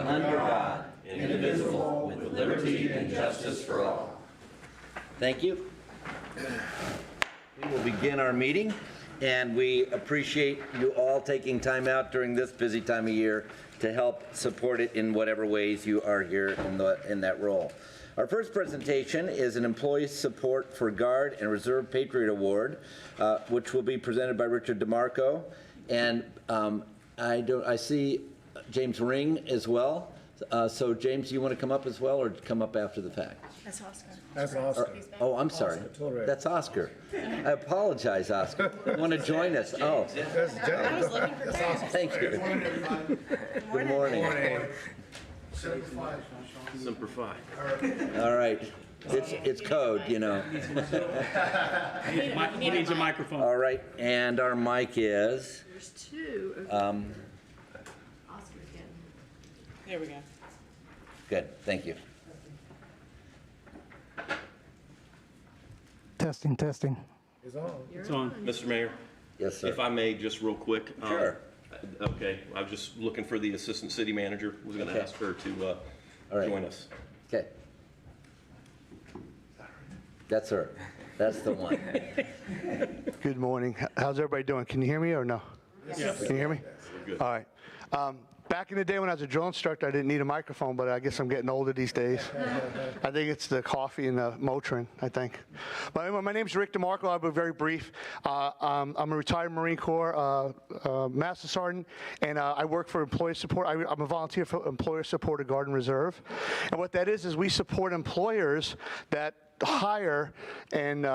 under God, indivisible, with liberty and justice for all. Thank you. We will begin our meeting, and we appreciate you all taking time out during this busy time of year to help support it in whatever ways you are here in that role. Our first presentation is an Employee Support for Guard and Reserve Patriot Award, which will be presented by Richard DeMarco. And I see James Ring as well. So James, you want to come up as well, or come up after the fact? That's Oscar. That's Oscar. Oh, I'm sorry. That's Oscar. I apologize, Oscar. You want to join us? Oh. I was looking for James. Thank you. Good morning. Semper Fi. All right. It's code, you know. He needs a microphone. All right, and our mic is. There's two. Oscar's getting. There we go. Good, thank you. Testing. It's on. Mr. Mayor, Yes, sir. if I may, just real quick. Sure. Okay, I was just looking for the Assistant City Manager. Was going to ask her to All right. join us. Okay. That's her. That's the one. Good morning. How's everybody doing? Can you hear me or no? Yes. Can you hear me? We're good. All right. Back in the day when I was a drill instructor, I didn't need a microphone, but I guess I'm getting older these days. I think it's the coffee and the Motrin, I think. But anyway, my name's Rick DeMarco. I'll be very brief. I'm a retired Marine Corps Master Sergeant, and I work for Employee Support. I'm a volunteer for Employer Supported Guard and Reserve. And what that is we support employers that hire and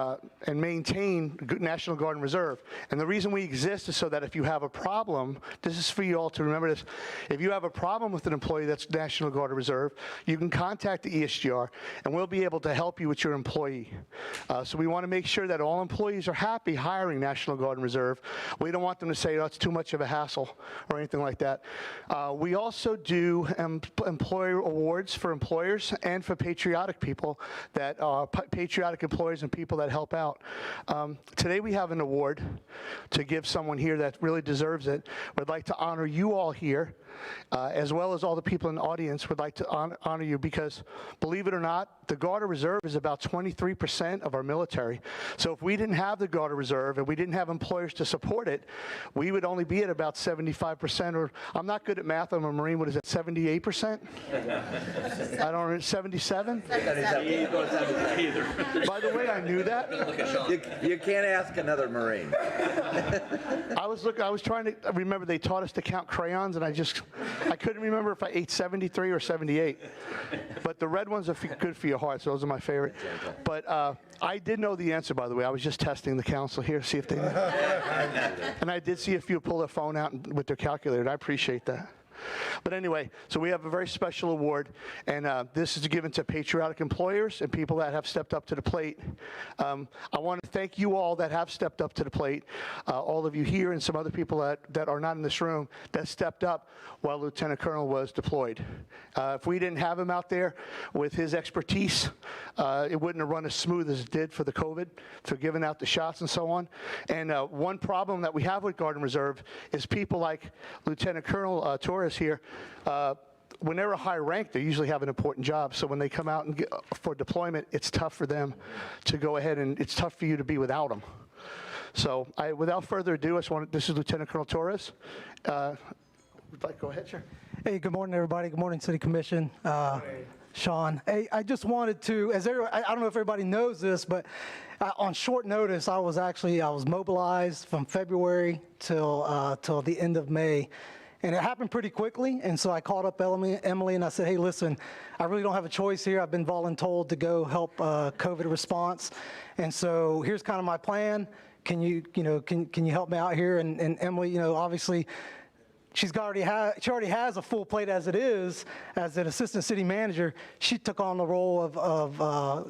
maintain good National Guard and Reserve. And the reason we exist is so that if you have a problem, this is for you all to remember this, if you have a problem with an employee that's National Guard and Reserve, you can contact the ESGR and we'll be able to help you with your employee. So we want to make sure that all employees are happy hiring National Guard and Reserve. We don't want them to say, oh, it's too much of a hassle or anything like that. We also do employer awards for employers and for patriotic people that are patriotic employees and people that help out. Today we have an award to give someone here that really deserves it. We'd like to honor you all here, as well as all the people in the audience. Would like to honor you because, believe it or not, the Guard and Reserve is about 23% of our military. So if we didn't have the Guard and Reserve and we didn't have employers to support it, we would only be at about 75%, or I'm not good at math, I'm a Marine, what is it, 78%? I don't know, 77? By the way, I knew that. You can't ask another Marine. I was trying to remember, they taught us to count crayons, and I couldn't remember if I ate 73 or 78. But the red ones are good for your heart, so those are my favorite. But I did know the answer, by the way. I was just testing the council here, see if they knew. And I did see a few pull their phone out with their calculator, and I appreciate that. But anyway, so we have a very special award, and this is given to patriotic employers and people that have stepped up to the plate. I want to thank you all that have stepped up to the plate, all of you here and some other people that are not in this room that stepped up while Lieutenant Colonel was deployed. If we didn't have him out there with his expertise, it wouldn't have run as smooth as it did for the COVID, for giving out the shots and so on. And one problem that we have with Guard and Reserve is people like Lieutenant Colonel Torres here, when they're a high rank, they usually have an important job. So when they come out and for deployment, it's tough for them to go ahead, and it's tough for you to be without them. So without further ado, this is Lieutenant Colonel Torres. Would like to go ahead, sir? Hey, good morning, everybody. Good morning, City Commission. Sean, hey, I just wanted to, I don't know if everybody knows this, but on short notice, I was mobilized from February till the end of May. And it happened pretty quickly, and so I called up Emily and I said, hey, listen, I really don't have a choice here. I've been voluntold to go help COVID response, and so here's kind of my plan. Can you help me out here? And Emily, obviously, she already has a full plate as it is. As an assistant city manager, she took on the role of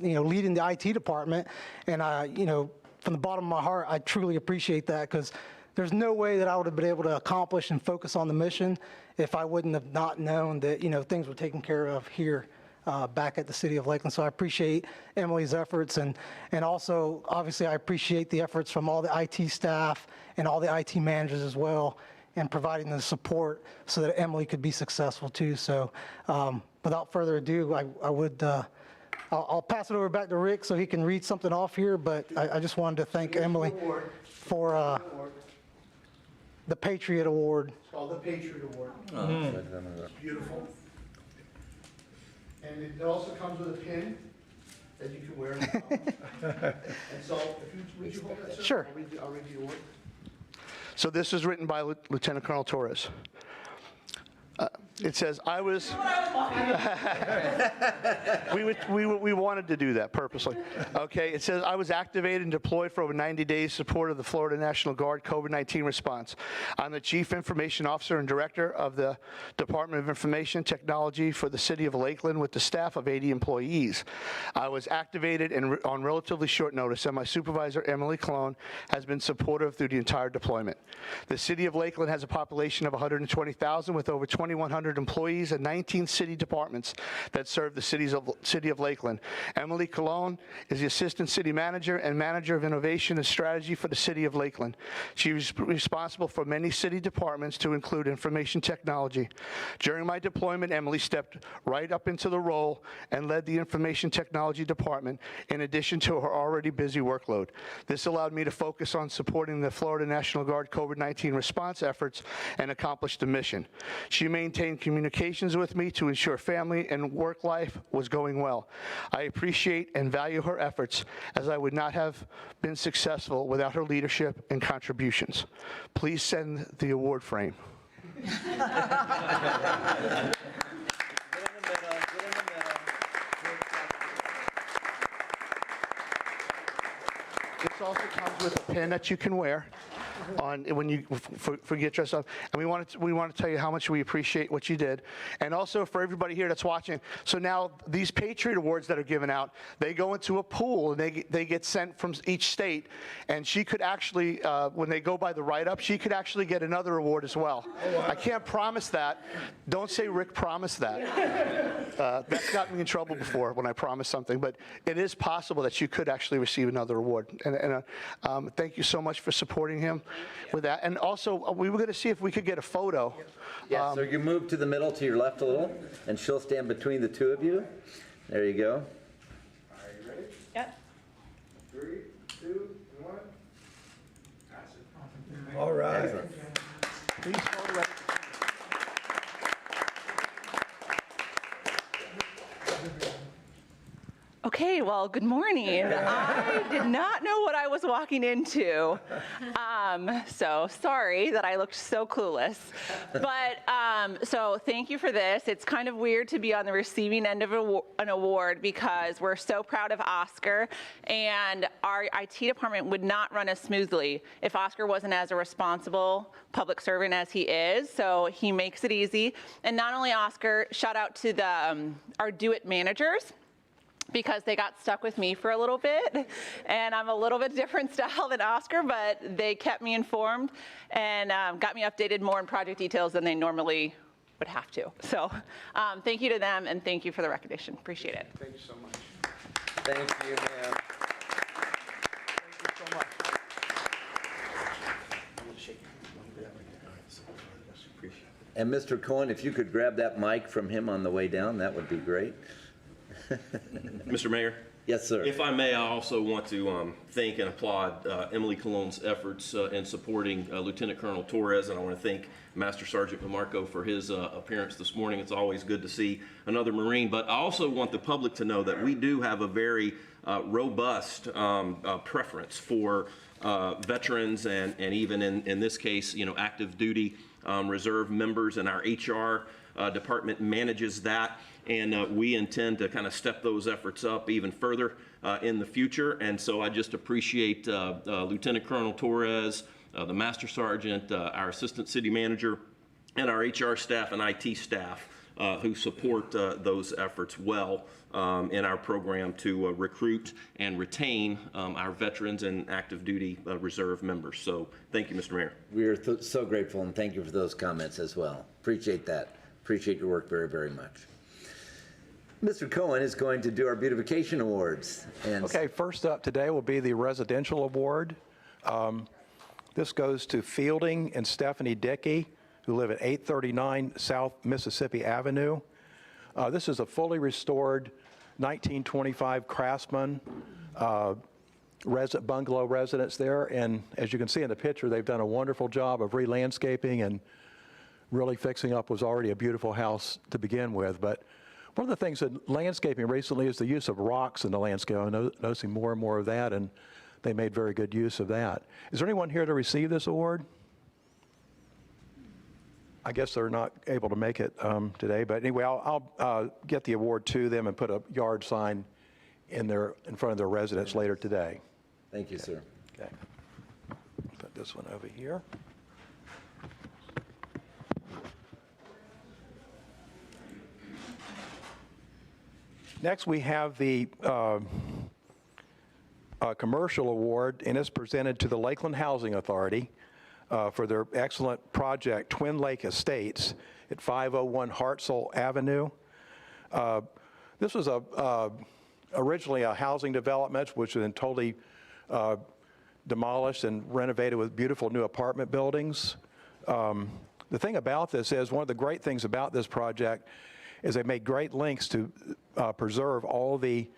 leading the IT department, and from the bottom of my heart, I truly appreciate that, because there's no way that I would have been able to accomplish and focus on the mission if I wouldn't have not known that things were taken care of here back at the city of Lakeland. So I appreciate Emily's efforts, and also obviously I appreciate the efforts from all the IT staff and all the IT managers as well. and providing the support so that Emily could be successful too. So without further ado, I'll pass it over back to Rick so he can read something off here, but I just wanted to thank Emily for the Patriot Award. It's called the Patriot Award. It's beautiful. And it also comes with a pin that you can wear. And so, would you hold that, sir? Sure. I'll read the award. So this is written by Lieutenant Colonel Torres. It says, I was, we wanted to do that purposely. Okay, it says, I was activated and deployed for over 90 days in support of the Florida National Guard COVID-19 response. I'm the Chief Information Officer and Director of the Department of Information Technology for the City of Lakeland with the staff of 80 employees. I was activated on relatively short notice, and my supervisor, Emily Cologne, has been supportive through the entire deployment. The City of Lakeland has a population of 120,000 with over 2,100 employees and 19 city departments that serve the city of Lakeland. Emily Cologne is the Assistant City Manager and Manager of Innovation and Strategy for the City of Lakeland. She is responsible for many city departments to include information technology. During my deployment, Emily stepped right up into the role and led the Information Technology Department in addition to her already busy workload. This allowed me to focus on supporting the Florida National Guard COVID-19 response efforts and accomplish the mission. She maintained communications with me to ensure family and work life was going well. I appreciate and value her efforts, as I would not have been successful without her leadership and contributions. Please send the award frame. This also comes with a pin that you can wear on when you forget dressed up. And we want to tell you how much we appreciate what you did. And also for everybody here that's watching, so now these Patriot Awards that are given out, they go into a pool and they get sent from each state. And she could actually, when they go by the write-up, she could actually get another award as well. Oh, wow. I can't promise that. Don't say Rick promised that. That's gotten me in trouble before when I promise something, but it is possible that you could actually receive another award. And thank you so much for supporting him with that. And also, we were going to see if we could get a photo. Yeah, so you move to the middle to your left a little, and she'll stand between the two of you. There you go. Are you ready? Yep. 3, 2, 1. Pass it. All right. Excellent. Please photo it. Okay, well, good morning. I did not know what I was walking into, so sorry that I looked so clueless. But, so thank you for this. It's kind of weird to be on the receiving end of an award because we're so proud of Oscar, and our IT department would not run as smoothly if Oscar wasn't as a responsible public servant as he is, so he makes it easy. And not only Oscar, shout out to the our Do-It managers, because they got stuck with me for a little bit, and I'm a little bit different style than Oscar, but they kept me informed and got me updated more in project details than they normally would have to. So thank you to them, and thank you for the recognition. Appreciate it. Thank you so much. Thank you, ma'am. Thank you so much. And Mr. Cohen, if you could grab that mic from him on the way down, that would be great. Mr. Mayor? Yes, sir. If I may, I also want to thank and applaud Emily Cologne's efforts in supporting Lieutenant Colonel Torres, and I want to thank Master Sergeant DeMarco for his appearance this morning. It's always good to see another Marine, but I also want the public to know that we do have a very robust preference for veterans and even in this case, active duty reserve members, and our HR department manages that. And we intend to kind of step those efforts up even further in the future. And so I just appreciate Lieutenant Colonel Torres, the Master Sergeant, our Assistant City Manager, and our HR staff and IT staff who support those efforts well in our program to recruit and retain our veterans and active duty reserve members. So thank you, Mr. Mayor. We are so grateful, and thank you for those comments as well. Appreciate that. Appreciate your work very, very much. Mr. Cohen is going to do our Beautification Awards. And Okay, first up today will be the Residential Award. This goes to Fielding and Stephanie Dickey, who live at 839 South Mississippi Avenue. This is a fully restored 1925 Craftsman bungalow residence there, and as you can see in the picture, they've done a wonderful job of re-landscaping and really fixing up was already a beautiful house to begin with. But one of the things that landscaping recently is the use of rocks in the landscape. I'm noticing more and more of that, and they made very good use of that. Is there anyone here to receive this award? I guess they're not able to make it today, but anyway, I'll get the award to them and put a yard sign in front of their residence later today. Thank you, sir. Okay. Put this one over here. Next, we have the commercial award, and it's presented to the Lakeland Housing Authority for their excellent project, Twin Lake Estates at 501 Hartselle Avenue. This was originally a housing development, which was then totally demolished and renovated with beautiful new apartment buildings. The thing about this is, one of the great things about this project is they made great lengths to preserve all the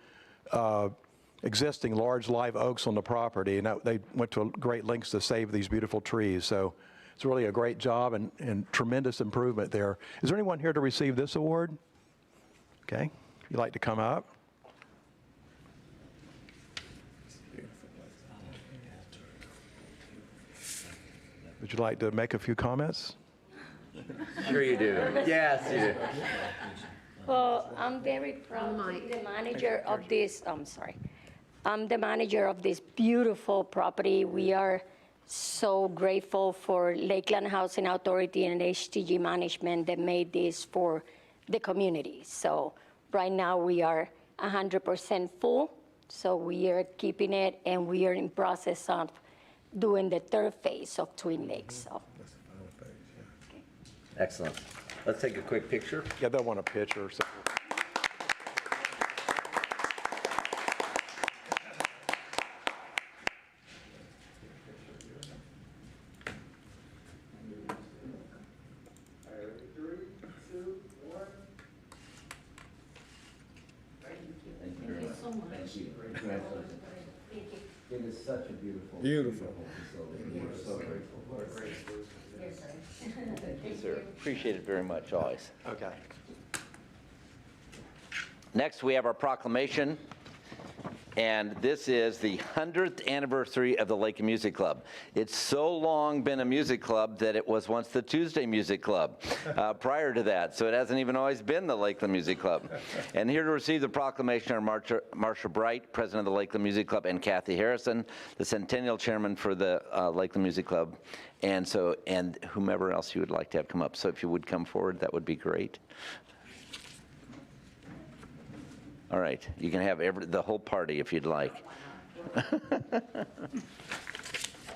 existing large live oaks on the property, and they went to great lengths to save these beautiful trees. So it's really a great job and tremendous improvement there. Is there anyone here to receive this award? Okay, if you'd like to come up. Would you like to make a few comments? Sure you do. Yes, you do. Well, I'm very proud to be the manager of this, I'm the manager of this beautiful property. We are so grateful for Lakeland Housing Authority and HTG Management that made this for the community. So right now we are 100% full, so we are keeping it, and we are in process of doing the third phase of Twin Lakes. So. Excellent. Let's take a quick picture. Yeah, they'll want a picture or something. It is such a beautiful. facility. We're so grateful for it. Thank you, sir. Appreciate it very much, always. Okay. Next, we have our proclamation, and this is the 100th anniversary of the Lakeland Music Club. It's so long been a music club that it was once the Tuesday Music Club prior to that, so it hasn't even always been the Lakeland Music Club. And here to receive the proclamation are Marsha Bright, president of the Lakeland Music Club, and Kathy Harrison, the centennial chairman for the Lakeland Music Club, and whomever else you would like to have come up. So if you would come forward, that would be great. All right, you can have the whole party if you'd like.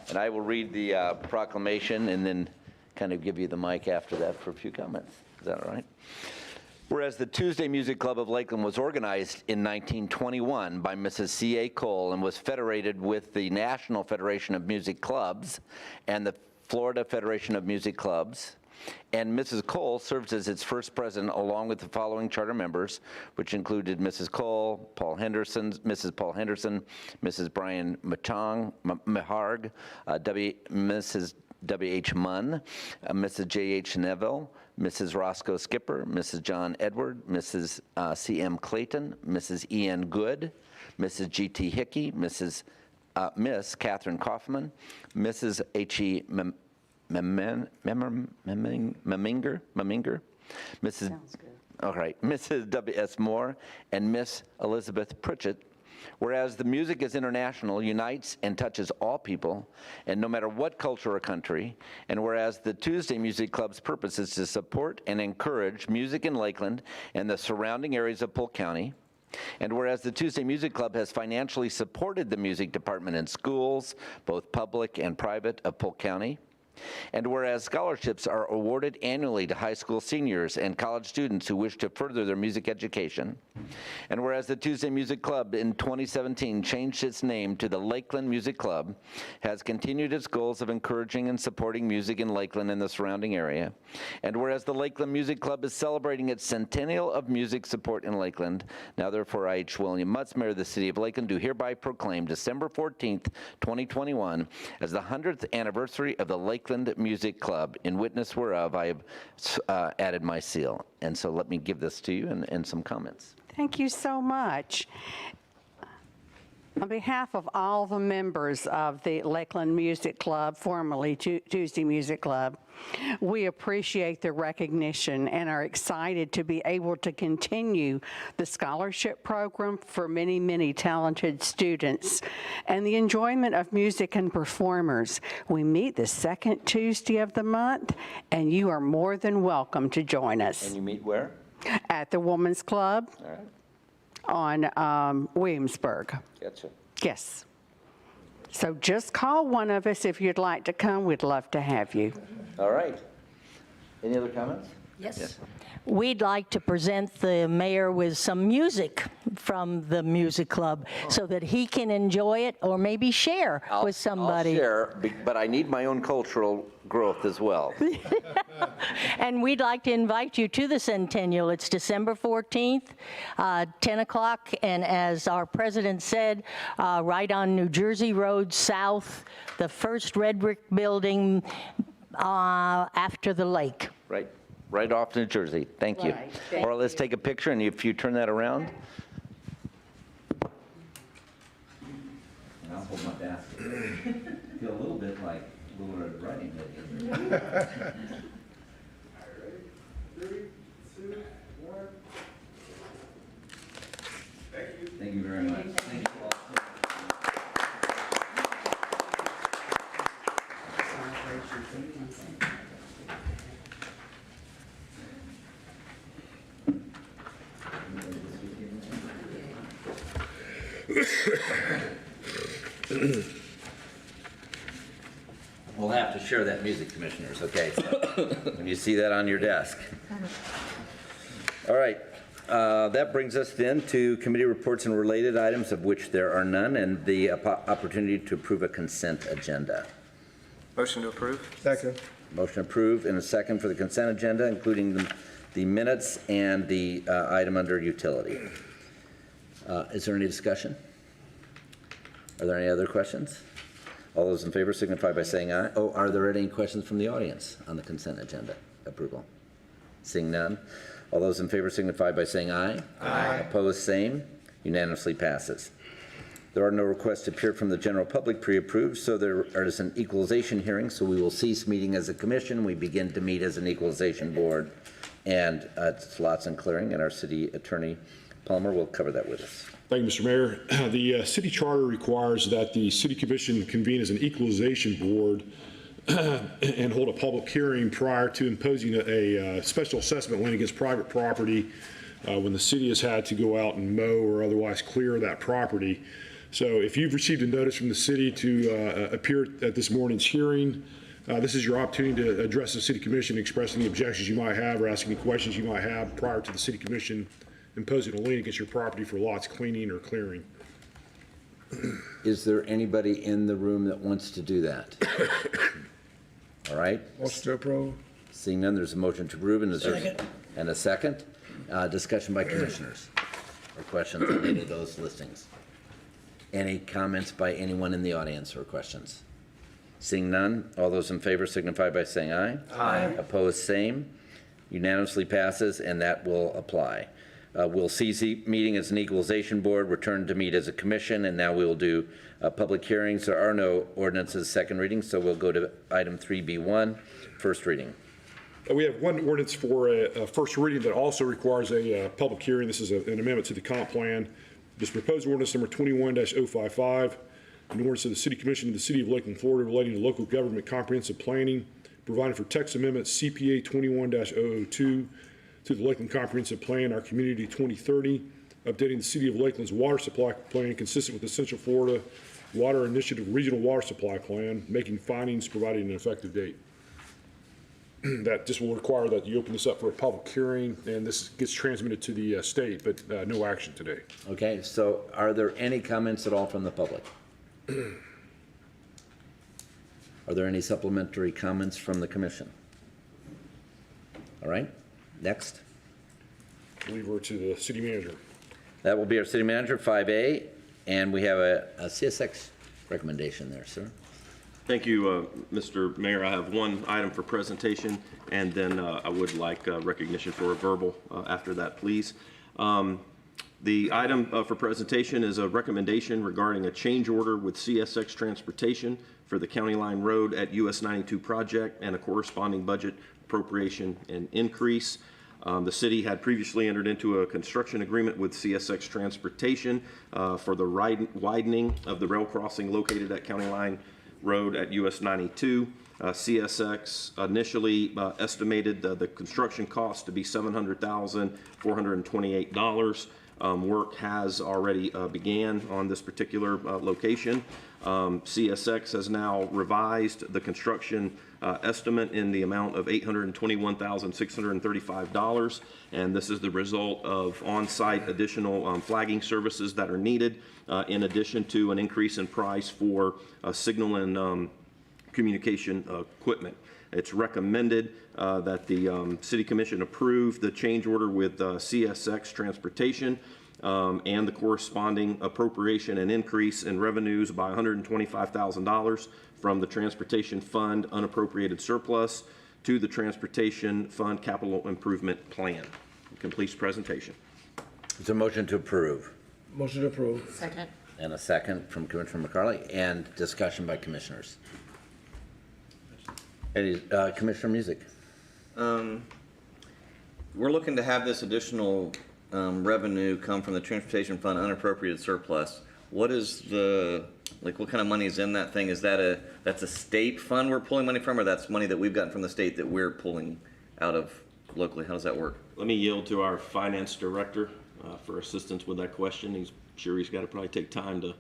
And I will read the proclamation and then kind of give you the mic after that for a few comments. Is that all right? Whereas the Tuesday Music Club of Lakeland was organized in 1921 by Mrs. C.A. Cole and was federated with the National Federation of Music Clubs and the Florida Federation of Music Clubs. And Mrs. Cole serves as its first president along with the following charter members, which included Mrs. Cole, Mrs. Paul Henderson, Mrs. Brian Maharg, Mrs. W.H. Munn, Mrs. J.H. Neville, Mrs. Roscoe Skipper, Mrs. John Edward, Mrs. C.M. Clayton, Mrs. E.N. Good, Mrs. G.T. Hickey, Miss Catherine Kaufman, Mrs. H.E. Meminger, Mrs. All right, Mrs. W.S. Moore, and Miss Elizabeth Pritchett. Whereas the music is international, unites and touches all people, and no matter what culture or country, and whereas the Tuesday Music Club's purpose is to support and encourage music in Lakeland and the surrounding areas of Polk County, and whereas the Tuesday Music Club has financially supported the music department in schools, both public and private, of Polk County, And whereas scholarships are awarded annually to high school seniors and college students who wish to further their music education. And whereas the Tuesday Music Club in 2017 changed its name to the Lakeland Music Club, has continued its goals of encouraging and supporting music in Lakeland and the surrounding area. And whereas the Lakeland Music Club is celebrating its centennial of music support in Lakeland, now therefore I, H. William Mutz, Mayor of the City of Lakeland, do hereby proclaim December 14th, 2021 as the 100th anniversary of the Lakeland Music Club, in witness whereof I have added my seal. And so let me give this to you and some comments. Thank you so much. On behalf of all the members of the Lakeland Music Club, formerly Tuesday Music Club, we appreciate the recognition and are excited to be able to continue the scholarship program for many, many talented students and the enjoyment of music and performers. We meet the second Tuesday of the month, and you are more than welcome to join us. And you meet where? At the Women's Club. All right. On Williamsburg. Gotcha. Yes. So just call one of us if you'd like to come. We'd love to have you. All right. Any other comments? Yes. We'd like to present the mayor with some music from the music club so that he can enjoy it or maybe share with somebody. I'll share, but I need my own cultural growth as well. And we'd like to invite you to the Centennial. It's December 14th, 10 o'clock, and as our president said, right on New Jersey Road South, the first red brick building after the lake. Right off New Jersey. Thank you. Right. Or let's take a picture, and if you turn that around. I'll hold my basket. Feel a little bit like Little Red Riding Hood. All right, 3, 2, 1. Thank you. Thank you very much. Thank you all. We'll have to share that music, commissioners, okay? When you see that on your desk. All right, that brings us then to committee reports and related items, of which there are none, and the opportunity to approve a consent agenda. Motion to approve. Second. Motion approved, and a second for the consent agenda, including the minutes and the item under utility. Is there any discussion? Are there any other questions? All those in favor signify by saying aye. Oh, are there any questions from the audience on the consent agenda approval? Seeing none. All those in favor signify by saying aye. Aye. Opposed, same. Unanimously passes. There are no requests to appear from the general public pre-approved, so there is an equalization hearing, so we will cease meeting as a commission. We begin to meet as an equalization board, and it's lots and clearing, and our city attorney, Palmer, will cover that with us. Thank you, Mr. Mayor. The city charter requires that the city commission convene as an equalization board and hold a public hearing prior to imposing a special assessment lien against private property when the city has had to go out and mow or otherwise clear that property. So if you've received a notice from the city to appear at this morning's hearing, this is your opportunity to address the city commission, express any objections you might have or ask any questions you might have prior to the city commission imposing a lien against your property for lots cleaning or clearing. Is there anybody in the room that wants to do that? All right. Motion to approve. Seeing none, there's a motion to approve, and a second. Discussion by commissioners or questions on any of those listings. Any comments by anyone in the audience or questions? Seeing none, all those in favor signify by saying aye. Aye. Opposed, same. Unanimously passes, and that will apply. We'll cease meeting as an equalization board, return to meet as a commission, and now we will do public hearings. There are no ordinances second reading, so we'll go to item 3B1, first reading. We have one ordinance for a first reading that also requires a public hearing. This is an amendment to the comp plan. This proposed ordinance number 21-055, an ordinance of the City Commission of the City of Lakeland, Florida relating to local government comprehensive planning, providing for text amendments CPA 21-002 to the Lakeland Comprehensive Plan, our Community 2030, updating the City of Lakeland's water supply plan consistent with the Central Florida Water Initiative Regional Water Supply Plan, making findings, providing an effective date. That just will require that you open this up for a public hearing, and this gets transmitted to the state, but no action today. Okay, so are there any comments at all from the public? Are there any supplementary comments from the commission? All right, next. I believe we're to the city manager. That will be our city manager, 5A, and we have a CSX recommendation there, sir. Thank you, Mr. Mayor. I have one item for presentation, and then I would like recognition for a verbal after that, please. The item for presentation is a recommendation regarding a change order with CSX Transportation for the County Line Road at US 92 project and a corresponding budget appropriation and increase. The city had previously entered into a construction agreement with CSX Transportation for the widening of the rail crossing located at County Line Road at US 92. CSX initially estimated the construction cost to be $700,428. Work has already began on this particular location. CSX has now revised the construction estimate in the amount of $821,635, and this is the result of on-site additional flagging services that are needed, in addition to an increase in price for signal and communication equipment. It's recommended that the City Commission approve the change order with CSX Transportation and the corresponding appropriation and increase in revenues by $125,000 from the Transportation Fund unappropriated surplus to the Transportation Fund Capital Improvement Plan. Complete presentation. Is there a motion to approve? Motion to approve. Second. And a second from Commissioner McCarley, and discussion by commissioners. Any, Commissioner Music? We're looking to have this additional revenue come from the Transportation Fund unappropriated surplus. What is the, like, what kind of money is in that thing? Is that that's a state fund we're pulling money from, or that's money that we've gotten from the state that we're pulling out of locally? How does that work? Let me yield to our finance director for assistance with that question. He's got to probably take time to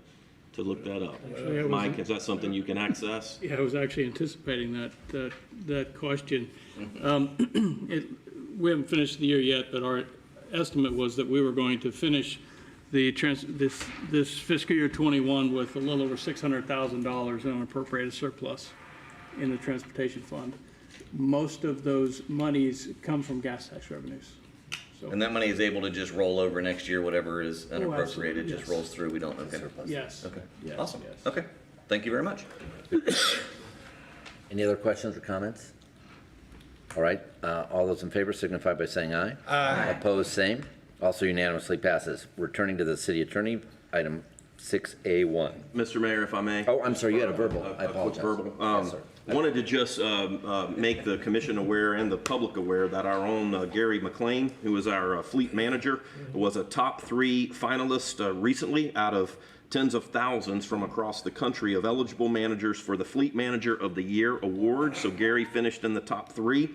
look that up. Mike, is that something you can access? Yeah, I was actually anticipating that question. We haven't finished the year yet, but our estimate was that we were going to finish this fiscal year 21 with a little over $600,000 in unappropriated surplus in the transportation fund. Most of those monies come from gas tax revenues. So, and that money is able to just roll over next year, whatever is unappropriated, yes. just rolls through. We don't, okay. yes. Okay, yes. awesome. Yes. Okay, thank you very much. Any other questions or comments? All right, all those in favor signify by saying aye. Aye. Opposed, same. Also unanimously passes. Returning to the city attorney, item 6A1. Mr. Mayor, if I may. Oh, I'm sorry, you had a verbal. I apologize. Verbal. Yes, sir. Wanted to just make the commission aware and the public aware that our own Gary McLean, who is our fleet manager, was a top 3 finalist recently out of tens of thousands from across the country of eligible managers for the Fleet Manager of the Year award. So Gary finished in the top 3.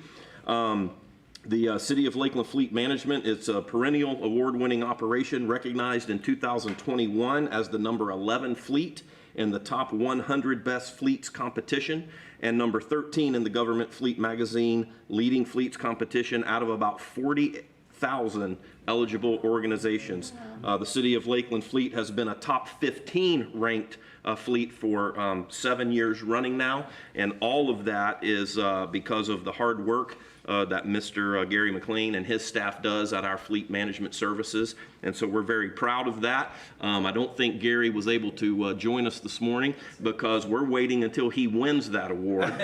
The City of Lakeland Fleet Management is a perennial award-winning operation recognized in 2021 as the number 11 fleet in the top 100 best fleets competition and number 13 in the Government Fleet Magazine leading fleets competition out of about 40,000 eligible organizations. The City of Lakeland Fleet has been a top 15 ranked fleet for 7 years running now, and all of that is because of the hard work that Mr. Gary McLean and his staff does at our fleet management services, and so we're very proud of that. I don't think Gary was able to join us this morning because we're waiting until he wins that award.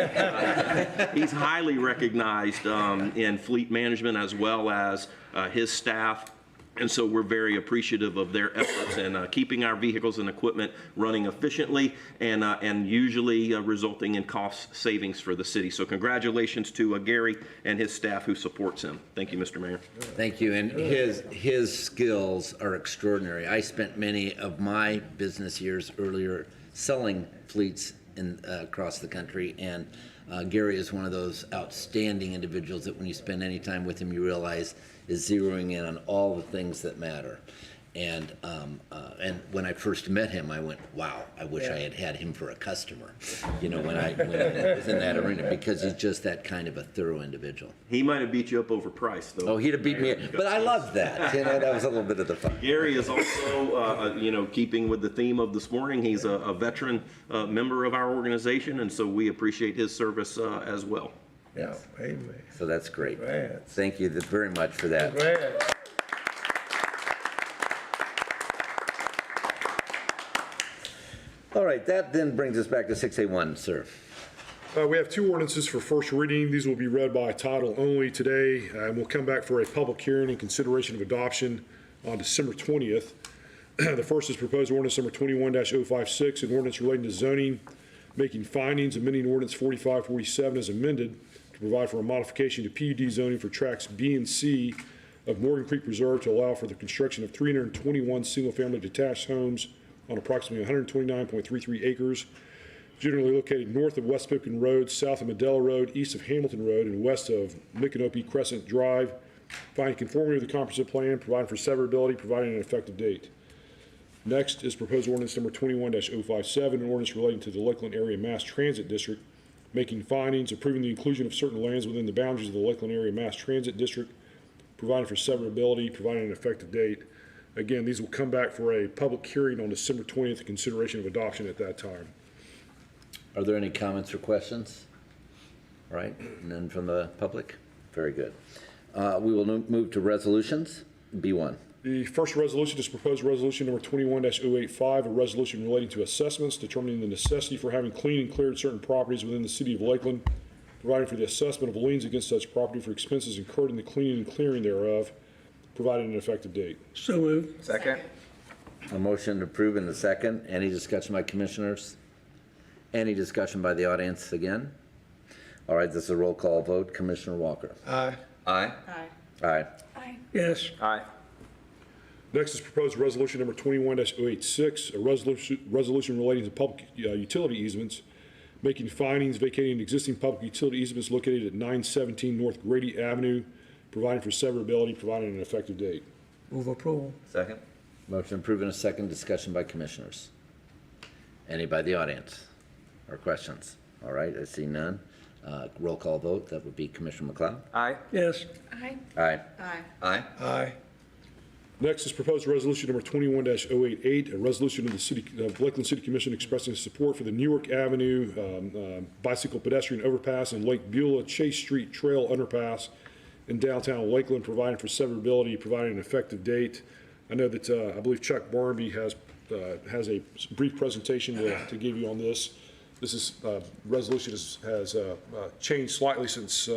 He's highly recognized in fleet management as well as his staff. And so we're very appreciative of their efforts in keeping our vehicles and equipment running efficiently and usually resulting in cost savings for the city. So congratulations to Gary and his staff who supports him. Thank you, Mr. Mayor. Thank you, and his skills are extraordinary. I spent many of my business years earlier selling fleets across the country, and Gary is one of those outstanding individuals that when you spend any time with him, you realize is zeroing in on all the things that matter. And when I first met him, I went, wow, I wish I had had him for a customer, you know, when I was in that arena, because he's just that kind of a thorough individual. He might have beat you up over price, though. Oh, he'd have beat me, but I loved that. You know, that was a little bit of the fun. Gary is also, you know, keeping with the theme of this morning, he's a veteran member of our organization, and so we appreciate his service as well. Yeah, amen. So that's great. Thank you very much for that. All right, that then brings us back to 6A1, sir. We have two ordinances for first reading. These will be read by title only today, and we'll come back for a public hearing and consideration of adoption on December 20th. The first is proposed ordinance number 21-056, an ordinance relating to zoning, making findings, amending ordinance 4547 as amended to provide for a modification to PUD zoning for tracts B and C of Morgan Creek Reserve to allow for the construction of 321 single-family detached homes on approximately 129.33 acres, generally located north of West Pipkin Road, south of Medela Road, east of Hamilton Road, and west of Micanopy Crescent Drive, finding conformity with the comprehensive plan, providing for severability, providing an effective date. Next is proposed ordinance number 21-057, an ordinance relating to the Lakeland Area Mass Transit District, making findings, approving the inclusion of certain lands within the boundaries of the Lakeland Area Mass Transit District, providing for severability, providing an effective date. Again, these will come back for a public hearing on December 20th, consideration of adoption at that time. Are there any comments or questions? All right, none from the public? Very good. We will move to resolutions. B1. The first resolution is proposed resolution number 21-085, a resolution relating to assessments, determining the necessity for having cleaned and cleared certain properties within the city of Lakeland, providing for the assessment of liens against such property for expenses incurred in the cleaning and clearing thereof, providing an effective date. So moved. Second. A motion to approve in the second. Any discussion by commissioners? Any discussion by the audience again? All right, this is a roll call vote. Commissioner Walker. Aye. Aye. Aye. Aye. Yes. Aye. Next is proposed resolution number 21-086, a resolution relating to public utility easements, making findings, vacating existing public utility easements located at 917 North Grady Avenue, providing for severability, providing an effective date. Move approval. Second. Motion approved in a second. Discussion by commissioners. Any by the audience or questions? All right, I see none. Roll call vote. That would be Commissioner McLeod. Aye. Yes. Aye. Aye. Aye. Aye. Aye. Next is proposed resolution number 21-088, a resolution of the City of Lakeland City Commission expressing support for the Newark Avenue bicycle pedestrian overpass and Lake Beulah Chase Street Trail Underpass in downtown Lakeland, providing for severability, providing an effective date. I know that I believe Chuck Barnaby has a brief presentation to give you on this. This resolution has changed slightly since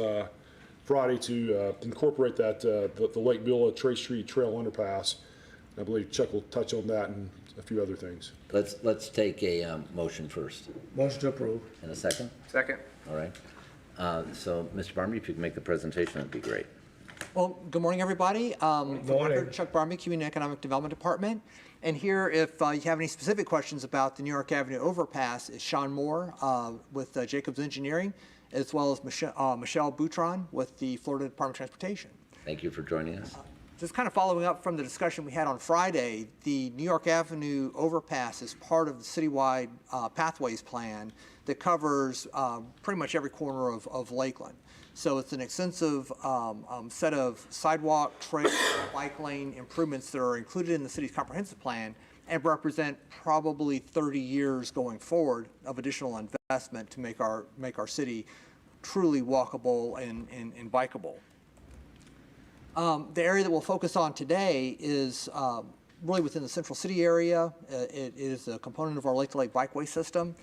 Friday to incorporate that the Lake Beulah Chase Street Trail Underpass. I believe Chuck will touch on that and a few other things. Let's take a motion first. Motion to approve. And a second? Second. All right. So, Mr. Barnaby, if you could make the presentation, that'd be great. Well, good morning, everybody. For the record, Chuck Barnaby, Community and Economic Development Department. And here, if you have any specific questions about the New York Avenue Overpass, is Sean Moore with Jacobs Engineering, as well as Michelle Boutron with the Florida Department of Transportation. Thank you for joining us. Just kind of following up from the discussion we had on Friday, the New York Avenue Overpass is part of the citywide pathways plan that covers pretty much every corner of Lakeland. So it's an extensive set of sidewalk, trail, bike lane improvements that are included in the city's comprehensive plan and represent probably 30 years going forward of additional investment to make our city truly walkable and bikeable. The area that we'll focus on today is really within the central city area. It is a component of our lake-to-lake bikeway system.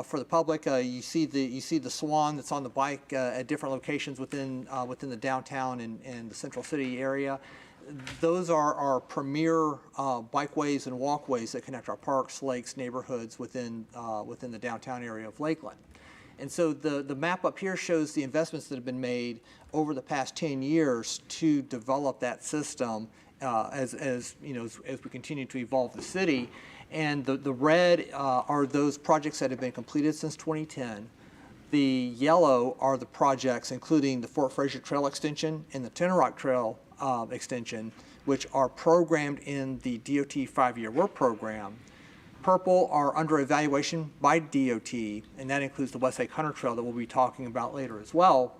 For the public, you see the swan that's on the bike at different locations within the downtown and the central city area. Those are our premier bikeways and walkways that connect our parks, lakes, neighborhoods within the downtown area of Lakeland. And so the map up here shows the investments that have been made over the past 10 years to develop that system as we continue to evolve the city. And the red are those projects that have been completed since 2010. The yellow are the projects including the Fort Fraser Trail extension and the Tenor Rock Trail extension, which are programmed in the DOT 5-year work program. Purple are under evaluation by DOT, and that includes the Westlake Hunter Trail that we'll be talking about later as well.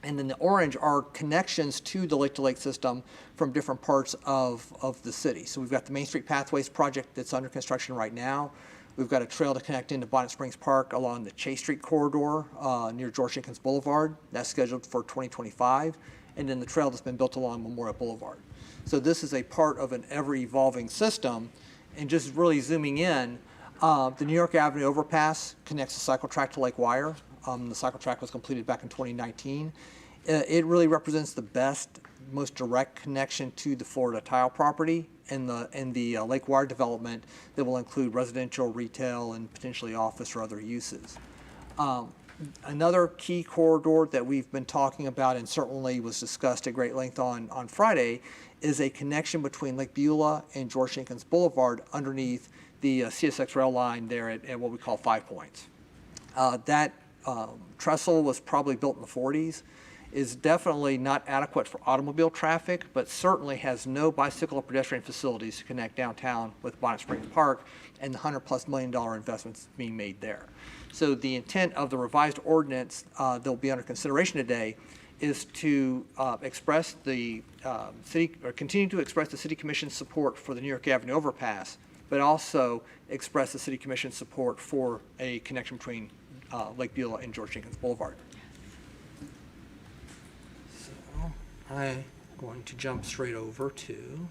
And then the orange are connections to the lake-to-lake system from different parts of the city. So we've got the Main Street Pathways project that's under construction right now. We've got a trail to connect into Bonnet Springs Park along the Chase Street corridor near George Jenkins Boulevard. That's scheduled for 2025. And then the trail that's been built along Memorial Boulevard. So this is a part of an ever-evolving system. And just really zooming in, the New York Avenue Overpass connects the cycle track to Lake Wire. The cycle track was completed back in 2019. It really represents the best, most direct connection to the Florida Tile property and the Lake Wire development that will include residential, retail, and potentially office or other uses. Another key corridor that we've been talking about and certainly was discussed at great length on Friday is a connection between Lake Beulah and George Jenkins Boulevard underneath the CSX rail line there at what we call 5 Points. That trestle was probably built in the 40s, is definitely not adequate for automobile traffic, but certainly has no bicycle or pedestrian facilities to connect downtown with Bonnet Springs Park and the $100+ million investments being made there. So the intent of the revised ordinance that will be under consideration today is to express the continue to express the City Commission's support for the New York Avenue Overpass, but also express the City Commission's support for a connection between Lake Beulah and George Jenkins Boulevard. So I'm going to jump straight over to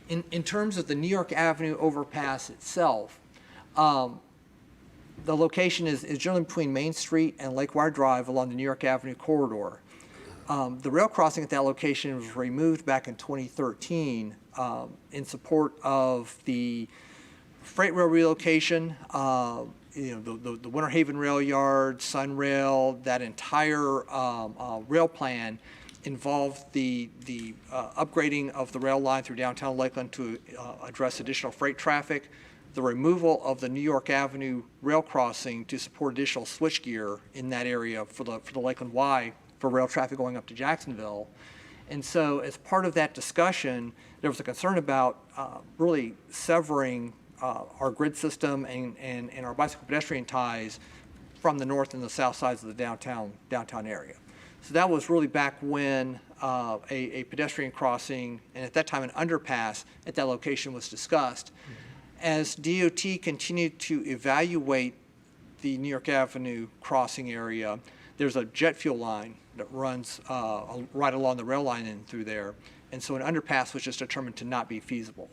In terms of the New York Avenue Overpass itself, the location is generally between Main Street and Lake Wire Drive along the New York Avenue corridor. The rail crossing at that location was removed back in 2013 in support of the freight rail relocation, the Winter Haven Rail Yard, Sun Rail, that entire rail plan involved the upgrading of the rail line through downtown Lakeland to address additional freight traffic, the removal of the New York Avenue rail crossing to support additional switchgear in that area for the Lakeland Y for rail traffic going up to Jacksonville. And so as part of that discussion, there was a concern about really severing our grid system and our bicycle pedestrian ties from the north and the south sides of the downtown area. So that was really back when a pedestrian crossing, and at that time an underpass at that location was discussed. As DOT continued to evaluate the New York Avenue crossing area, there's a jet fuel line that runs right along the rail line and through there. And so an underpass was just determined to not be feasible.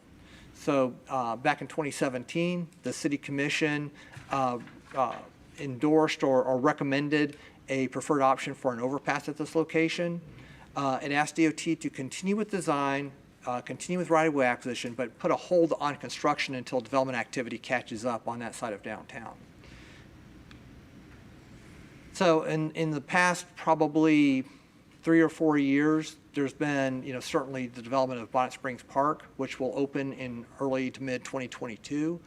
So back in 2017, the City Commission endorsed or recommended a preferred option for an overpass at this location. It asked DOT to continue with design, continue with right-of-way acquisition, but put a hold on construction until development activity catches up on that side of downtown. So in the past probably 3 or 4 years, there's been certainly the development of Bonnet Springs Park, which will open in early to mid 2022.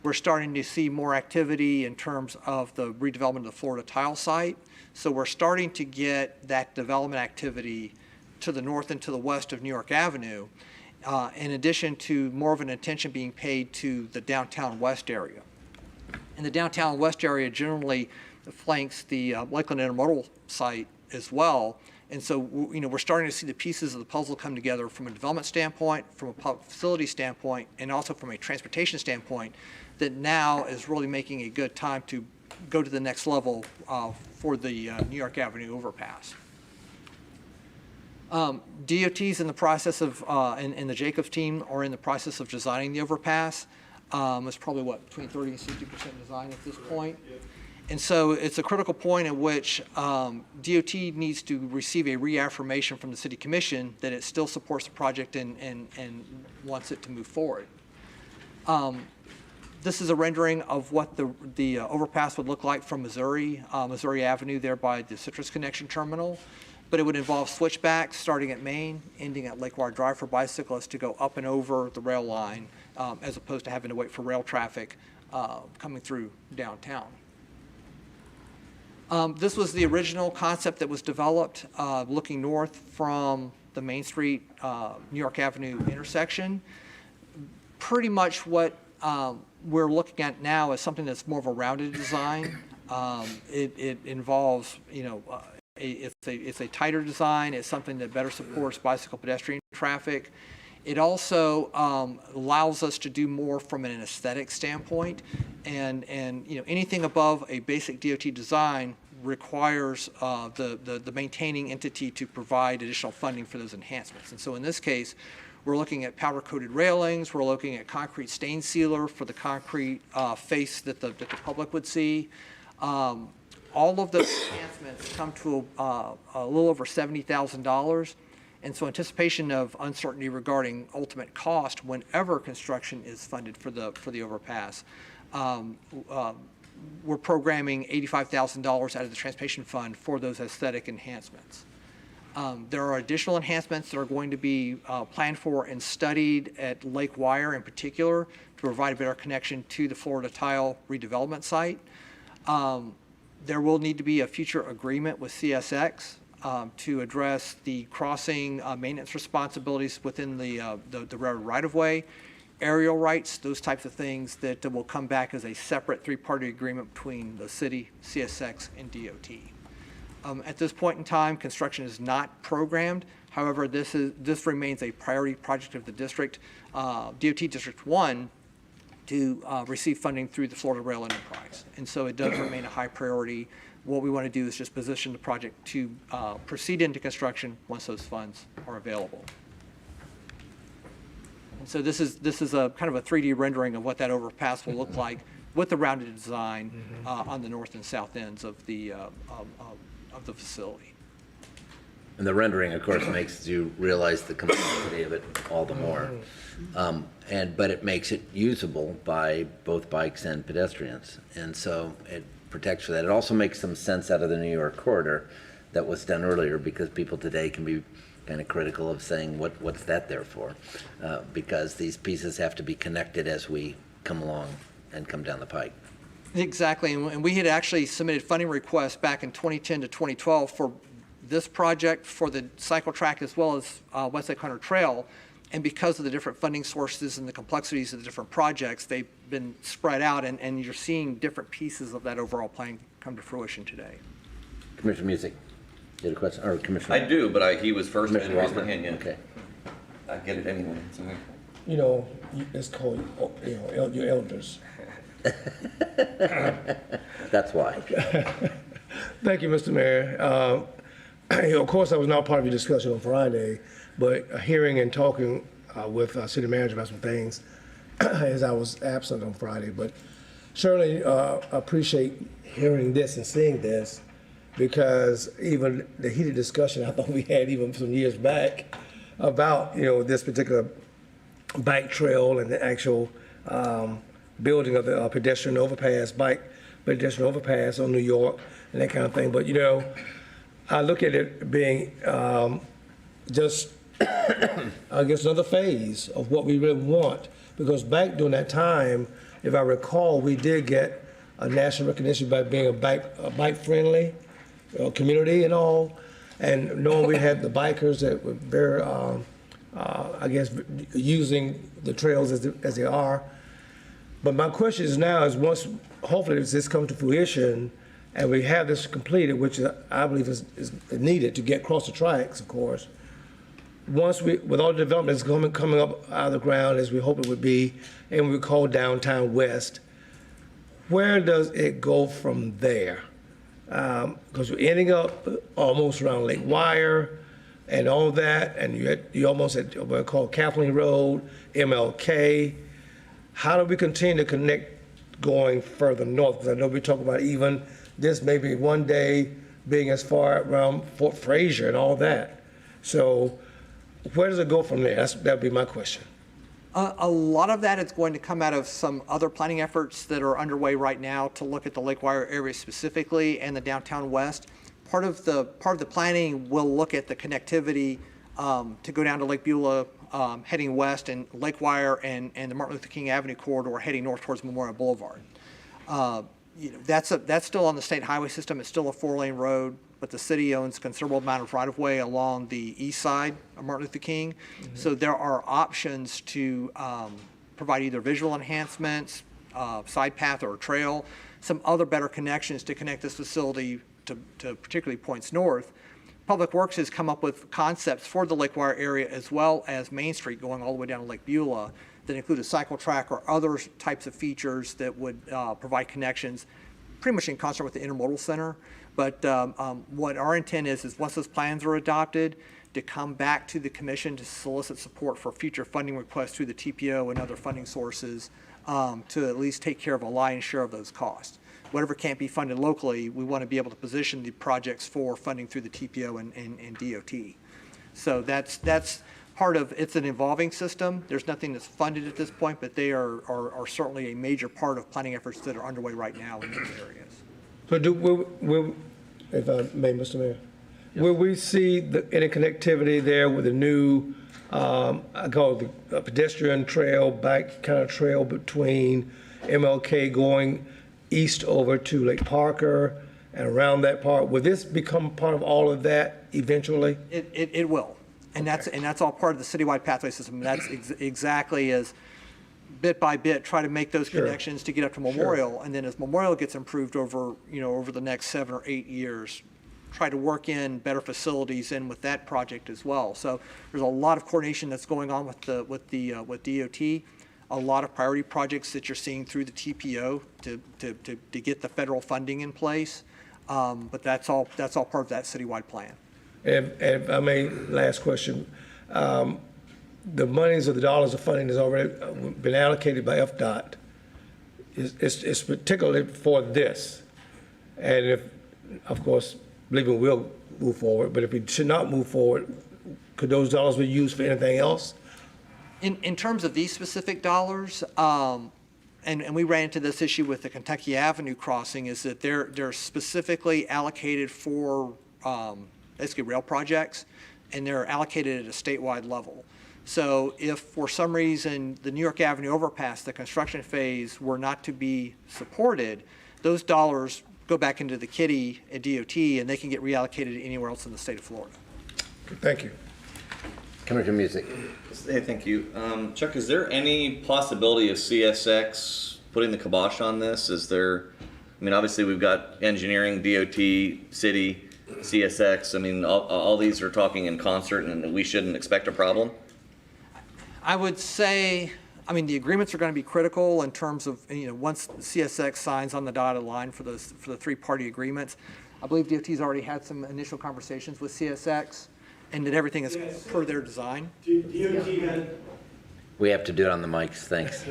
We're starting to see more activity in terms of the redevelopment of the Florida Tile site. So we're starting to get that development activity to the north and to the west of New York Avenue, in addition to more of an attention being paid to the downtown west area. And the downtown west area generally flanks the Lakeland Intermodal site as well. And so, we're starting to see the pieces of the puzzle come together from a development standpoint, from a public facility standpoint, and also from a transportation standpoint, that now is really making a good time to go to the next level for the New York Avenue overpass. DOT's in the process of, and the Jacobs team are in the process of designing the overpass. It's probably, between 30 and 60% design at this point. And so it's a critical point at which DOT needs to receive a reaffirmation from the City Commission that it still supports the project and wants it to move forward. This is a rendering of what the overpass would look like from Missouri Avenue there by the Citrus Connection Terminal. But it would involve switchbacks starting at Main, ending at Lake Wire Drive for bicyclists to go up and over the rail line, as opposed to having to wait for rail traffic coming through downtown. This was the original concept that was developed looking north from the Main Street, New York Avenue intersection. Pretty much what we're looking at now is something that's more of a rounded design. It involves, it's a tighter design. It's something that better supports bicycle pedestrian traffic. It also allows us to do more from an aesthetic standpoint, and anything above a basic DOT design requires the maintaining entity to provide additional funding for those enhancements. And so in this case, we're looking at powder-coated railings. We're looking at concrete stain sealer for the concrete face that the public would see. All of those enhancements come to a little over $70,000. And so anticipation of uncertainty regarding ultimate cost whenever construction is funded for the overpass, we're programming $85,000 out of the transportation fund for those aesthetic enhancements. There are additional enhancements that are going to be planned for and studied at Lake Wire in particular to provide a better connection to the Florida Tile redevelopment site. There will need to be a future agreement with CSX to address the crossing maintenance responsibilities within the railroad right-of-way, aerial rights, those types of things that will come back as a separate three-party agreement between the city, CSX, and DOT. At this point in time, construction is not programmed. However, this remains a priority project of the district, DOT District 1, to receive funding through the Florida Rail Enterprise. And so it does remain a high priority. What we want to do is just position the project to proceed into construction once those funds are available. And so this is a kind of a 3D rendering of what that overpass will look like with the rounded design on the north and south ends of the facility. And the rendering, of course, makes you realize the complexity of it all the more. But it makes it usable by both bikes and pedestrians. And so it protects for that. It also makes some sense out of the New York corridor that was done earlier, because people today can be kind of critical of saying, what's that there for? Because these pieces have to be connected as we come along and come down the pike. Exactly, and we had actually submitted funding requests back in 2010 to 2012 for this project, for the cycle track, as well as Westlake Hunter Trail. And because of the different funding sources and the complexities of the different projects, they've been spread out, and you're seeing different pieces of that overall plan come to fruition today. Commissioner Music, you had a question? Or Commissioner? I do, but he was first. Commissioner I didn't raise my Walker? hand yet. Okay. I get it anyway. Sorry. It's called, your elders. That's why. Thank you, Mr. Mayor. Of course, I was not part of your discussion on Friday, but hearing and talking with city manager about some things as I was absent on Friday, but certainly appreciate hearing this and seeing this, because even the heated discussion I thought we had even some years back about, this particular bike trail and the actual building of the pedestrian overpass on New York and that kind of thing. But, I look at it being just, I guess, another phase of what we really want. Because back during that time, if I recall, we did get a national recognition by being a bike-friendly community and all. And knowing we had the bikers that were very, I guess, using the trails as they are. But my question is now is once, hopefully, this comes to fruition, and we have this completed, which I believe is needed to get across the tracks, of course. Once with all the developments coming up out of the ground as we hope it would be, and we call downtown west, where does it go from there? Because we're ending up almost around Lake Wire and all that, and you almost at what I call Kathleen Road, MLK. How do we continue to connect going further north? Because I know we talk about even this maybe one day being as far around Fort Fraser and all that. So where does it go from there? That would be my question. A lot of that is going to come out of some other planning efforts that are underway right now to look at the Lake Wire area specifically and the downtown west. Part of the planning will look at the connectivity to go down to Lake Beulah heading west, and Lake Wire and the Martin Luther King Avenue corridor heading north towards Memorial Boulevard. that's still on the state highway system. It's still a 4-lane road, but the city owns a considerable amount of right-of-way along the east side of Martin Luther King. So there are options to provide either visual enhancements, side path or a trail, some other better connections to connect this facility to particularly points north. Public Works has come up with concepts for the Lake Wire area as well as Main Street going all the way down to Lake Beulah that include a cycle track or other types of features that would provide connections pretty much in concert with the intermodal center. But what our intent is once those plans are adopted, to come back to the commission to solicit support for future funding requests through the TPO and other funding sources to at least take care of a lion's share of those costs. Whatever can't be funded locally, we want to be able to position the projects for funding through the TPO and DOT. So that's part of, it's an evolving system. There's nothing that's funded at this point, but they are certainly a major part of planning efforts that are underway right now in these areas. So will, if I may, Mr. Mayor, will we see the interconnectivity there with the new, I call it the pedestrian trail, bike kind of trail between MLK going east over to Lake Parker and around that part? Will this become part of all of that eventually? It will. And that's all part of the citywide pathway system. That's exactly as bit by bit try to make those connections to get up to Memorial, and then as Memorial gets improved over the next 7 or 8 years, try to work in better facilities in with that project as well. So there's a lot of coordination that's going on with DOT, a lot of priority projects that you're seeing through the TPO to get the federal funding in place. But that's all part of that citywide plan. And if I may, last question. The monies or the dollars of funding has already been allocated by FDOT. It's particularly for this. And if, of course, believing we'll move forward, but if we should not move forward, could those dollars be used for anything else? In terms of these specific dollars, and we ran into this issue with the Kentucky Avenue crossing, is that they're specifically allocated for basically rail projects, and they're allocated at a statewide level. So if for some reason the New York Avenue overpass, the construction phase, were not to be supported, those dollars go back into the kitty at DOT, and they can get reallocated anywhere else in the state of Florida. Thank you. Commissioner Music. Hey, thank you. Chuck, is there any possibility of CSX putting the kibosh on this? Is there, I mean, obviously we've got engineering, DOT, city, CSX. I mean, all these are talking in concert, and we shouldn't expect a problem? I would say, I mean, the agreements are going to be critical in terms of, once CSX signs on the dotted line for the 3-party agreements. I believe DOT's already had some initial conversations with CSX, and that everything is per their design. We have to do it on the mics, thanks.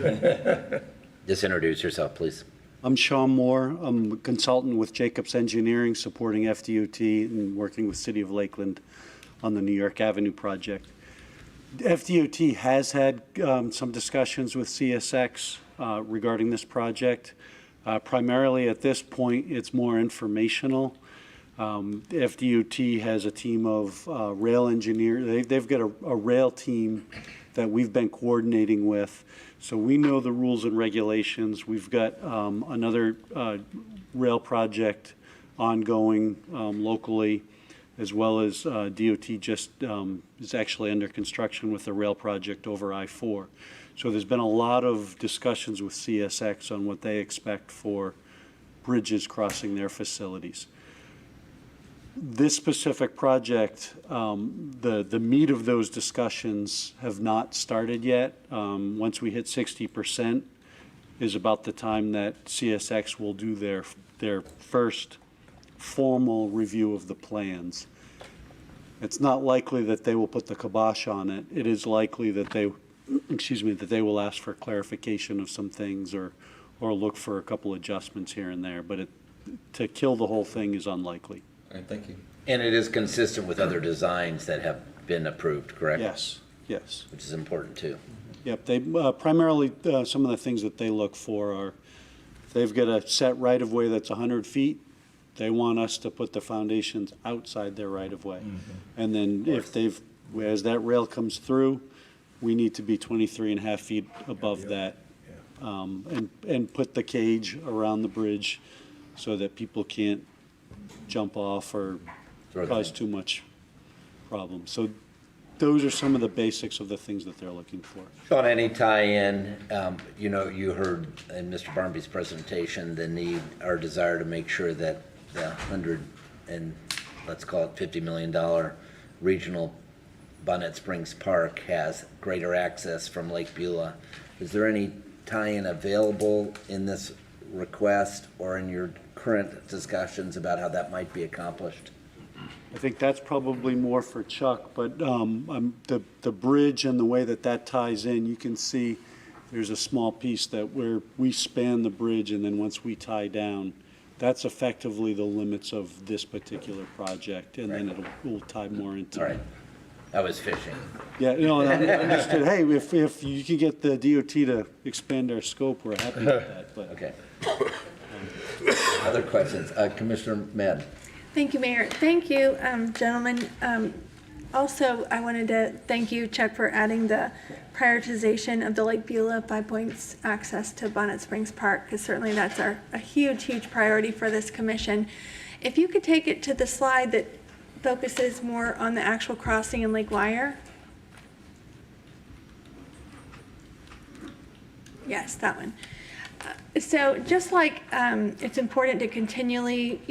Just introduce yourself, please. I'm Sean Moore. I'm a consultant with Jacobs Engineering, supporting FDOT and working with City of Lakeland on the New York Avenue project. FDOT has had some discussions with CSX regarding this project. Primarily at this point, it's more informational. FDOT has a team of rail engineers. They've got a rail team that we've been coordinating with. So we know the rules and regulations. We've got another rail project ongoing locally, as well as DOT just is actually under construction with a rail project over I-4. So there's been a lot of discussions with CSX on what they expect for bridges crossing their facilities. This specific project, the meat of those discussions have not started yet. Once we hit 60% is about the time that CSX will do their first formal review of the plans. It's not likely that they will put the kibosh on it. It is likely that they will ask for clarification of some things or look for a couple adjustments here and there. But to kill the whole thing is unlikely. All right, thank you. And it is consistent with other designs that have been approved, correct? Yes, yes. Which is important too. Yep, they primarily, some of the things that they look for are, they've got a set right-of-way that's 100 feet. They want us to put the foundations outside their right-of-way. Mm-hmm. And then as that rail comes through, we need to be 23 and a half feet above that and put the cage around the bridge so that people can't jump off or cause too much problem. So those are some of the basics of the things that they're looking for. Sean, any tie-in, you heard in Mr. Barnaby's presentation, the need or desire to make sure that the let's call it $50 million regional Bonnet Springs Park has greater access from Lake Beulah. Is there any tie-in available in this request or in your current discussions about how that might be accomplished? I think that's probably more for Chuck, but the bridge and the way that ties in, you can see there's a small piece that where we span the bridge, and then once we tie down, that's effectively the limits of this particular project, and then we'll tie more into it. I was fishing. Yeah, no, I understood. Hey, if you can get the DOT to expand our scope, we're happy with that. But okay. Other questions? Commissioner Madden. Thank you, Mayor. Thank you, gentlemen. Also, I wanted to thank you, Chuck, for adding the prioritization of the Lake Beulah 5 points access to Bonnet Springs Park, because certainly that's a huge, huge priority for this commission. If you could take it to the slide that focuses more on the actual crossing in Lake Wire. Yes, that one. So just like it's important to continually,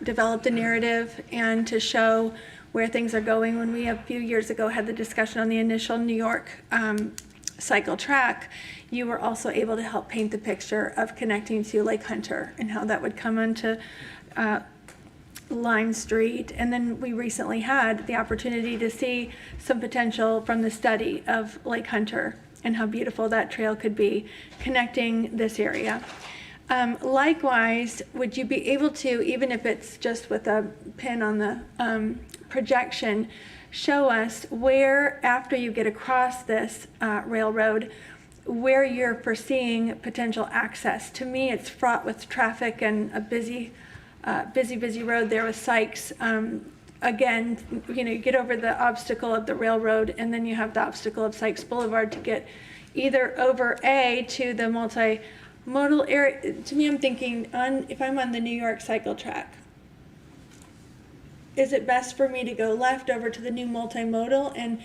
develop the narrative and to show where things are going. When we a few years ago had the discussion on the initial New York cycle track, you were also able to help paint the picture of connecting to Lake Hunter and how that would come onto Lime Street. And then we recently had the opportunity to see some potential from the study of Lake Hunter and how beautiful that trail could be connecting this area. Likewise, would you be able to, even if it's just with a pin on the projection, show us where, after you get across this railroad, where you're foreseeing potential access? To me, it's fraught with traffic and a busy road there with Sykes. Again, you get over the obstacle of the railroad, and then you have the obstacle of Sykes Boulevard to get either over A to the multimodal area. To me, I'm thinking, if I'm on the New York cycle track, is it best for me to go left over to the new multimodal and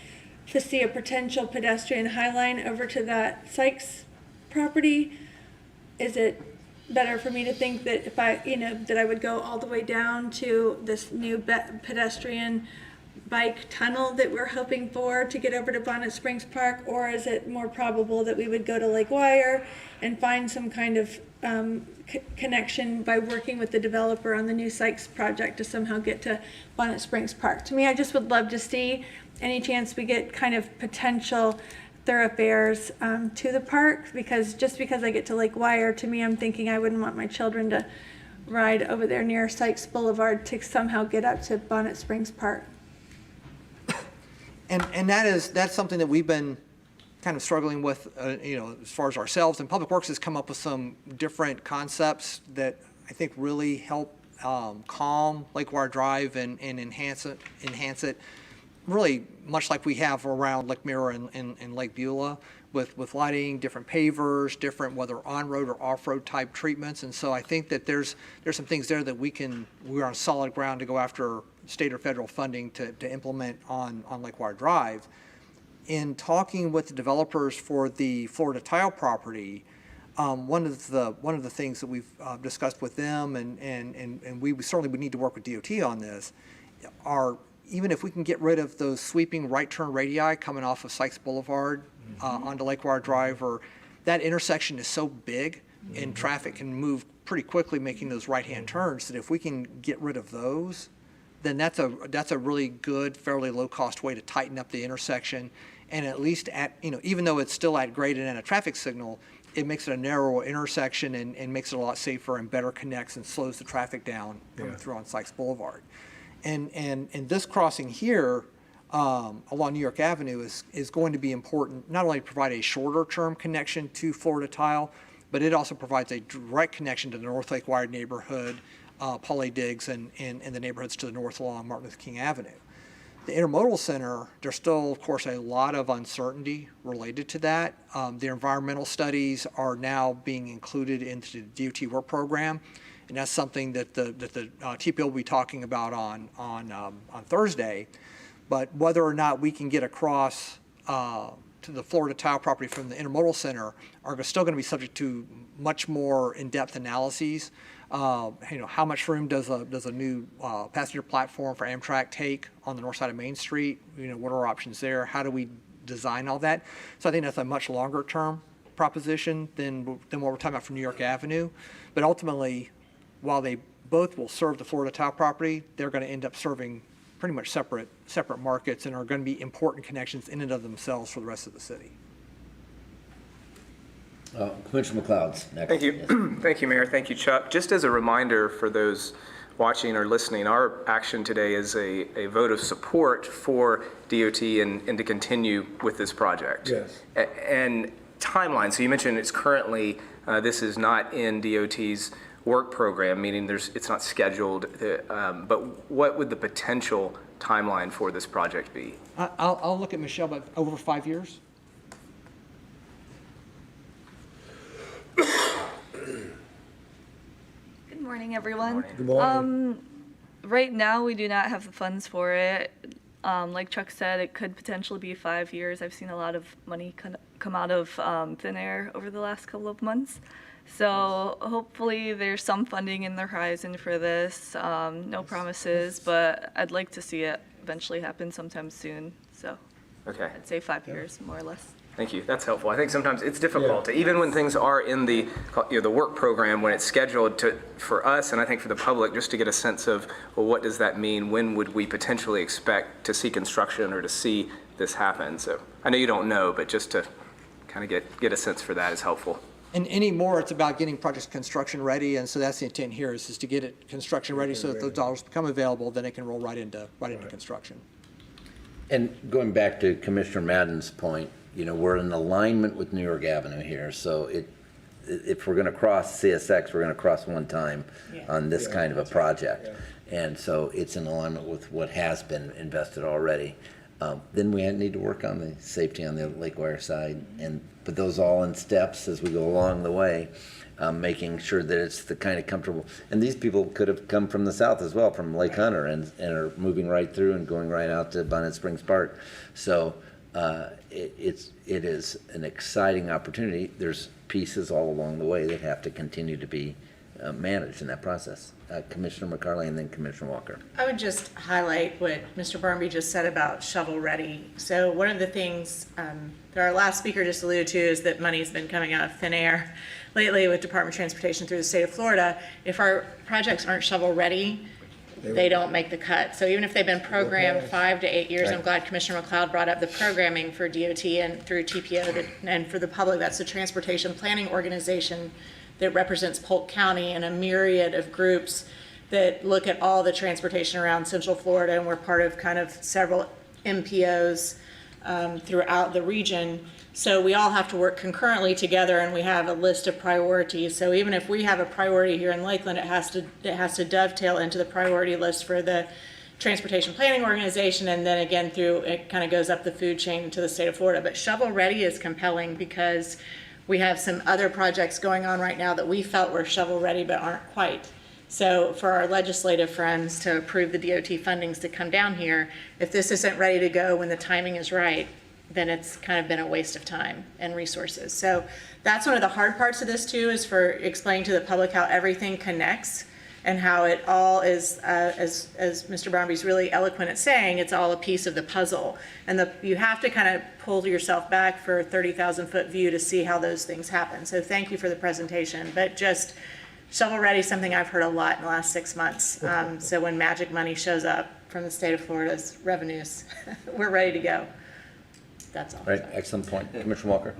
to see a potential pedestrian highline over to that Sykes property? Is it better for me to think that if that I would go all the way down to this new pedestrian bike tunnel that we're hoping for to get over to Bonnet Springs Park? Or is it more probable that we would go to Lake Wire and find some kind of connection by working with the developer on the new Sykes project to somehow get to Bonnet Springs Park? To me, I just would love to see any chance we get kind of potential thoroughfares to the park, because just because I get to Lake Wire, to me, I'm thinking I wouldn't want my children to ride over there near Sykes Boulevard to somehow get up to Bonnet Springs Park. And that's something that we've been kind of struggling with, as far as ourselves. And Public Works has come up with some different concepts that I think really help calm Lake Wire Drive and enhance it. Really much like we have around Lake Mirror and Lake Beulah, with lighting, different pavers, different whether on-road or off-road type treatments. And so I think that there's some things there that we're on solid ground to go after state or federal funding to implement on Lake Wire Drive. In talking with the developers for the Florida Tile property, one of the things that we've discussed with them, and we certainly would need to work with DOT on this, are even if we can get rid of those sweeping right turn radii coming off of Sykes Boulevard onto Lake Wire Drive, or that intersection is so big and traffic can move pretty quickly making those right-hand turns, that if we can get rid of those, then that's a really good, fairly low-cost way to tighten up the intersection. And at least even though it's still at grade and at a traffic signal, it makes it a narrower intersection and makes it a lot safer and better connects and slows the traffic down coming through on Sykes Boulevard. And this crossing here along New York Avenue is going to be important, not only to provide a shorter term connection to Florida Tile, but it also provides a direct connection to the North Lake Wire neighborhood, Paul A. Diggs, and the neighborhoods to the north along Martin Luther King Avenue. The intermodal center, there's still, of course, a lot of uncertainty related to that. The environmental studies are now being included into the DOT work program, and that's something that the TPO will be talking about on Thursday. But whether or not we can get across to the Florida Tile property from the intermodal center are still going to be subject to much more in-depth analyses. How much room does a new passenger platform for Amtrak take on the north side of Main Street? What are our options there? How do we design all that? So I think that's a much longer term proposition than what we're talking about for New York Avenue. But ultimately, while they both will serve the Florida Tile property, they're going to end up serving pretty much separate markets and are going to be important connections in and of themselves for the rest of the city. Commissioner McLeod's next. Thank you. Yes. Thank you, Mayor. Thank you, Chuck. Just as a reminder for those watching or listening, our action today is a vote of support for DOT and to continue with this project. Yes. And timeline, so you mentioned it's currently, this is not in DOT's work program, meaning it's not scheduled, but what would the potential timeline for this project be? I'll look at Michelle, but over 5 years? Good morning, everyone. Good morning. Right now, we do not have the funds for it. Like Chuck said, it could potentially be 5 years. I've seen a lot of money come out of thin air over the last couple of months. So hopefully there's some funding in the horizon for this. No promises, but I'd like to see it eventually happen sometime soon. So Okay. I'd say 5 years, more or less. Thank you. That's helpful. I think sometimes it's difficult to, even when things are in the work program, when it's scheduled for us and I think for the public, just to get a sense of, well, what does that mean? When would we potentially expect to see construction or to see this happen? So I know you don't know, but just to kind of get a sense for that is helpful. And anymore, it's about getting projects construction ready, and so that's the intent here is to get it construction ready so that those dollars become available, then it can roll right into construction. And going back to Commissioner Madden's point, we're in alignment with New York Avenue here, so if we're going to cross CSX, we're going to cross one time on this kind of a project. And so it's in alignment with what has been invested already. Then we need to work on the safety on the Lake Wire side and put those all in steps as we go along the way, making sure that it's the kind of comfortable. And these people could have come from the south as well, from Lake Hunter, and are moving right through and going right out to Bonnet Springs Park. So it is an exciting opportunity. There's pieces all along the way that have to continue to be managed in that process. Commissioner McCarley and then Commissioner Walker. I would just highlight what Mr. Barnby just said about shovel ready. So one of the things that our last speaker just alluded to is that money's been coming out of thin air lately with Department of Transportation through the state of Florida. If our projects aren't shovel ready, they don't make the cut. So even if they've been programmed 5 to 8 years, Right. I'm glad Commissioner McLeod brought up the programming for DOT and through TPO and for the public, that's the Transportation Planning Organization that represents Polk County and a myriad of groups that look at all the transportation around Central Florida, and we're part of kind of several MPOs throughout the region. So we all have to work concurrently together, and we have a list of priorities. So even if we have a priority here in Lakeland, it has to dovetail into the priority list for the Transportation Planning Organization, and then again through, it kind of goes up the food chain to the state of Florida. But shovel ready is compelling because we have some other projects going on right now that we felt were shovel ready but aren't quite. So for our legislative friends to approve the DOT fundings to come down here, if this isn't ready to go when the timing is right, then it's kind of been a waste of time and resources. So that's one of the hard parts of this too, is for explaining to the public how everything connects and how it all is, as Mr. Brownby's really eloquent at saying, it's all a piece of the puzzle. And you have to kind of pull yourself back for a 30,000-foot view to see how those things happen. So thank you for the presentation, but just shovel ready is something I've heard a lot in the last 6 months. So when magic money shows up from the state of Florida's revenues, we're ready to go. That's all. Right, excellent point. Commissioner Walker.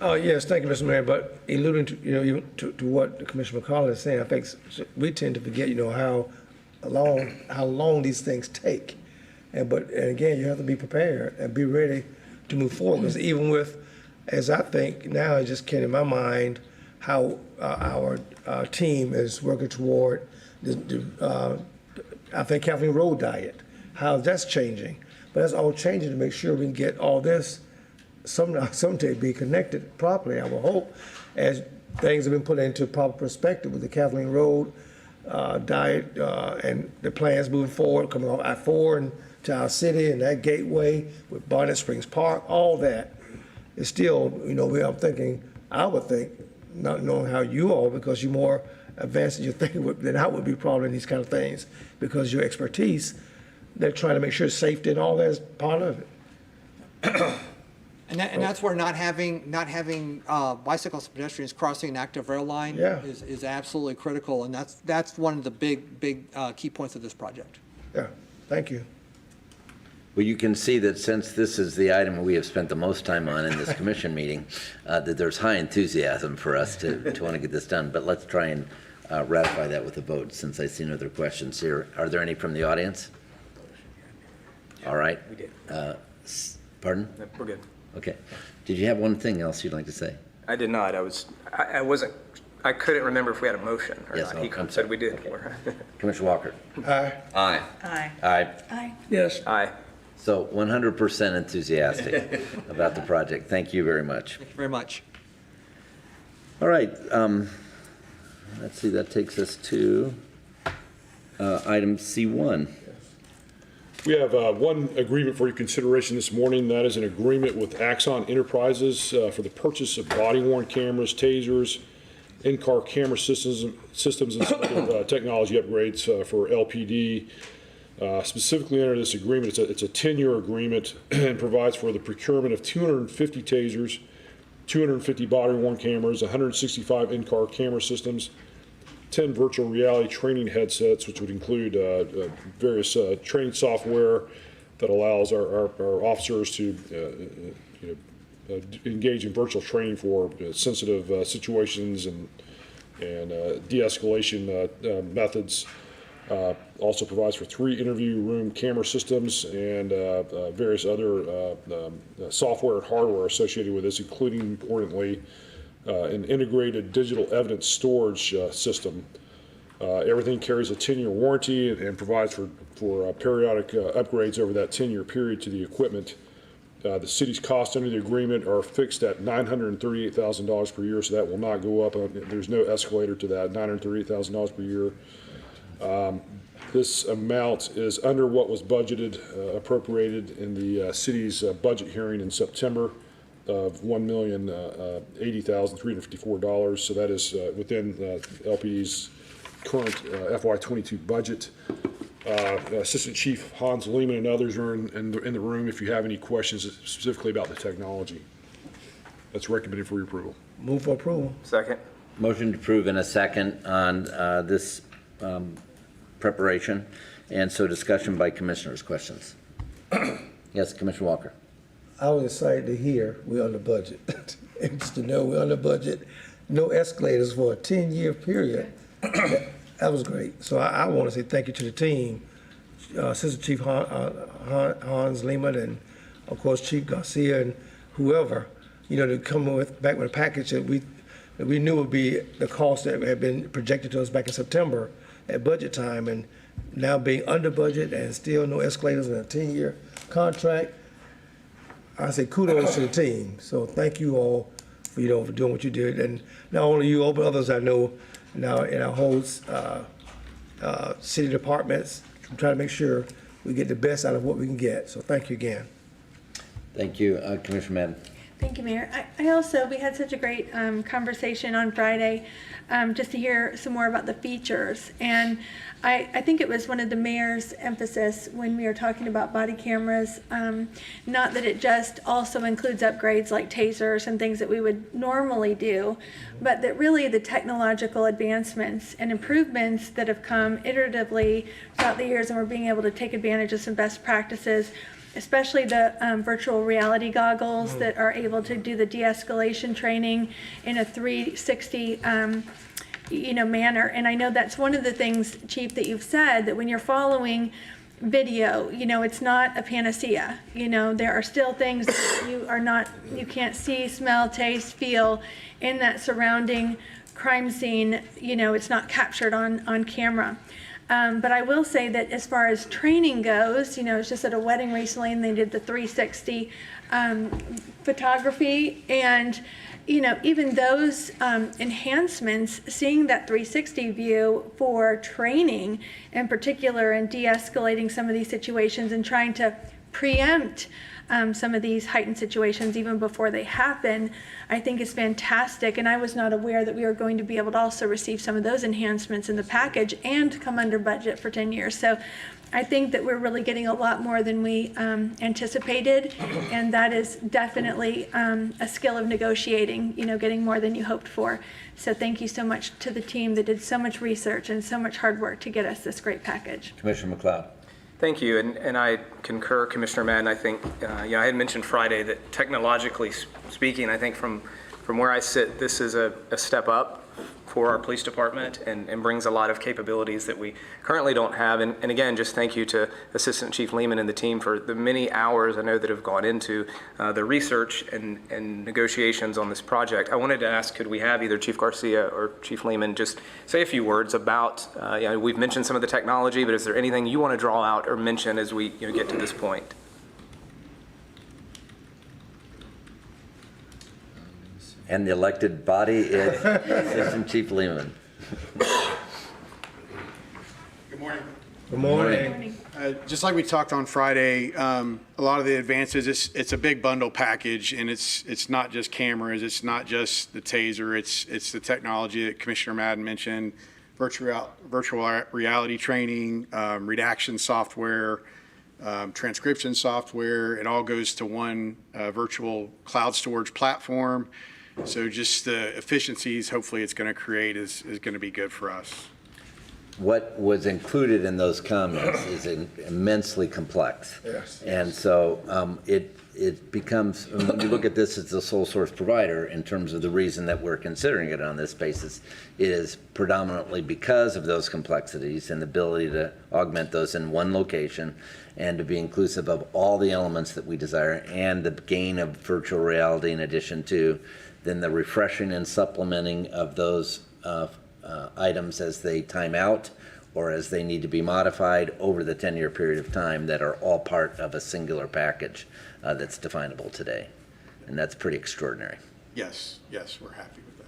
Yes, thank you, Mr. Mayor. But alluding to what Commissioner McCarley is saying, I think we tend to forget, how long these things take. And again, you have to be prepared and be ready to move forward. Because even with, as I think now, it just came in my mind how our team is working toward I think Kathleen Road diet. how that's changing. But that's all changing to make sure we can get all this someday be connected properly, I will hope, as things have been put into proper perspective with the Kathleen Road diet and the plans moving forward, coming off I-4 and to our city and that gateway with Bonnet Springs Park, all that is still, I'm thinking, I would think, not knowing how you all, because you're more advanced in your thinking than I would be probably in these kind of things, because your expertise, they're trying to make sure safety and all that is part of it. And that's where not having bicycles and pedestrians crossing an active rail line is absolutely critical, and that's one of the big key points of this project. Yeah, thank you. Well, you can see that since this is the item we have spent the most time on in this commission meeting, that there's high enthusiasm for us to want to get this done. But let's try and ratify that with a vote, since I see no other questions here. Are there any from the audience? All right. We did. Pardon? No, we're good. Okay. Did you have one thing else you'd like to say? I did not. I couldn't remember if we had a motion or Yes, not. He I'm said we did. Okay. Commissioner Walker? Aye. Aye. Aye. Aye. Aye. Yes. Aye. So 100% enthusiastic about the project. Thank you very much. Thank you very much. All right. Let's see, that takes us to item C1. We have one agreement for your consideration this morning. That is an agreement with Axon Enterprises for the purchase of body-worn cameras, tasers, in-car camera systems and some other technology upgrades for LPD. Specifically under this agreement, it's a 10-year agreement and provides for the procurement of 250 tasers, 250 body-worn cameras, 165 in-car camera systems, 10 virtual reality training headsets, which would include various training software that allows our officers to engage in virtual training for sensitive situations and de-escalation methods. Also provides for 3 interview room camera systems and various other software and hardware associated with this, including, importantly, an integrated digital evidence storage system. Everything carries a 10-year warranty and provides for periodic upgrades over that 10-year period to the equipment. The city's costs under the agreement are fixed at $938,000 per year, so that will not go up. There's no escalator to that, $938,000 per year. This amount is under what was budgeted, appropriated in the city's budget hearing in September of $1,080,354. So that is within LPD's current FY22 budget. Assistant Chief Hans Lehman and others are in the room if you have any questions specifically about the technology. That's recommended for your approval. Move for approval. Second. Motion to approve in a second on this preparation. And so discussion by commissioners. Questions? Yes, Commissioner Walker. I was excited to hear we're under budget. And just to know we're under budget, no escalators for a 10-year period. That was great. So I want to say thank you to the team, Assistant Chief Hans Lehman and, of course, Chief Garcia and whoever, to come back with a package that we knew would be the cost that had been projected to us back in September at budget time, and now being under budget and still no escalators in a 10-year contract. I say kudos to the team. So thank you all for doing what you did, and not only you, but others I know now in our whole city departments, trying to make sure we get the best out of what we can get. So thank you again. Thank you, Commissioner Madden. Thank you, Mayor. We had such a great conversation on Friday just to hear some more about the features. And I think it was one of the mayor's emphasis when we were talking about body cameras, not that it just also includes upgrades like tasers and things that we would normally do, but that really the technological advancements and improvements that have come iteratively throughout the years, and we're being able to take advantage of some best practices, especially the virtual reality goggles that are able to do the de-escalation training in a 360 manner. And I know that's one of the things, Chief, that you've said, that when you're following video, it's not a panacea. There are still things that you can't see, smell, taste, feel in that surrounding crime scene. It's not captured on camera. But I will say that as far as training goes, I was just at a wedding recently and they did the 360 photography, and even those enhancements, seeing that 360 view for training in particular and de-escalating some of these situations and trying to preempt some of these heightened situations even before they happen, I think is fantastic. And I was not aware that we were going to be able to also receive some of those enhancements in the package and come under budget for 10 years. So I think that we're really getting a lot more than we anticipated, and that is definitely a skill of negotiating, getting more than you hoped for. So thank you so much to the team that did so much research and so much hard work to get us this great package. Commissioner McLeod. Thank you, and I concur, Commissioner Madden. I think, I had mentioned Friday that technologically speaking, I think from where I sit, this is a step up for our police department and brings a lot of capabilities that we currently don't have. And again, just thank you to Assistant Chief Lehman and the team for the many hours I know that have gone into the research and negotiations on this project. I wanted to ask, could we have either Chief Garcia or Chief Lehman just say a few words about, we've mentioned some of the technology, but is there anything you want to draw out or mention as we get to this point? And the elected body is Assistant Chief Lehman. Good morning. Good morning. Just like we talked on Friday, a lot of the advances, it's a big bundle package, and it's not just cameras, it's not just the taser, it's the technology that Commissioner Madden mentioned, virtual reality training, redaction software, transcription software. It all goes to one virtual cloud storage platform. So just the efficiencies, hopefully it's going to create is going to be good for us. What was included in those comments is immensely complex. Yes. And so it becomes, when you look at this as a sole source provider, in terms of the reason that we're considering it on this basis, it is predominantly because of those complexities and the ability to augment those in one location and to be inclusive of all the elements that we desire and the gain of virtual reality in addition to then the refreshing and supplementing of those items as they time out or as they need to be modified over the 10-year period of time that are all part of a singular package that's definable today. And that's pretty extraordinary. Yes, we're happy with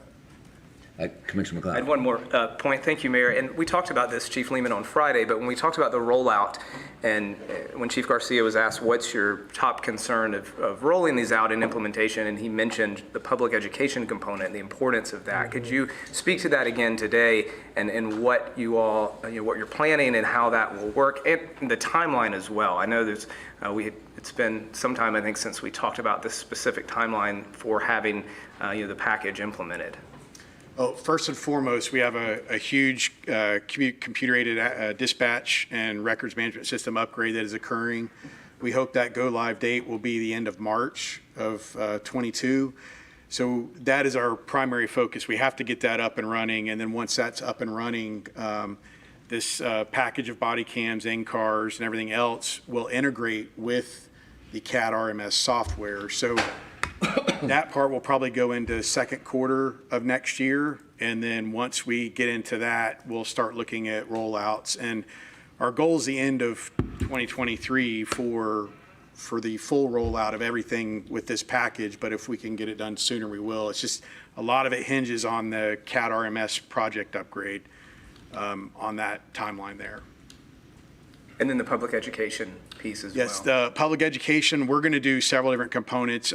that. Commissioner McLeod. I had one more point. Thank you, Mayor. And we talked about this, Chief Lehman, on Friday, but when we talked about the rollout and when Chief Garcia was asked, what's your top concern of rolling these out in implementation, and he mentioned the public education component and the importance of that. Could you speak to that again today and what you all, what you're planning and how that will work and the timeline as well? I know there's, it's been some time, I think, since we talked about this specific timeline for having, the package implemented. Well, first and foremost, we have a huge computer-aided dispatch and records management system upgrade that is occurring. We hope that go-live date will be the end of March of 22. So that is our primary focus. We have to get that up and running, and then once that's up and running, this package of body cams, in-cars, and everything else will integrate with the CAD RMS software. So that part will probably go into second quarter of next year. And then once we get into that, we'll start looking at rollouts. And our goal is the end of 2023 for the full rollout of everything with this package. But if we can get it done sooner, we will. It's just a lot of it hinges on the CAD RMS project upgrade on that timeline there. And then the public education piece as well. Yes, the public education, we're going to do several different components.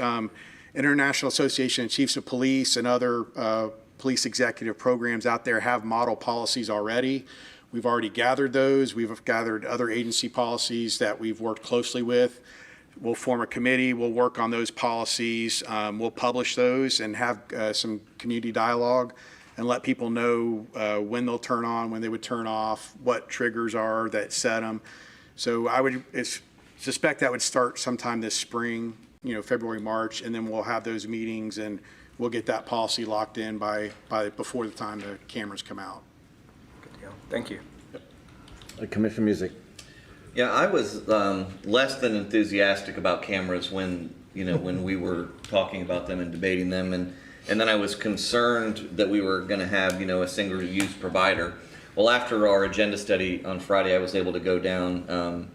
International Association of Chiefs of Police and other police executive programs out there have model policies already. We've already gathered those. We've gathered other agency policies that we've worked closely with. We'll form a committee. We'll work on those policies. We'll publish those and have some community dialogue and let people know when they'll turn on, when they would turn off, what triggers are that set them. So I would suspect that would start sometime this spring, February, March, and then we'll have those meetings and we'll get that policy locked in by before the time the cameras come out. Good deal. Thank you. Commissioner Music. Yeah, I was less than enthusiastic about cameras when we were talking about them and debating them, and then I was concerned that we were going to have a single-use provider. well, after our agenda study on Friday, I was able to go down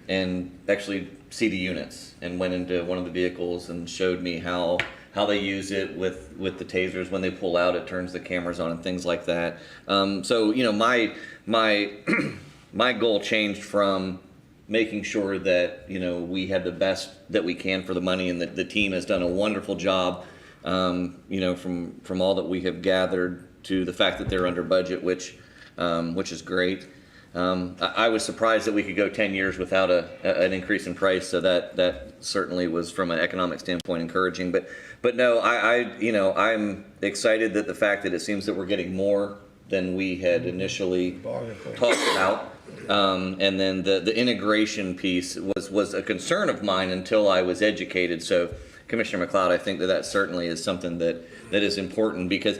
and actually see the units, and went into one of the vehicles and showed me how they use it with the tasers. When they pull out, it turns the cameras on and things like that. So, you know, my my goal changed from making sure that, you know, we had the best that we can for the money, and that the team has done a wonderful job, you know, from all that we have gathered, to the fact that they're under budget, which is great. I was surprised that we could go 10 years without an increase in price, so that certainly was, from an economic standpoint, encouraging. But no, you know, I'm excited that the fact that it seems that we're getting more than we had initially talked about. And then the integration piece was a concern of mine until I was educated. So, Commissioner McLeod, I think that certainly is something that is important, because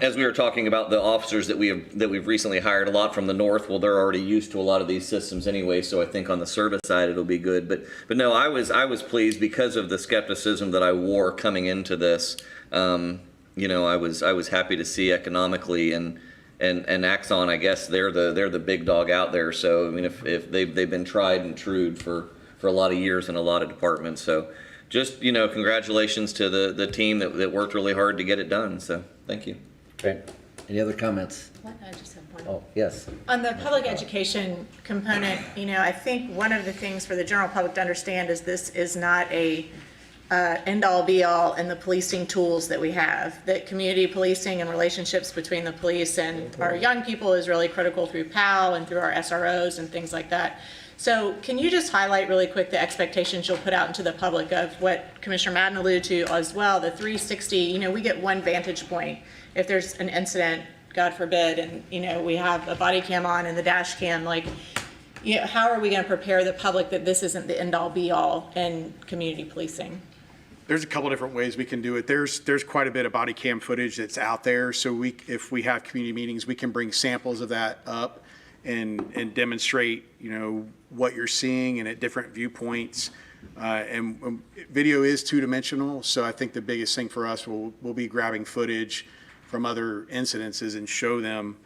as we were talking about the officers that we've recently hired, a lot from the north, well, they're already used to a lot of these systems anyway, so I think on the service side it'll be good. But no, I was pleased because of the skepticism that I wore coming into this. You know, I was happy to see economically, and Axon, I guess they're the big dog out there. So I mean, if they've been tried and true for a lot of years in a lot of departments. So just, you know, congratulations to the team that worked really hard to get it done. So thank you. Great. Any other comments? I just have one. Oh, yes. On the public education component, you know, I think one of the things for the general public to understand is this is not a end-all be-all in the policing tools that we have. That community policing and relationships between the police and our young people is really critical through PAL and through our SROs and things like that. So can you just highlight really quick the expectations you'll put out into the public of what Commissioner Madden alluded to as well, the 360, you know, we get one vantage point. If there's an incident, God forbid, and, you know, we have a body cam on and the dash cam, like, you know, how are we going to prepare the public that this isn't the end-all be-all in community policing? There's a couple different ways we can do it. There's quite a bit of body cam footage that's out there. So if we have community meetings, we can bring samples of that up and demonstrate, you know, what you're seeing and at different viewpoints. And video is two-dimensional, so I think the biggest thing for us will be grabbing footage from other incidences and show them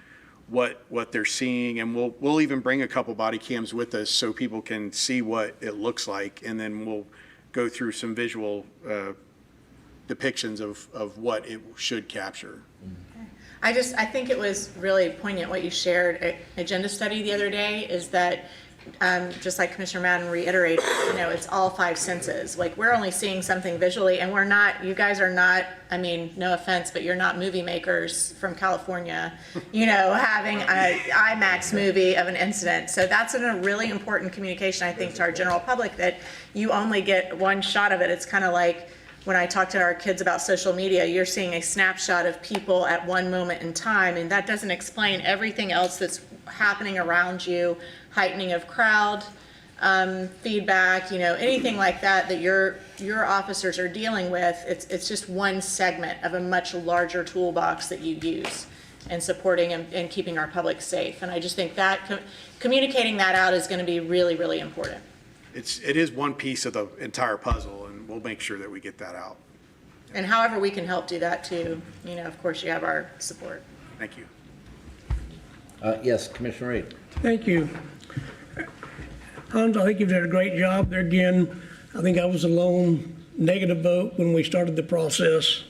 what they're seeing. And we'll even bring a couple body cams with us so people can see what it looks like, and then we'll go through some visual depictions of what it should capture. I think it was really poignant what you shared at Agenda Study the other day, is that just like Commissioner Madden reiterated, you know, it's all five senses. Like, we're only seeing something visually, and we're not, you guys are not, I mean, no offense, but you're not movie makers from California, you know, having an IMAX movie of an incident. So that's a really important communication, I think, to our general public, that you only get one shot of it. It's kind of like when I talk to our kids about social media, you're seeing a snapshot of people at one moment in time, and that doesn't explain everything else that's happening around you, heightening of crowd feedback, you know, anything like that that your officers are dealing with. It's just one segment of a much larger toolbox that you use in supporting and keeping our public safe. And I just think that communicating that out is going to be really, really important. It is one piece of the entire puzzle, and we'll make sure that we get that out. And however we can help do that too, you know, of course you have our support. Thank you. Yes, Commissioner Reed. Thank you. Hans, I think you've done a great job there again. I think I was a lone negative vote when we started the process.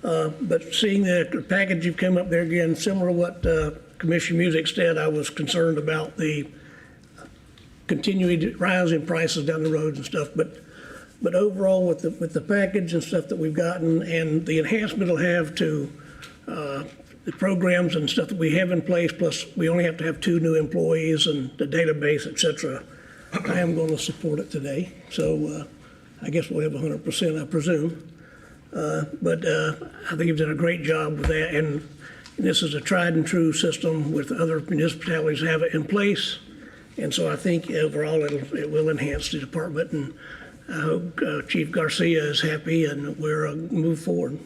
But seeing the package you've come up there again, similar to what Commissioner Music said, I was concerned about the continuing rise in prices down the roads and stuff. But overall, with the package and stuff that we've gotten, and the enhancement it'll have to the programs and stuff that we have in place, plus we only have to have 2 new employees and the database, et cetera, I am going to support it today. So I guess we'll have 100%, I presume. But I think you've done a great job with that. And this is a tried and true system with other municipalities have it in place. And so I think overall it will enhance the department. And I hope Chief Garcia is happy and we're move forward.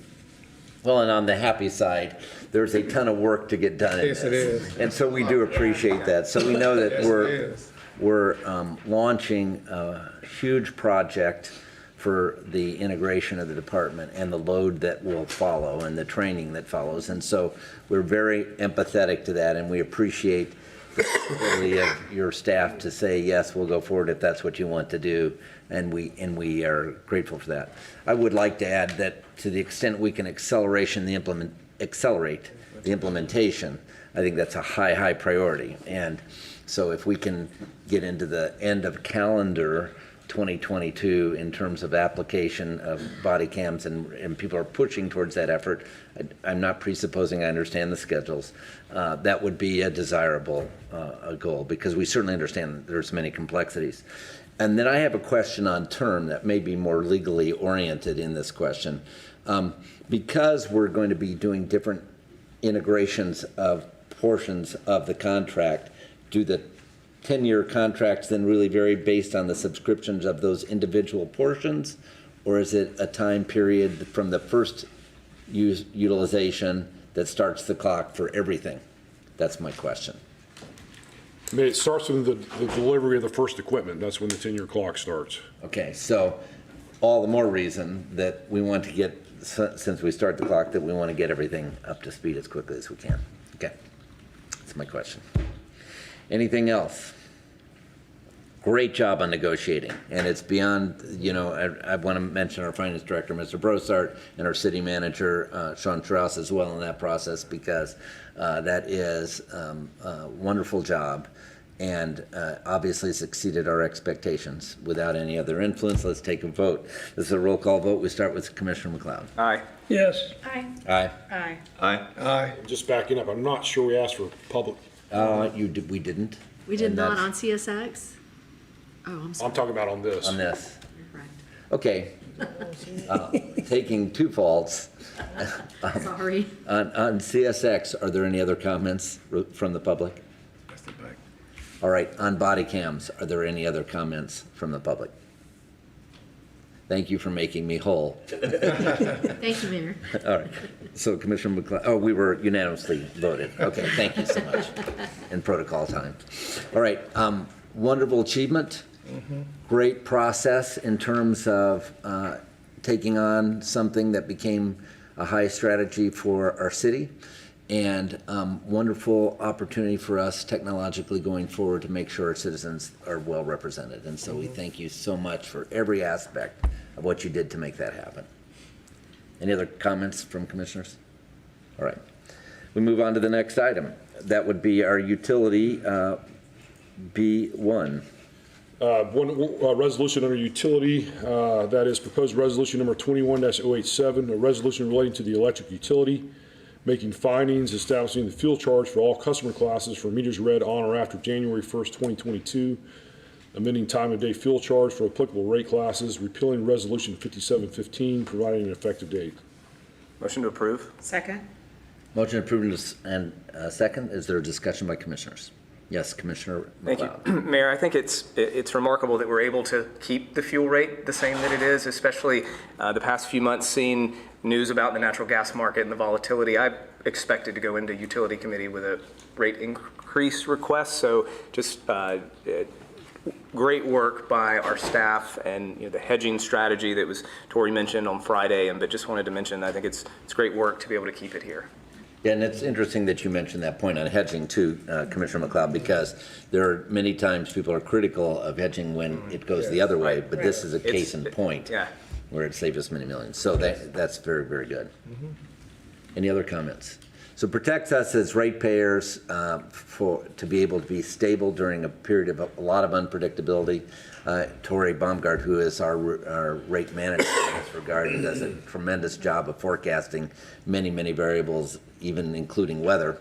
Well, and on the happy side, there's a ton of work to get done in this. Yes, it is. And so we do appreciate that. So we know that we're launching a huge project for the integration of the department and the load that will follow and the training that follows. And so we're very empathetic to that, and we appreciate the ability of your staff to say, yes, we'll go forward if that's what you want to do, and we are grateful for that. I would like to add that to the extent we can accelerate the implementation, I think that's a high priority. And so if we can get into the end of calendar 2022 in terms of application of body cams, and people are pushing towards that effort. I'm not presupposing I understand the schedules. That would be a desirable goal, because we certainly understand there's many complexities. And then I have a question on term that may be more legally oriented in this question. Because we're going to be doing different integrations of portions of the contract, do the 10-year contracts then really vary based on the subscriptions of those individual portions, or is it a time period from the first utilization that starts the clock for everything? That's my question. I mean, it starts with the delivery of the first equipment. That's when the 10-year clock starts. Okay, so all the more reason that we want to get, since we start the clock, that we want to get everything up to speed as quickly as we can. Okay, that's my question. Anything else? Great job on negotiating, and it's beyond, I want to mention our finance director, Mr. Brossart, and our city manager, Sean Strauss, as well in that process, because that is a wonderful job, and obviously it's exceeded our expectations. Without any other influence, let's take a vote. This is a roll call vote. We start with Commissioner McLeod. Aye. Yes. Aye. Aye. Aye. Aye. Aye. Just backing up, I'm not sure we asked for public. We didn't. We did And not that's- on CSX? Oh, I'm sorry. I'm talking about on this. On this. You're Okay. Taking two faults. correct. Sorry. On CSX, are there any other comments from the public? All right, on body cams, are there any other comments from the public? Thank you for making me whole. Thank you, Mayor. All right, so Commissioner McLeod, we were unanimously voted. Okay, thank you so much. In protocol time. All right, wonderful achievement. Great process in terms of taking on something that became a high strategy for our city, and wonderful opportunity for us technologically going forward to make sure our citizens are well represented. And so we thank you so much for every aspect of what you did to make that happen. Any other comments from commissioners? All right, we move on to the next item. That would be our utility B1. One resolution under utility, that is proposed resolution number 21-087, a resolution relating to the electric utility, making findings, establishing the fuel charge for all customer classes for meters read on or after January 1st, 2022, amending time of day fuel charge for applicable rate classes, repealing resolution 5715, providing an effective date. Motion to approve. Second. Motion approved and second. Is there a discussion by commissioners? Yes, Commissioner McLeod. Thank you. Mayor, I think it's remarkable that we're able to keep the fuel rate the same that it is, especially the past few months seeing news about the natural gas market and the volatility. I expected to go into utility committee with a rate increase request, so just great work by our staff, and the hedging strategy that was Tori mentioned on Friday, but just wanted to mention I think it's great work to be able to keep it here. Yeah, and it's interesting that you mentioned that point on hedging too, Commissioner McLeod, because there are many times people are critical of hedging when it goes the other way, but this is a case in point where it saved us many millions. So that's very, very good. Any other comments? So it protects us as ratepayers to be able to be stable during a period of a lot of unpredictability. Tori Baumgart, who is our rate manager in this regard, does a tremendous job of forecasting many, many variables, even including weather.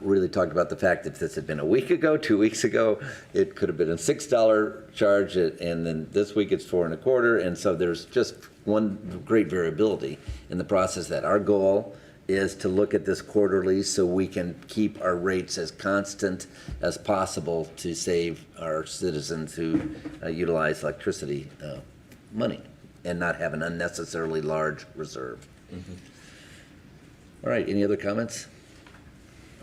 Really talked about the fact that if this had been a week ago, 2 weeks ago, it could have been a $6 charge, and then this week it's $4.25, and so there's just one great variability in the process. That our goal is to look at this quarterly so we can keep our rates as constant as possible to save our citizens who utilize electricity money and not have an unnecessarily large reserve. All right, any other comments?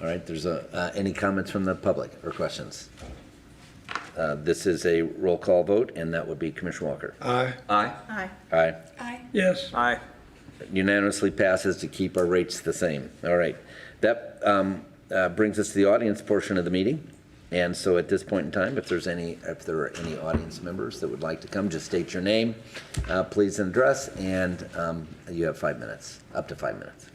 All right, there's any comments from the public or questions? This is a roll call vote, and that would be Commissioner Walker. Aye. Aye. Aye. Aye. Aye. Yes. Aye. Unanimously passes to keep our rates the same. All right. That brings us to the audience portion of the meeting. And so at this point in time, if there are any audience members that would like to come, just state your name, please, and address, and you have 5 minutes, up to 5 minutes.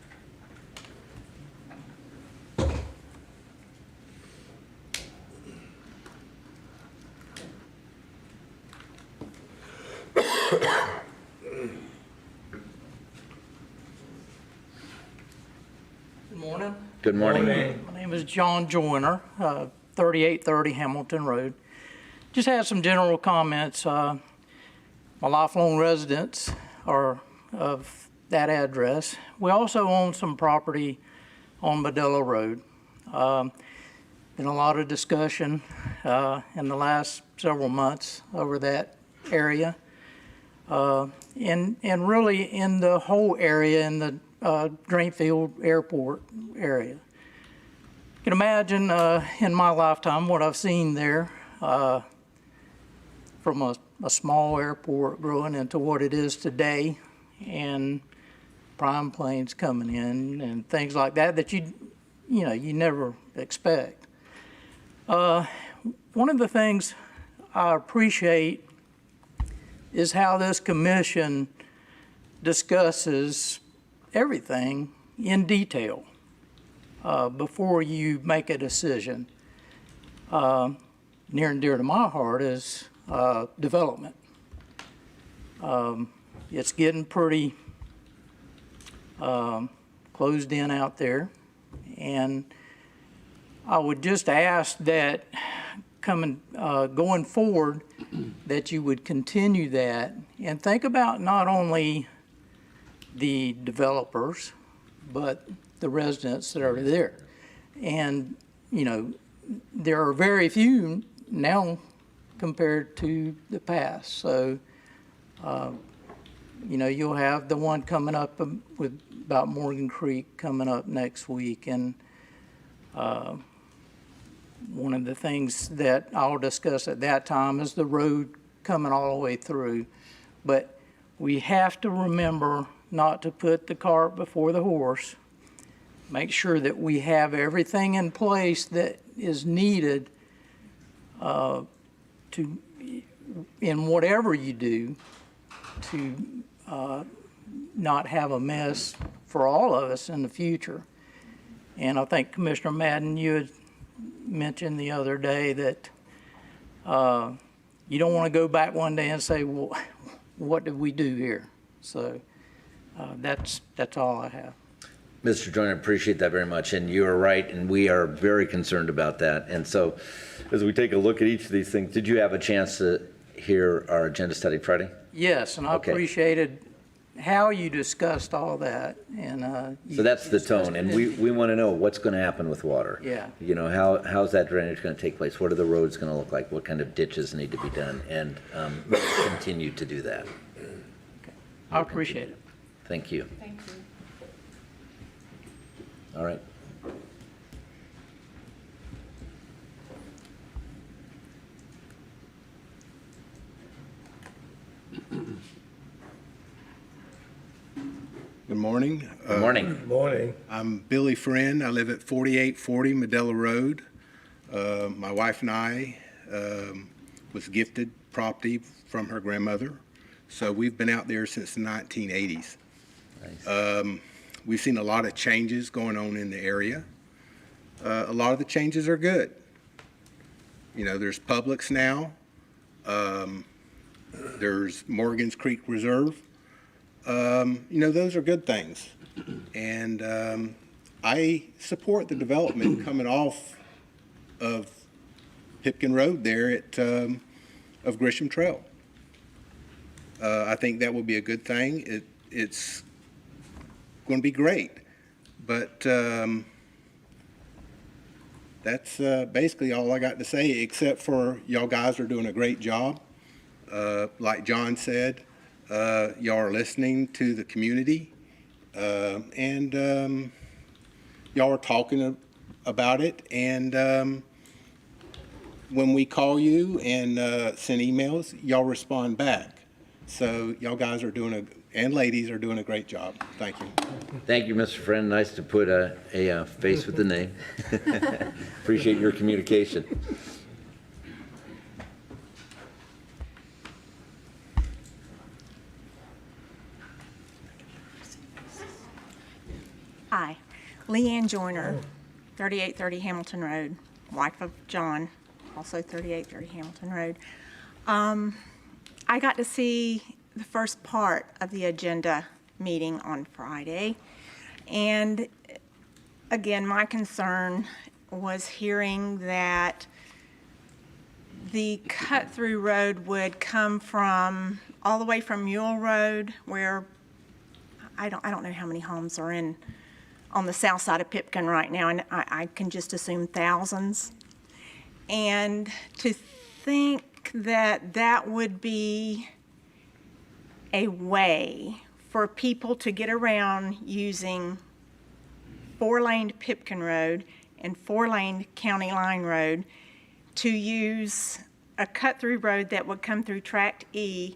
Good morning. Good morning. My name is John Joyner, 3830 Hamilton Road. Just had some general comments. My lifelong residents are of that address. We also own some property on Medela Road. Been a lot of discussion in the last several months over that area. And really in the whole area in the Drainfield Airport area. You can imagine in my lifetime what I've seen there from a small airport growing into what it is today, and prime planes coming in and things like that you never expect. One of the things I appreciate is how this commission discusses everything in detail before you make a decision. Near and dear to my heart is development. It's getting pretty closed in out there, and I would just ask that going forward that you would continue that and think about not only the developers, but the residents that are there. And, there are very few now compared to the past. So, you'll have the one coming up about Morgan Creek coming up next week. And one of the things that I'll discuss at that time is the road coming all the way through. But we have to remember not to put the cart before the horse. Make sure that we have everything in place that is needed in whatever you do, to not have a mess for all of us in the future. And I think Commissioner Madden, you had mentioned the other day that you don't want to go back one day and say, well, what did we do here? So that's all I have. Mr. Joyner, appreciate that very much, and you are right, and we are very concerned about that. And so as we take a look at each of these things, did you have a chance to hear our agenda study Friday? Yes, and I appreciated how you discussed all that. And so that's the tone, and we want to know what's going to happen with water. Yeah. How's that drainage going to take place? What are the roads going to look like? What kind of ditches need to be done? And we'll continue to do that. Okay. I appreciate it. Thank you. Thank you. All right. Good morning. Good morning. Good morning. I'm Billy Friend. I live at 4840 Medela Road. My wife and I was gifted property from her grandmother, so we've been out there since the 1980s. Nice. We've seen a lot of changes going on in the area. A lot of the changes are good. There's Publix now. There's Morgan's Creek Reserve. Those are good things. And I support the development coming off of Pipkin Road there of Grisham Trail. I think that will be a good thing. It's going to be great. But that's basically all I got to say, except for y'all guys are doing a great job. Like John said, y'all are listening to the community, and y'all are talking about it, and when we call you and send emails, y'all respond back. So y'all guys are and ladies are doing a great job. Thank you. Thank you, Mr. Friend. Nice to put a face with the name. Appreciate your communication. Hi, Leanne Joyner, 3830 Hamilton Road, wife of John, also 3830 Hamilton Road. I got to see the first part of the agenda meeting on Friday, and again, my concern was hearing that the cut-through road would come from all the way from Mule Road, where I don't know how many homes are on the south side of Pipkin right now, and I can just assume thousands. And to think that that would be a way for people to get around using 4-laned Pipkin Road and 4-laned County Line Road to use a cut-through road that would come through Tract E,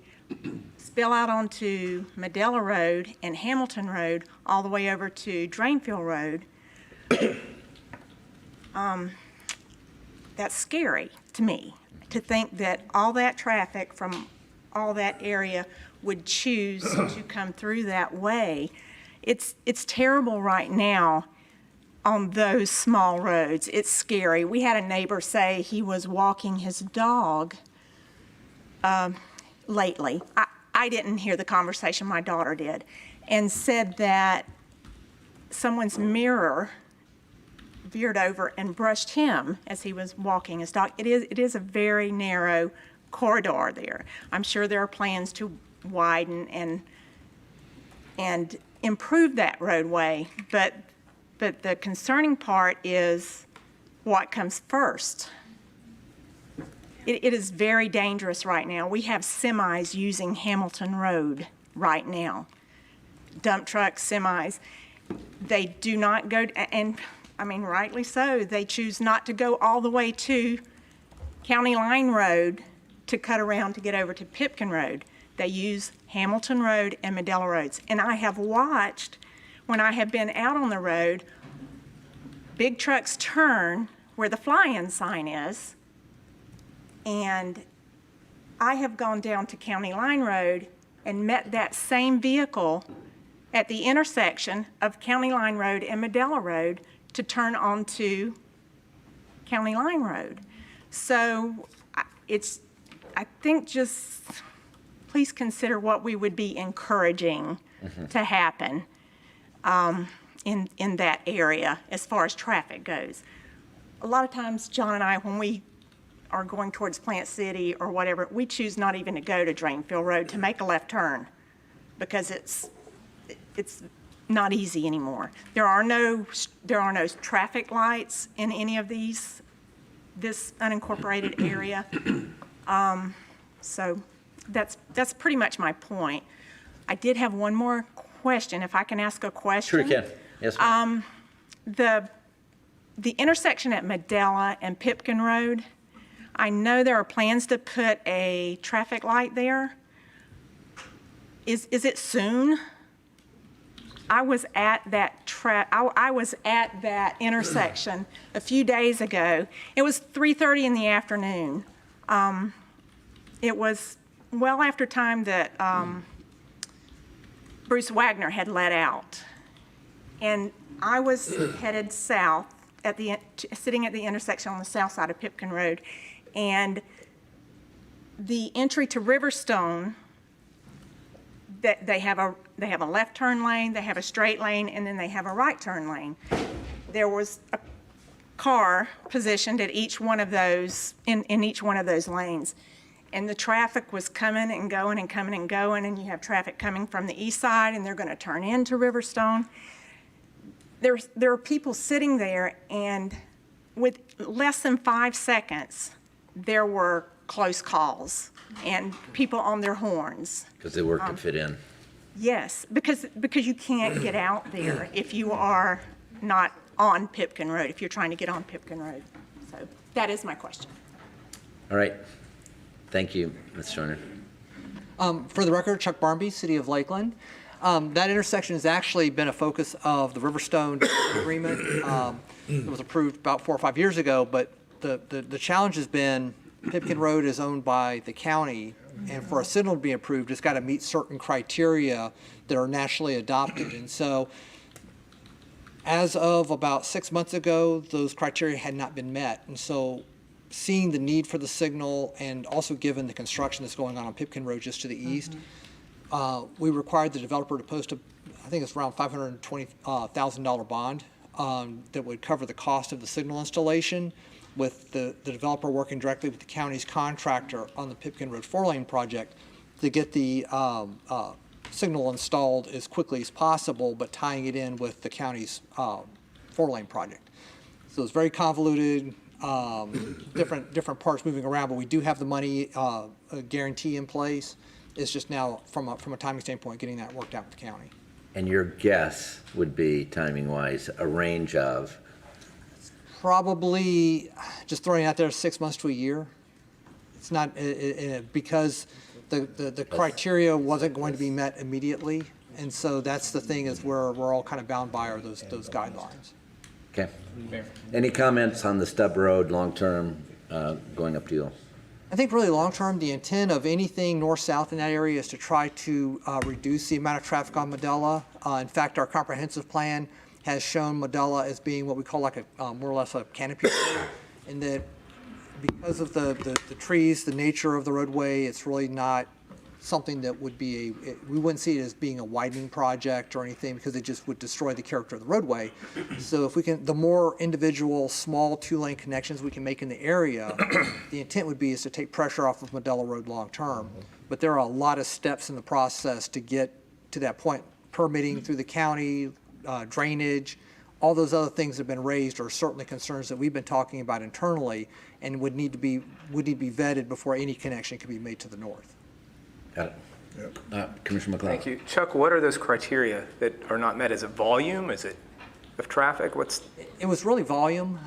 spill out onto Medela Road and Hamilton Road, all the way over to Drainfield Road. That's scary to me, to think that all that traffic from all that area would choose to come through that way. It's terrible right now on those small roads. It's scary. We had a neighbor say he was walking his dog lately. I didn't hear the conversation, my daughter did, and said that someone's mirror veered over and brushed him as he was walking his dog. It is a very narrow corridor there. I'm sure there are plans to widen and improve that roadway, but the concerning part is what comes first. It is very dangerous right now. We have semis using Hamilton Road right now. Dump trucks, semis. They do not go, and I mean, rightly so, they choose not to go all the way to County Line Road to cut around to get over to Pipkin Road. They use Hamilton Road and Medela Roads. And I have watched, when I have been out on the road, big trucks turn where the fly-in sign is, and I have gone down to County Line Road and met that same vehicle at the intersection of County Line Road and Medela Road to turn onto County Line Road. So I think just please consider what we would be encouraging to happen in that area as far as traffic goes. A lot of times, John and I, when we are going towards Plant City or whatever, we choose not even to go to Drainfield Road to make a left turn because it's not easy anymore. There are no traffic lights in any of this unincorporated area. So that's pretty much my point. I did have one more question, if I can ask a question. Sure you can. Yes, ma'am. The intersection at Medela and Pipkin Road, I know there are plans to put a traffic light there. Is it soon? I was at that intersection a few days ago. It was 3:30 in the afternoon. It was well after time that Bruce Wagner had let out. And I was headed south, sitting at the intersection on the south side of Pipkin Road. And the entry to Riverstone, they have a left turn lane, they have a straight lane, and then they have a right turn lane. There was a car positioned at each one of those, in each one of those lanes. And the traffic was coming and going and coming and going, and you have traffic coming from the east side, and they're going to turn into Riverstone. There are people sitting there, and with less than 5 seconds, there were close calls and people on their horns. Because they work to fit in. Yes, because you can't get out there if you are not on Pipkin Road, if you're trying to get on Pipkin Road. So that is my question. All right. Thank you, Ms. Joyner. For the record, Chuck Barnby, City of Lakeland. That intersection has actually been a focus of the Riverstone agreement. It was approved about 4 or 5 years ago, but the challenge has been Pipkin Road is owned by the county, and for a signal to be approved, it's got to meet certain criteria that are nationally adopted. And so as of about 6 months ago, those criteria had not been met. And so seeing the need for the signal, and also given the construction that's going on Pipkin Road just to the east, we required the developer to post I think it's around $520,000 bond that would cover the cost of the signal installation, with the developer working directly with the county's contractor on the Pipkin Road 4-lane project to get the signal installed as quickly as possible, but tying it in with the county's 4-lane project. So it's very convoluted, different parts moving around, but we do have the money guarantee in place. It's just now, from a timing standpoint, getting that worked out with the county. And your guess would be, timing-wise, a range of? Probably, just throwing it out there, 6 months to a year. It's not, because the criteria wasn't going to be met immediately. And so that's the thing, is we're all kind of bound by those guidelines. Okay. Any comments on the stub road long-term going up to you? I think really long-term, the intent of anything north-south in that area is to try to reduce the amount of traffic on Medela. In fact, our comprehensive plan has shown Medela as being what we call like a more or less a canopy road, and that because of the trees, the nature of the roadway, it's really not something that would be we wouldn't see it as being a widening project or anything, because it just would destroy the character of the roadway. So if we can, the more individual small 2-lane connections we can make in the area, the intent would be is to take pressure off of Medela Road long term. But there are a lot of steps in the process to get to that point. Permitting through the county, drainage, all those other things that have been raised are certainly concerns that we've been talking about internally, and would need to be vetted before any connection can be made to the north. Got it. Commissioner McLeod. Thank you. Chuck, what are those criteria that are not met? Is it volume? Is it of traffic? It was really volume.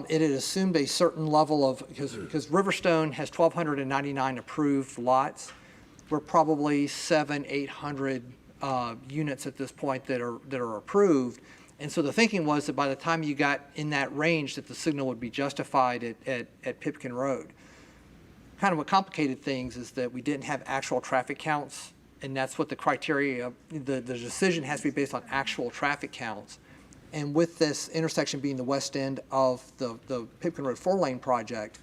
It had assumed a certain level of, because Riverstone has 1,299 approved lots. We're probably 700-800 units at this point that are approved. And so the thinking was that by the time you got in that range, that the signal would be justified at Pipkin Road. Kind of what complicated things is that we didn't have actual traffic counts, and that's what the criteria, the decision has to be based on actual traffic counts. And with this intersection being the west end of the Pipkin Road 4-lane project,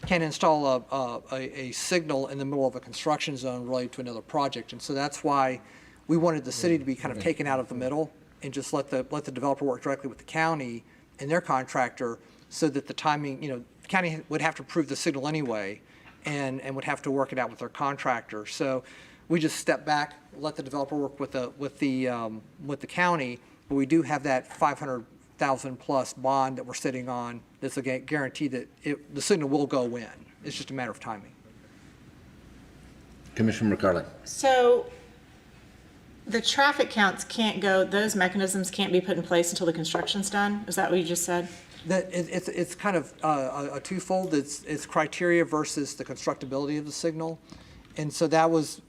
can't install a signal in the middle of a construction zone related to another project. And so that's why we wanted the city to be kind of taken out of the middle and just let the developer work directly with the county and their contractor, so that the timing, the county would have to approve the signal anyway, and would have to work it out with their contractor. So we just stepped back, let the developer work with the county, but we do have that $500,000 plus bond that we're sitting on. That's a guarantee that the signal will go in. It's just a matter of timing. Commissioner McCarley. So the traffic counts can't go, those mechanisms can't be put in place until the construction's done? Is that what you just said? That it's kind of a twofold. It's criteria versus the constructability of the signal, and so that was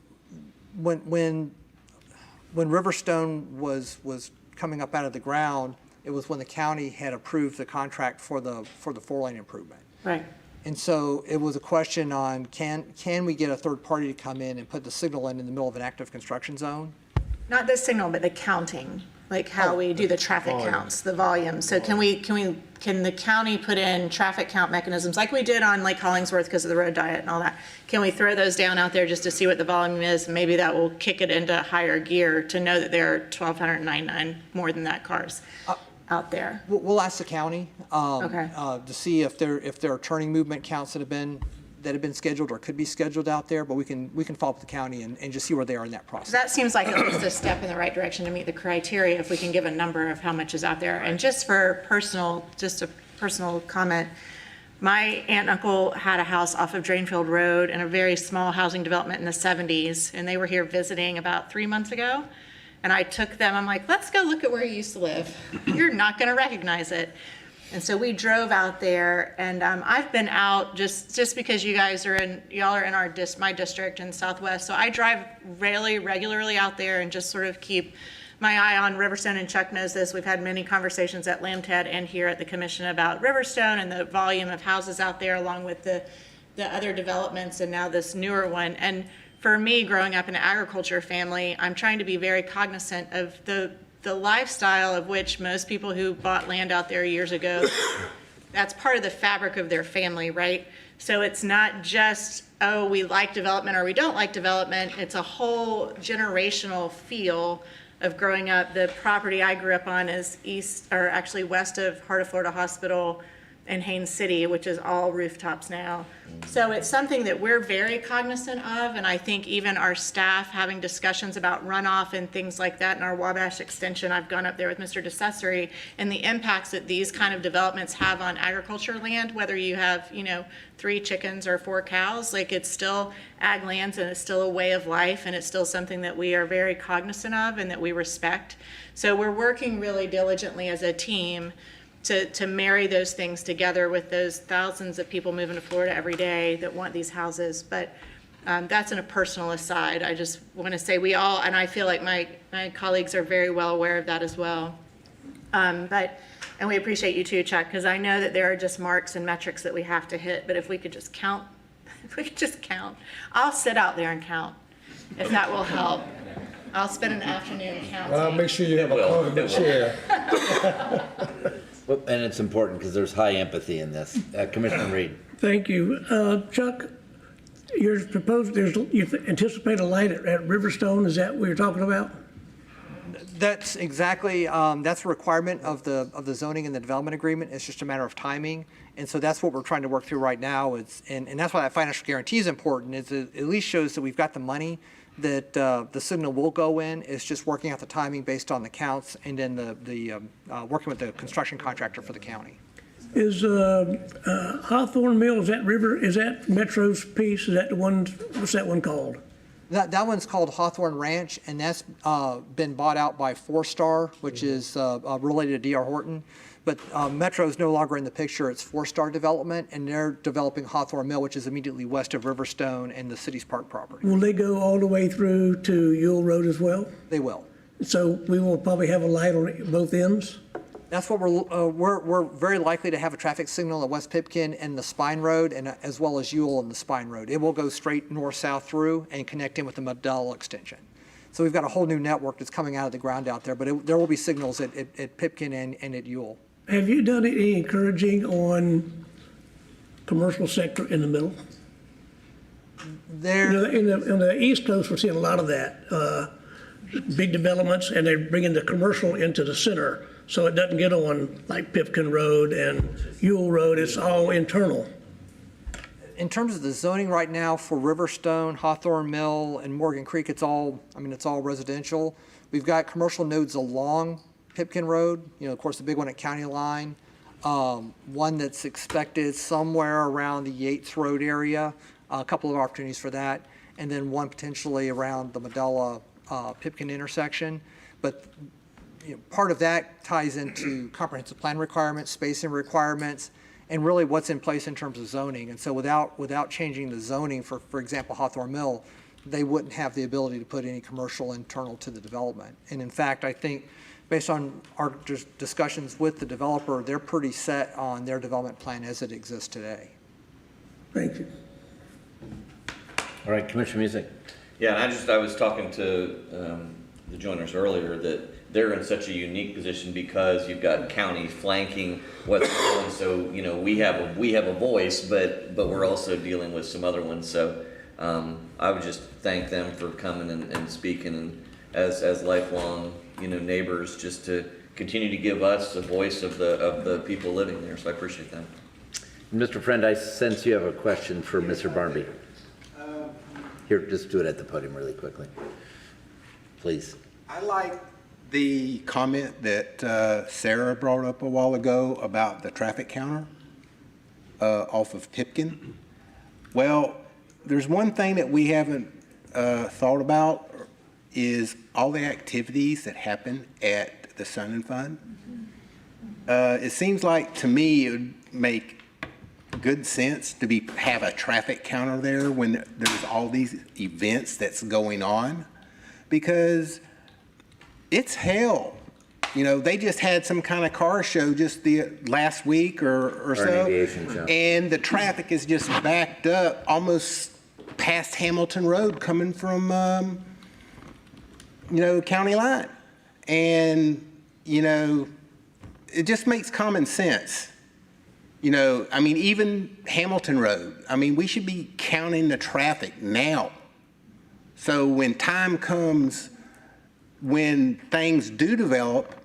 when Riverstone was coming up out of the ground. It was when the county had approved the contract for the 4-lane improvement. Right. And so it was a question on can we get a third party to come in and put the signal in the middle of an active construction zone? Not the signal, but the counting, like how we do the traffic counts, the volume. So can the county put in traffic count mechanisms like we did on Lake Hollingsworth because of the road diet and all that? Can we throw those down out there just to see what the volume is? Maybe that will kick it into higher gear to know that there are 1,299 more than that cars out there. We'll ask the county Okay. To see if there are turning movement counts that have been scheduled or could be scheduled out there, but we can follow up with the county and just see where they are in that process. That seems like at least a step in the right direction to meet the criteria if we can give a number of how much is out there. And just a personal comment, my aunt and uncle had a house off of Drainfield Road in a very small housing development in the 70s, and they were here visiting about 3 months ago. And I took them, I'm like, let's go look at where you used to live. You're not gonna recognize it. And so we drove out there, and I've been out just because y'all are in my district in Southwest. So I drive really regularly out there and just sort of keep my eye on Riverstone, and Chuck knows this. We've had many conversations at LAMTED and here at the commission about Riverstone and the volume of houses out there, along with the other developments and now this newer one. And for me, growing up in an agriculture family, I'm trying to be very cognizant of the lifestyle of which most people who bought land out there years ago, that's part of the fabric of their family, right? So it's not just, oh, we like development or we don't like development. It's a whole generational feel of growing up. The property I grew up on is west of Heart of Florida Hospital in Haines City, which is all rooftops now. So it's something that we're very cognizant of, and I think even our staff having discussions about runoff and things like that in our Wabash extension, I've gone up there with Mr. DeCesare, and the impacts that these kind of developments have on agriculture land, whether you have, 3 chickens or 4 cows, like it's still ag lands and it's still a way of life, and it's still something that we are very cognizant of and that we respect. So we're working really diligently as a team to marry those things together with those thousands of people moving to Florida every day that want these houses. But that's in a personal aside. I just want to say we all, and I feel like my colleagues are very well aware of that as well. And we appreciate you too, Chuck, because I know that there are just marks and metrics that we have to hit. But if we could just count, I'll sit out there and count, if that will help. I'll spend an afternoon counting. I'll make sure you have a comfortable chair. Well, and it's important because there's high empathy in this. Commissioner Reed. Thank you. Chuck, you anticipate a light at Riverstone, is that what you're talking about? That's exactly, that's a requirement of the zoning and the development agreement. It's just a matter of timing. And so that's what we're trying to work through right now. And that's why that financial guarantee is important, is it at least shows that we've got the money, that the signal will go in. It's just working out the timing based on the counts, and then the working with the construction contractor for the county. Is Hawthorne Mill, is that Metro's piece? Is that the one, what's that one called? That one's called Hawthorne Ranch, and that's been bought out by 4-Star, which is related to D.R. Horton. But Metro's no longer in the picture. It's 4-Star Development, and they're developing Hawthorne Mill, which is immediately west of Riverstone and the city's park property. Will they go all the way through to Ewell Road as well? They will. So we will probably have a light on both ends? That's what we're very likely to have a traffic signal at West Pipkin and the Spine Road, and as well as Ewell and the Spine Road. It will go straight north-south through and connect in with the Medela extension. So we've got a whole new network that's coming out of the ground out there, but there will be signals at Pipkin and at Ewell. Have you done any encouraging on commercial sector in the middle? In the East Coast, we're seeing a lot of that. Big developments, and they're bringing the commercial into the center, so it doesn't get on like Pipkin Road and Ewell Road. It's all internal. In terms of the zoning right now for Riverstone, Hawthorne Mill, and Morgan Creek, it's all residential. We've got commercial nodes along Pipkin Road, of course, the big one at County Line, one that's expected somewhere around the Yates Road area, a couple of opportunities for that, and then one potentially around the Medela Pipkin intersection. But part of that ties into comprehensive plan requirements, spacing requirements, and really what's in place in terms of zoning. And so without changing the zoning for example, Hawthorne Mill, they wouldn't have the ability to put any commercial internal to the development. And in fact, I think based on our discussions with the developer, they're pretty set on their development plan as it exists today. Thank you. All right, Commissioner Music. Yeah, and I was talking to the joiners earlier that they're in such a unique position because you've got counties flanking what's going on. So we have a voice, but we're also dealing with some other ones. So I would just thank them for coming and speaking, and as lifelong neighbors, just to continue to give us a voice of the people living there. So I appreciate that. Mr. Friend, I sense you have a question for Mr. Barnby. Here, just do it at the podium really quickly, please. I like the comment that Sarah brought up a while ago about the traffic counter off of Pipkin. Well, there's one thing that we haven't thought about is all the activities that happen at the Sun and Fun. It seems like, to me, it would make good sense to have a traffic counter there when there's all these events that's going on, because it's hell. You know, they just had some kind of car show just the last week or so, an aviation show. And the traffic is just backed up almost past Hamilton Road coming from, county line. And, it just makes common sense. Even Hamilton Road, we should be counting the traffic now. So when time comes, when things do develop,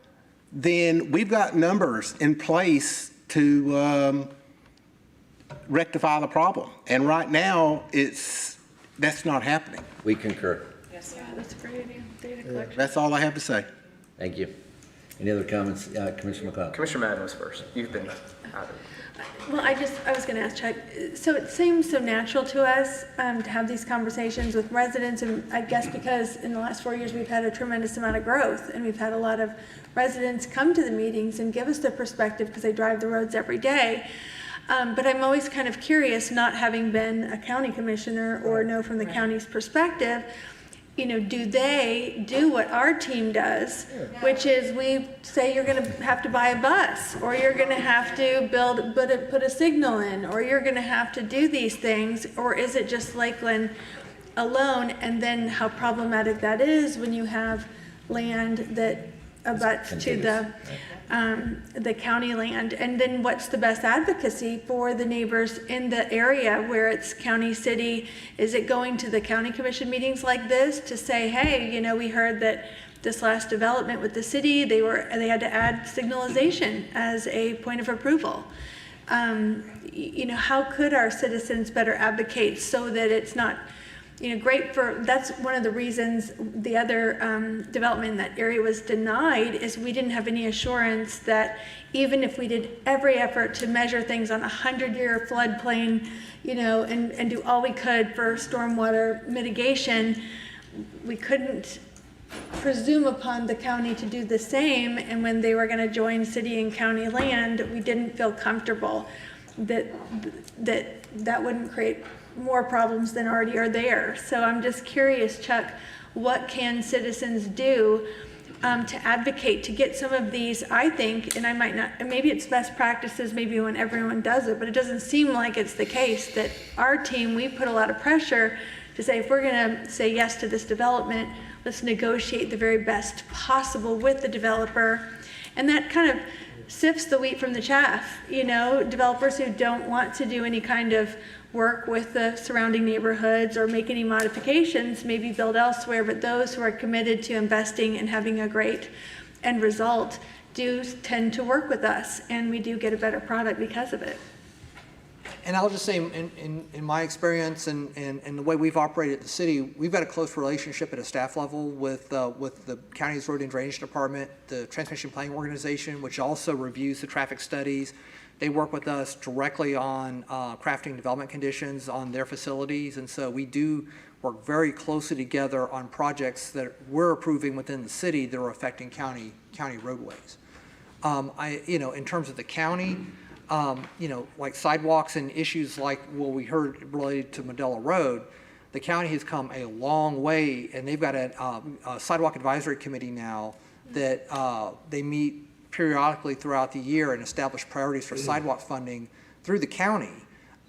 then we've got numbers in place to rectify the problem. And right now, that's not happening. We concur. Yes, yeah, that's a great idea. Data collection. That's all I have to say. Thank you. Any other comments? Commissioner McLeod. Commissioner Madden was first. You've been out of it. Well, I was going to ask Chuck, so it seems so natural to us to have these conversations with residents, and I guess because in the last 4 years we've had a tremendous amount of growth, and we've had a lot of residents come to the meetings and give us their perspective because they drive the roads every day. But I'm always kind of curious, not having been a county commissioner or know from the county's perspective, do they do what our team does, which is we say you're going to have to buy a bus, or you're going to have to put a signal in, or you're going to have to do these things, or is it just Lakeland alone? And then how problematic that is when you have land that abuts to the county land, and then what's the best advocacy for the neighbors in the area where it's county, city? Is it going to the county commission meetings like this to say, hey, we heard that this last development with the city, they had to add signalization as a point of approval. How could our citizens better advocate so that it's not that's one of the reasons the other development in that area was denied, is we didn't have any assurance that even if we did every effort to measure things on a 100-year floodplain, and do all we could for stormwater mitigation, we couldn't presume upon the county to do the same. And when they were going to join city and county land, we didn't feel comfortable that wouldn't create more problems than already are there. So I'm just curious, Chuck, what can citizens do to advocate to get some of these, I think, and I might not, and maybe it's best practices maybe when everyone does it, but it doesn't seem like it's the case that our team, we put a lot of pressure to say, if we're gonna say yes to this development, let's negotiate the very best possible with the developer. And that kind of sifts the wheat from the chaff. Developers who don't want to do any kind of work with the surrounding neighborhoods or make any modifications, maybe build elsewhere, but those who are committed to investing and having a great end result do tend to work with us, and we do get a better product because of it. And I'll just say, in my experience and the way we've operated at the city, we've got a close relationship at a staff level with the county's road and drainage department, the transportation planning organization, which also reviews the traffic studies. They work with us directly on crafting development conditions on their facilities, and so we do work very closely together on projects that we're approving within the city that are affecting county roadways. In terms of the county, like sidewalks and issues like what we heard related to Medela Road, the county has come a long way, and they've got a sidewalk advisory committee now that they meet periodically throughout the year and establish priorities for sidewalk funding through the county.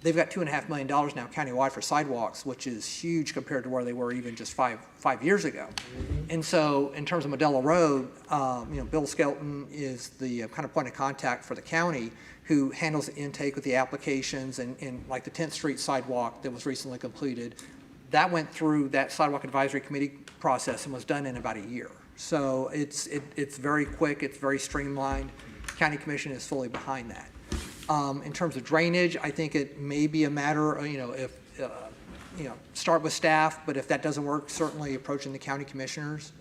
They've got $2.5 million now countywide for sidewalks, which is huge compared to where they were even just five years ago. And so in terms of Medela Road, Bill Skelton is the kind of point of contact for the county, who handles the intake with the applications, and like the 10th Street sidewalk that was recently completed, that went through that sidewalk advisory committee process and was done in about a year. So it's very quick, it's very streamlined. County Commission is fully behind that. In terms of drainage, I think it may be a matter of, if start with staff, but if that doesn't work, certainly approaching the county commissioners,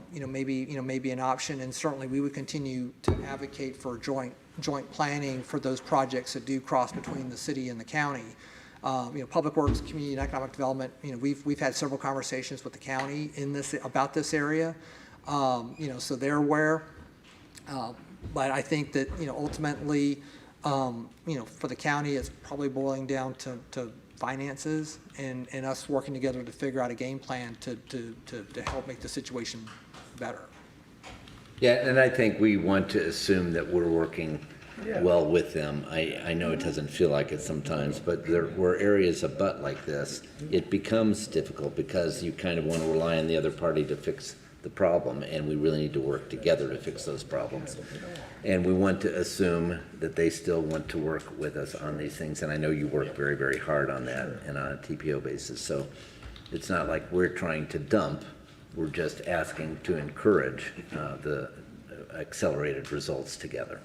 maybe an option. And certainly we would continue to advocate for joint planning for those projects that do cross between the city and the county. Public Works, Community and Economic Development, we've had several conversations with the county about this area, so they're aware. But I think that, ultimately, for the county, it's probably boiling down to finances and us working together to figure out a game plan to help make the situation better. Yeah, and I think we want to assume that we're working well with them. I know it doesn't feel like it sometimes, but there were areas of but like this, it becomes difficult because you kind of want to rely on the other party to fix the problem, and we really need to work together to fix those problems. And we want to assume that they still want to work with us on these things, and I know you work very, very hard on that and on a TPO basis. So it's not like we're trying to dump, we're just asking to encourage the accelerated results together.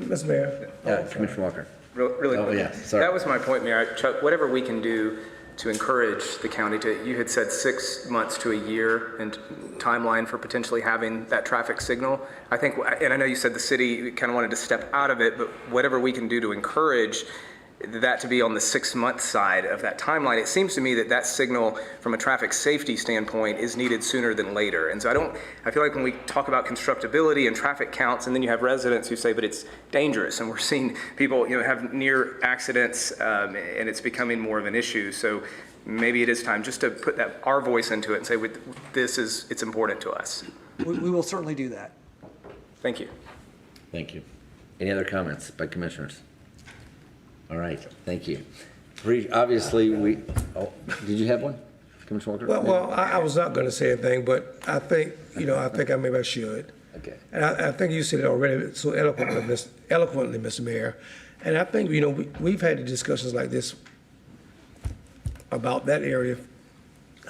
Mr. Mayor. Commissioner Walker. Really Oh, quick. yeah, sorry. That was my point, Mayor. Chuck, whatever we can do to encourage the county to, you had said 6 months to a year and timeline for potentially having that traffic signal. I think, and I know you said the city kind of wanted to step out of it, but whatever we can do to encourage that to be on the 6-month side of that timeline, it seems to me that that signal from a traffic safety standpoint is needed sooner than later. And so I feel like when we talk about constructability and traffic counts, and then you have residents who say, but it's dangerous, and we're seeing people, have near accidents, and it's becoming more of an issue. So maybe it is time just to put our voice into it and say, it's important to us. We will certainly do that. Thank you. Thank you. Any other comments by commissioners? All right, thank you. Obviously, did you have one, Commissioner Walker? Well, I was not going to say anything, but I think, maybe I should. Okay. And I think you said it already so eloquently, Mr. Mayor. And I think, we've had discussions like this about that area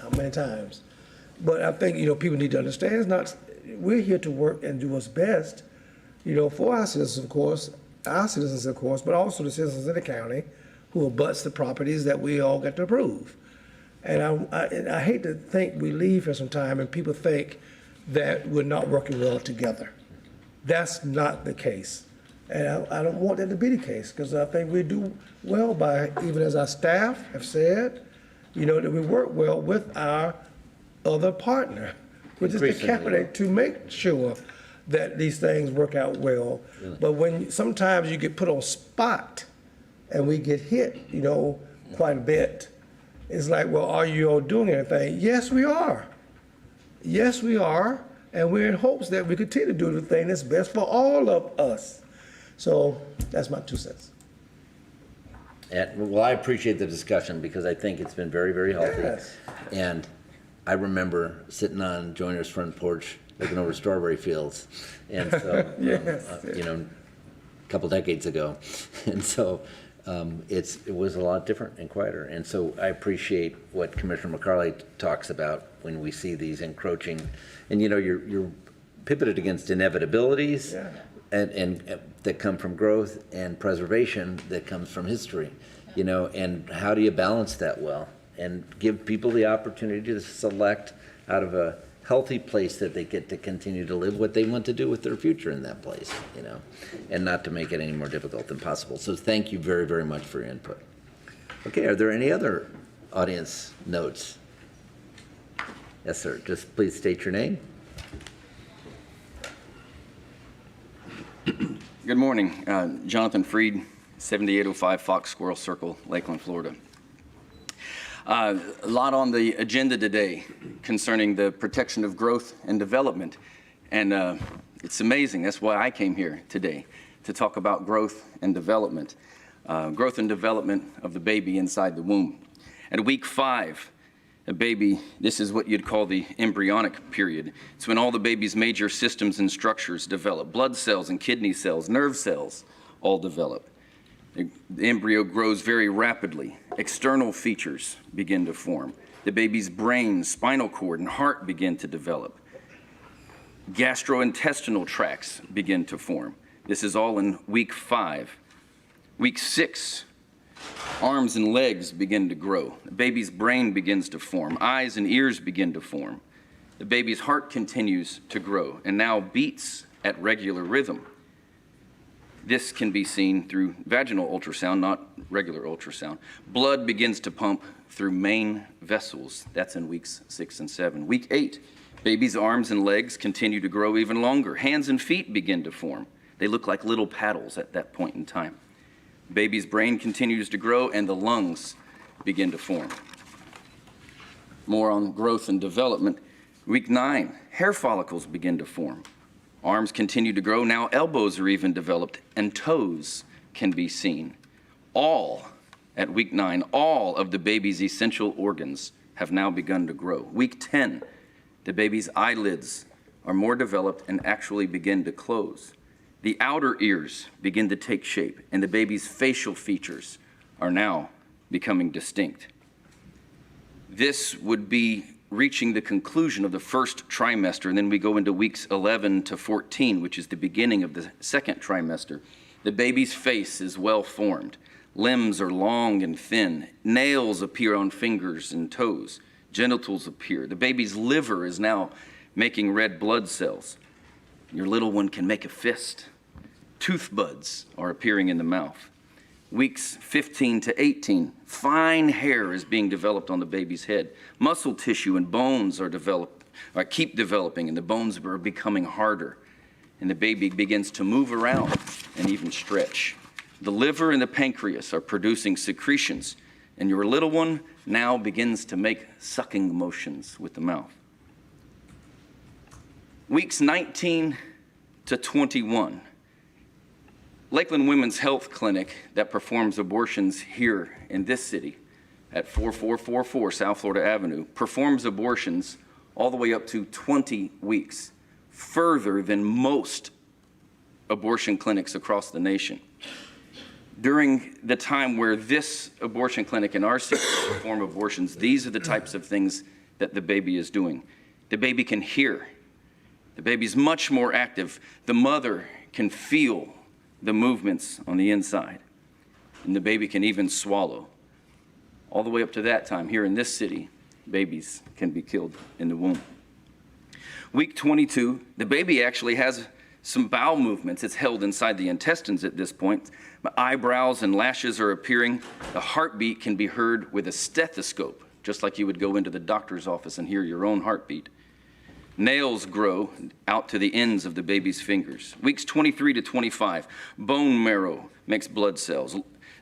how many times? But I think, people need to understand we're here to work and do what's best, for our citizens, of course, but also the citizens of the county who abuts the properties that we all got to approve. And I hate to think we leave here sometime and people think that we're not working well together. That's not the case. And I don't want that to be the case, because I think we do well by, even as our staff have said, that we work well with our other partner, which is the county, to make sure that these things work out well. Really? But when sometimes you get put on spot and we get hit, quite a bit, it's like, well, are you all doing anything? Yes, we are. Yes, we are. And we're in hopes that we continue to do the thing that's best for all of us. So that's my 2 cents. Well, I appreciate the discussion because I think it's been very, very healthy. Yes. And I remember sitting on Joyner's front porch looking over strawberry fields, and so a couple decades ago, and so it was a lot different and quieter. And so I appreciate what Commissioner McCarley talks about when we see these encroaching, and you're pivoted against inevitabilities, and that come from growth and preservation that comes from history, and how do you balance that well and give people the opportunity to select out of a healthy place that they get to continue to live what they want to do with their future in that place, and not to make it any more difficult than possible. So thank you very, very much for your input. Okay, are there any other audience notes? Yes, sir. Just please state your name. Good morning. Jonathan Freed, 7805 Fox Squirrel Circle, Lakeland, Florida. A lot on the agenda today concerning the protection of growth and development. And it's amazing. That's why I came here today, to talk about growth and development. Growth and development of the baby inside the womb. At week 5, a baby, this is what you'd call the embryonic period. It's when all the baby's major systems and structures develop. Blood cells and kidney cells, nerve cells all develop. The embryo grows very rapidly. External features begin to form. The baby's brain, spinal cord, and heart begin to develop. Gastrointestinal tracts begin to form. This is all in week 5. Week 6, arms and legs begin to grow. The baby's brain begins to form. Eyes and ears begin to form. The baby's heart continues to grow and now beats at regular rhythm. This can be seen through vaginal ultrasound, not regular ultrasound. Blood begins to pump through main vessels. That's in weeks 6 and 7. Week 8, Baby's arms and legs continue to grow even longer. Hands and feet begin to form. They look like little paddles at that point in time. Baby's brain continues to grow and the lungs begin to form. More on growth and development. Week 9, hair follicles begin to form. Arms continue to grow. Now elbows are even developed and toes can be seen. All, at week 9, all of the baby's essential organs have now begun to grow. Week 10, the baby's eyelids are more developed and actually begin to close. The outer ears begin to take shape, and the baby's facial features are now becoming distinct. This would be reaching the conclusion of the first trimester, and then we go into weeks 11 to 14, which is the beginning of the second trimester. The baby's face is well formed. Limbs are long and thin. Nails appear on fingers and toes. Genitals appear. The baby's liver is now making red blood cells. Your little one can make a fist. Tooth buds are appearing in the mouth. Weeks 15 to 18, fine hair is being developed on the baby's head. Muscle tissue and bones keep developing, and the bones are becoming harder. And the baby begins to move around and even stretch. The liver and the pancreas are producing secretions, and your little one now begins to make sucking motions with the mouth. Weeks 19 to 21, Lakeland Women's Health Clinic that performs abortions here in this city at 4444 South Florida Avenue performs abortions all the way up to 20 weeks, further than most abortion clinics across the nation. During the time where this abortion clinic in our city perform abortions, these are the types of things that the baby is doing. The baby can hear. The baby's much more active. The mother can feel the movements on the inside. And the baby can even swallow. All the way up to that time, here in this city, babies can be killed in the womb. Week 22, the baby actually has some bowel movements. It's held inside the intestines at this point. Eyebrows and lashes are appearing. The heartbeat can be heard with a stethoscope, just like you would go into the doctor's office and hear your own heartbeat. Nails grow out to the ends of the baby's fingers. Weeks 23 to 25, bone marrow makes blood cells.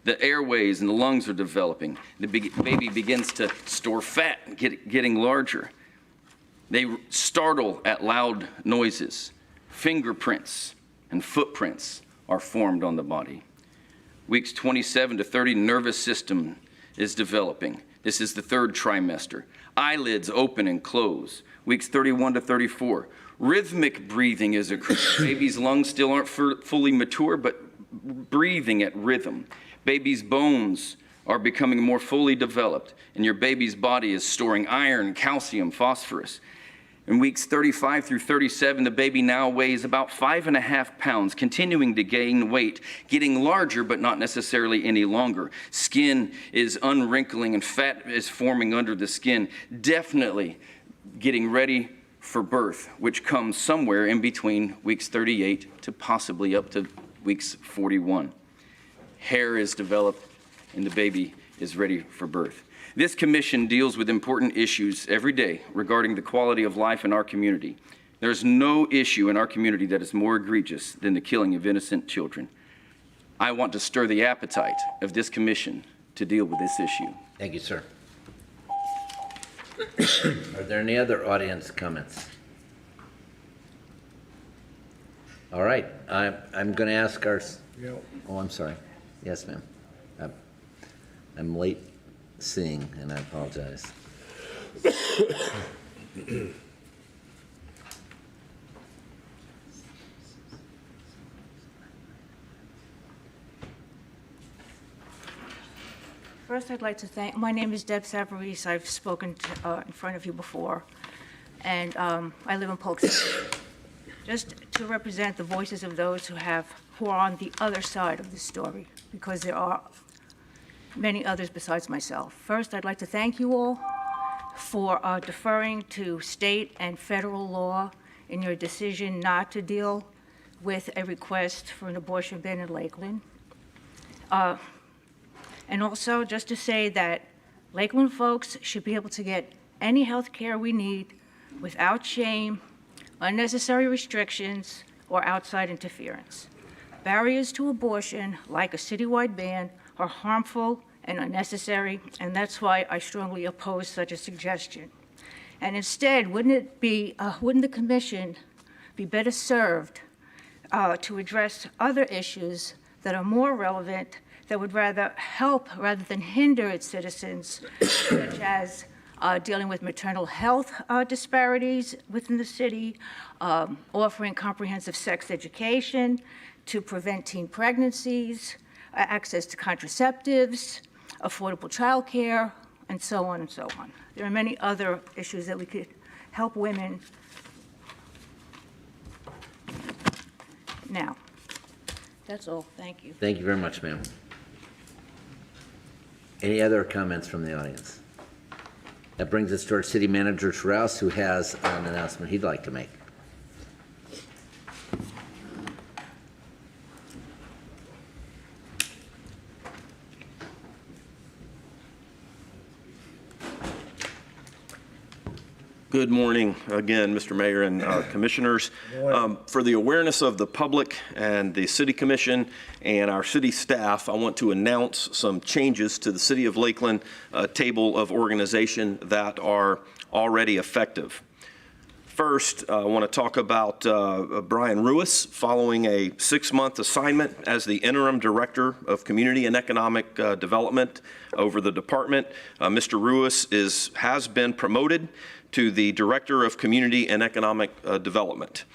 The airways and the lungs are developing. The baby begins to store fat, getting larger. They startle at loud noises. Fingerprints and footprints are formed on the body. Weeks 27 to 30, nervous system is developing. This is the third trimester. Eyelids open and close. Weeks 31 to 34, rhythmic breathing is occurring. Baby's lungs still aren't fully mature, but breathing at rhythm. Baby's bones are becoming more fully developed, and your baby's body is storing iron, calcium, phosphorus. In weeks 35 through 37, the baby now weighs about 5.5 pounds, continuing to gain weight, getting larger but not necessarily any longer. Skin is unwrinkling and fat is forming under the skin, definitely getting ready for birth, which comes somewhere in between weeks 38 to possibly up to weeks 41. Hair is developed and the baby is ready for birth. This commission deals with important issues every day regarding the quality of life in our community. There's no issue in our community that is more egregious than the killing of innocent children. I want to stir the appetite of this commission to deal with this issue. Thank you, sir. Are there any other audience comments? All right, I'm going to ask our. Oh, I'm sorry. Yes, ma'am. I'm late seeing, and I apologize. First, I'd like to thank, my name is Deb Savarese. I've spoken in front of you before, and I live in Polk City. Just to represent the voices of those who are on the other side of the story, because there are many others besides myself. First, I'd like to thank you all for deferring to state and federal law in your decision not to deal with a request for an abortion ban in Lakeland. And also, just to say that Lakeland folks should be able to get any health care we need without shame, unnecessary restrictions, or outside interference. Barriers to abortion, like a citywide ban, are harmful and unnecessary, and that's why I strongly oppose such a suggestion. And instead, wouldn't the commission be better served to address other issues that are more relevant, that would rather help rather than hinder its citizens, such as dealing with maternal health disparities within the city, offering comprehensive sex education to prevent teen pregnancies, access to contraceptives, affordable childcare, and so on and so on. There are many other issues that we could help women. Now, that's all. Thank you. Thank you very much, ma'am. Any other comments from the audience? That brings us to our city manager, Ruiz, who has an announcement he'd like to make. Good morning again, Mr. Mayor and Commissioners. For the awareness of the public and the City Commission and our city staff, I want to announce some changes to the City of Lakeland table of organization that are already effective. First, I want to talk about Brian Ruiz following a 6-month assignment as the Interim Director of Community and Economic Development over the department. Mr. Ruiz has been promoted to the Director of Community and Economic Development.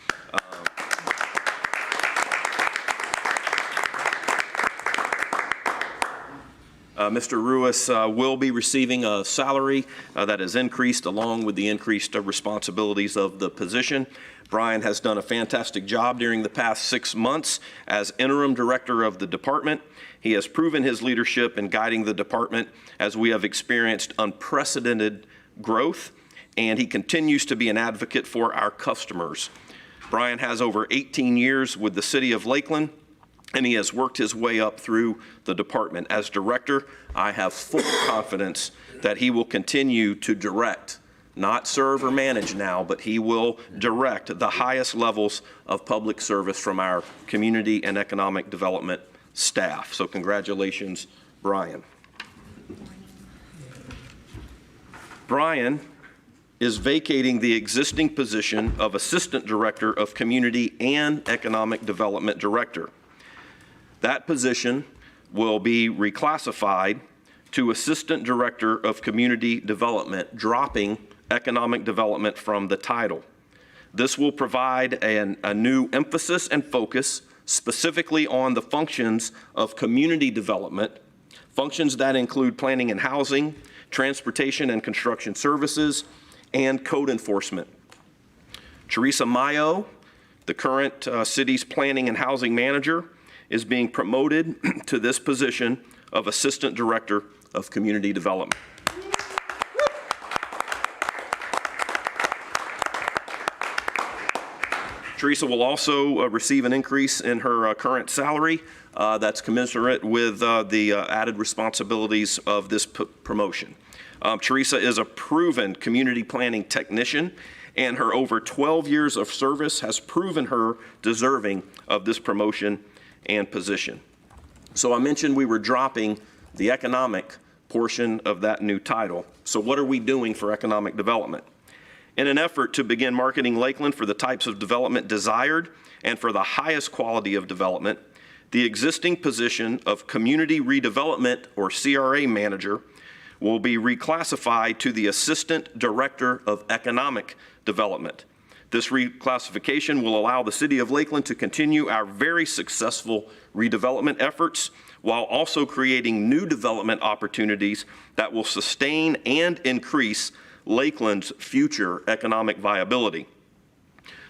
Mr. Ruiz will be receiving a salary that is increased along with the increased responsibilities of the position. Brian has done a fantastic job during the past 6 months as interim director of the department. He has proven his leadership in guiding the department as we have experienced unprecedented growth, and he continues to be an advocate for our customers. Brian has over 18 years with the City of Lakeland, and he has worked his way up through the department. As director, I have full confidence that he will continue to direct, not serve or manage now, but he will direct the highest levels of public service from our community and economic development staff. So congratulations, Brian. Brian is vacating the existing position of Assistant Director of Community and Economic Development Director. That position will be reclassified to Assistant Director of Community Development, dropping Economic Development from the title. This will provide a new emphasis and focus specifically on the functions of community development, functions that include planning and housing, transportation and construction services, and code enforcement. Teresa Mayo, the current city's planning and housing manager, is being promoted to this position of Assistant Director of Community Development. Teresa will also receive an increase in her current salary that's commensurate with the added responsibilities of this promotion. Teresa is a proven community planning technician, and her over 12 years of service has proven her deserving of this promotion and position. So I mentioned we were dropping the economic portion of that new title. So what are we doing for economic development? In an effort to begin marketing Lakeland for the types of development desired and for the highest quality of development, the existing position of Community Redevelopment, or CRA Manager, will be reclassified to the Assistant Director of Economic Development. This reclassification will allow the City of Lakeland to continue our very successful redevelopment efforts while also creating new development opportunities that will sustain and increase Lakeland's future economic viability.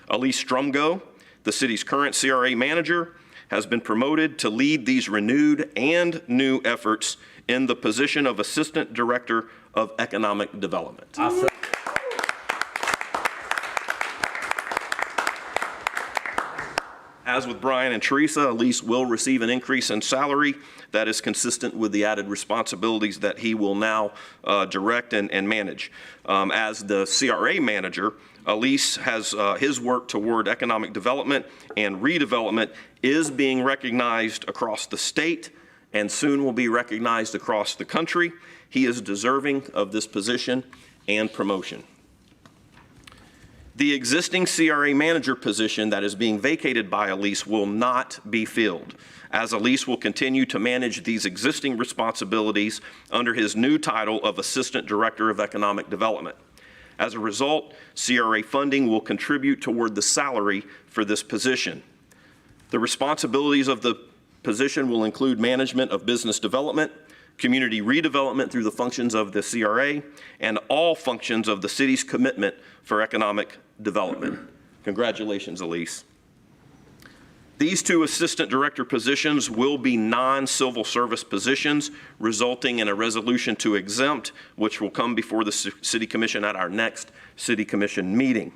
Elise Strumgo, the city's current CRA manager, has been promoted to lead these renewed and new efforts in the position of Assistant Director of Economic Development. Awesome. As with Brian and Teresa, Elise will receive an increase in salary that is consistent with the added responsibilities that he will now direct and manage. As the CRA manager, Elise has his work toward economic development and redevelopment is being recognized across the state and soon will be recognized across the country. He is deserving of this position and promotion. The existing CRA manager position that is being vacated by Elise will not be filled, as Elise will continue to manage these existing responsibilities under his new title of Assistant Director of Economic Development. As a result, CRA funding will contribute toward the salary for this position. The responsibilities of the position will include management of business development, community redevelopment through the functions of the CRA, and all functions of the city's commitment for economic development. Congratulations, Elise. These two assistant director positions will be non-civil service positions, resulting in a resolution to exempt, which will come before the City Commission at our next City Commission meeting.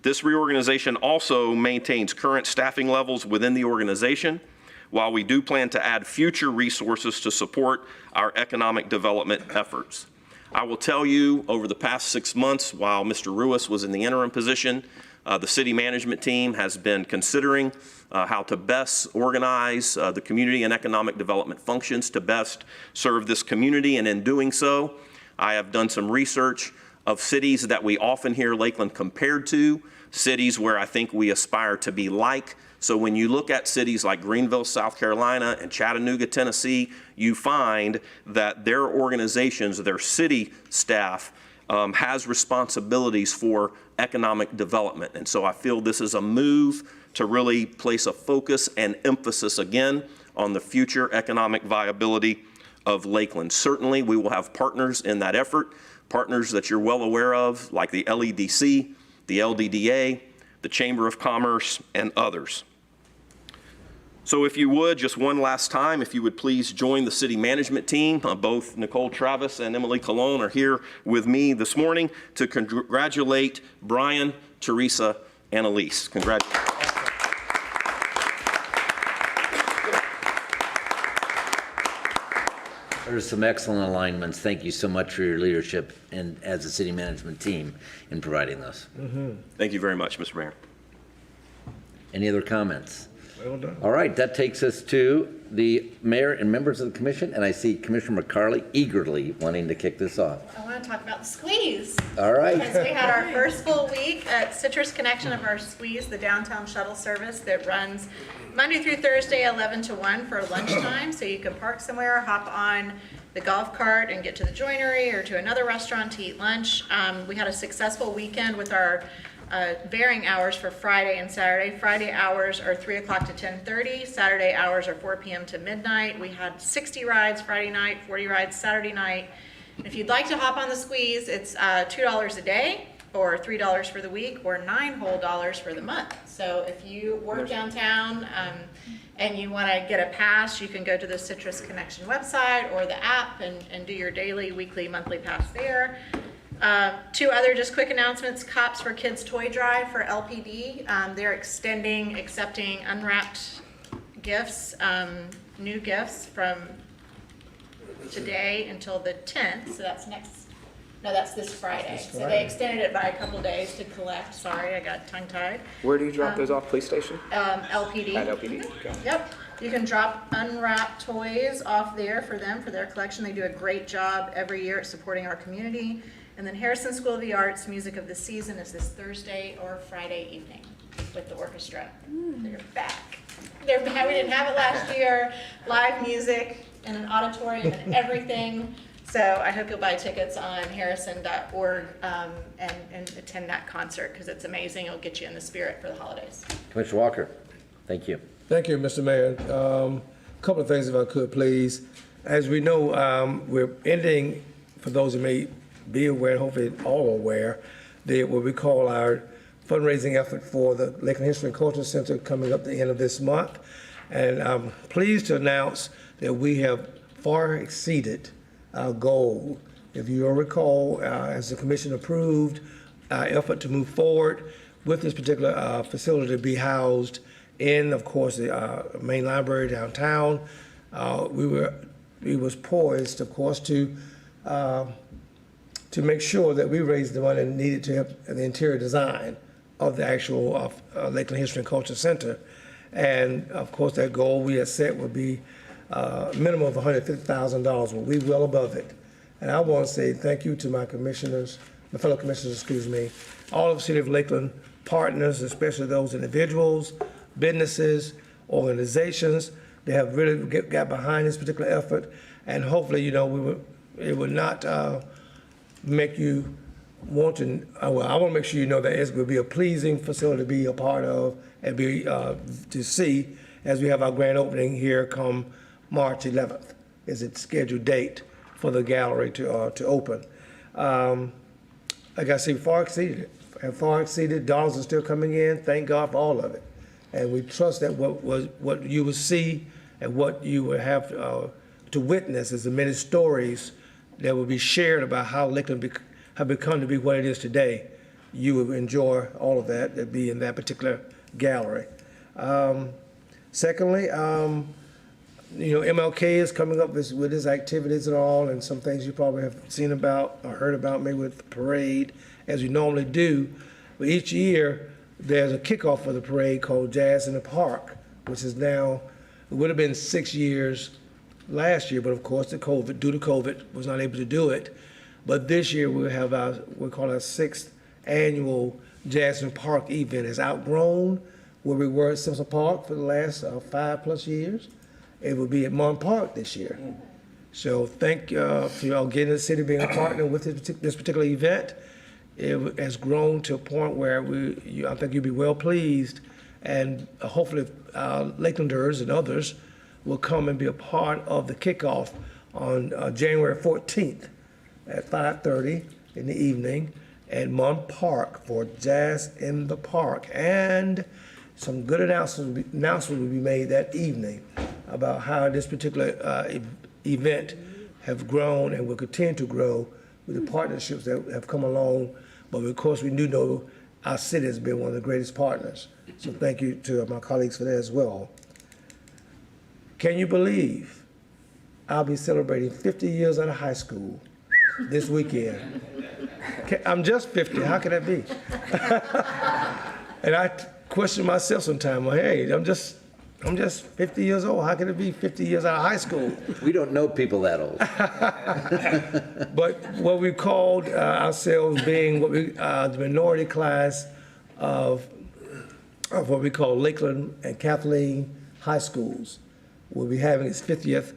This reorganization also maintains current staffing levels within the organization, while we do plan to add future resources to support our economic development efforts. I will tell you, over the past 6 months, while Mr. Ruiz was in the interim position, the city management team has been considering how to best organize the community and economic development functions to best serve this community. And in doing so, I have done some research of cities that we often hear Lakeland compared to, cities where I think we aspire to be like. So when you look at cities like Greenville, South Carolina, and Chattanooga, Tennessee, you find that their organizations, their city staff, has responsibilities for economic development. And so I feel this is a move to really place a focus and emphasis again on the future economic viability of Lakeland. Certainly we will have partners in that effort, partners that you're well aware of, like the LEDC, the LDDA, the Chamber of Commerce, and others. So if you would, just one last time, if you would please join the city management team. Both Nicole Travis and Emily Colon are here with me this morning to congratulate Brian, Teresa, and Elise. Congratulations. There's some excellent alignments. Thank you so much for your leadership and as a city management team in providing those. Thank you very much, Mr. Mayor. Any other comments? Well done. All right, that takes us to the mayor and members of the commission, and I see Commissioner McCarley eagerly wanting to kick this off. I want to talk about the squeeze. All right. Because we had our first full week at Citrus Connection of our squeeze, the downtown shuttle service that runs Monday through Thursday, 11 to 1 for lunchtime. So you can park somewhere, hop on the golf cart and get to the joinery or to another restaurant to eat lunch. We had a successful weekend with our varying hours for Friday and Saturday. Friday hours are 3 o'clock to 10:30. Saturday hours are 4 p.m. to midnight. We had 60 rides Friday night, 40 rides Saturday night. If you'd like to hop on the squeeze, it's $2 a day, or $3 for the week, or $9 whole for the month. So if you work downtown and you want to get a pass, you can go to the Citrus Connection website or the app and do your daily, weekly, monthly pass there. Two other just quick announcements. Cops for Kids Toy Drive for LPD. They're accepting unwrapped gifts, new gifts from today until the 10th. So that's this Friday. So they extended it by a couple days to collect. Sorry, I got tongue-tied. Where do you drop those off? Police station? LPD. At LPD? Okay. Yep. You can drop unwrapped toys off there for them, for their collection. They do a great job every year at supporting our community. And then Harrison School of the Arts Music of the Season is this Thursday or Friday evening with the orchestra. They're back. They're back. We didn't have it last year. Live music in an auditorium and everything. So I hope you'll buy tickets on harrison.org and attend that concert because it's amazing. It'll get you in the spirit for the holidays. Commissioner Walker, thank you. Thank you, Mr. Mayor. A couple of things, if I could, please. As we know, we're ending, for those who may be aware, and hopefully all aware, what we call our fundraising effort for the Lakeland History and Cultural Center coming up the end of this month. And I'm pleased to announce that we have far exceeded our goal. If you'll recall, as the commission approved our effort to move forward with this particular facility to be housed in, of course, the main library downtown. We was poised, of course, to make sure that we raised the money needed to help the interior design of the actual Lakeland History and Culture Center. And of course, that goal we had set would be a minimum of $150,000. Well, we're well above it. And I want to say thank you to my commissioners, my fellow commissioners, excuse me, all of the City of Lakeland partners, especially those individuals, businesses, organizations. They have really got behind this particular effort. And hopefully, you know, it would not make you want to, well, I want to make sure you know that it will be a pleasing facility to be a part of and be to see as we have our grand opening here come March 11th is its scheduled date for the gallery to open. Like I say, far exceeded it. And far exceeded. Dollars are still coming in. Thank God for all of it. And we trust that what you will see and what you will have to witness is the many stories that will be shared about how Lakeland have become to be what it is today. You will enjoy all of that be in that particular gallery. Secondly, you know, MLK is coming up with his activities and all, and some things you probably have seen about or heard about, maybe with the parade, as we normally do. But each year, there's a kickoff for the parade called Jazz in the Park, which is now, it would have been 6 years last year, but of course, due to COVID, was not able to do it. But this year, we'll have we call our 6th annual Jazz in the Park event. It's outgrown where we were at Simpson Park for the last 5+ years. It will be at Mon Park this year. So thank you for y'all getting the city being a partner with this particular event. It has grown to a point where I think you'll be well pleased, and hopefully Lakelanders and others will come and be a part of the kickoff on January 14th at 5:30 in the evening at Mon Park for Jazz in the Park. And some good announcements will be made that evening about how this particular event have grown and will continue to grow with the partnerships that have come along. But of course, we do know our city has been one of the greatest partners. So thank you to my colleagues for that as well. Can you believe I'll be celebrating 50 years out of high school this weekend? I'm just 50, how can that be? And I question myself sometimes, well, hey, I'm just 50 years old. How can it be 50 years out of high school? We don't know people that old. But what we called ourselves being the minority class of what we call Lakeland and Kathleen high schools. We'll be having its 50th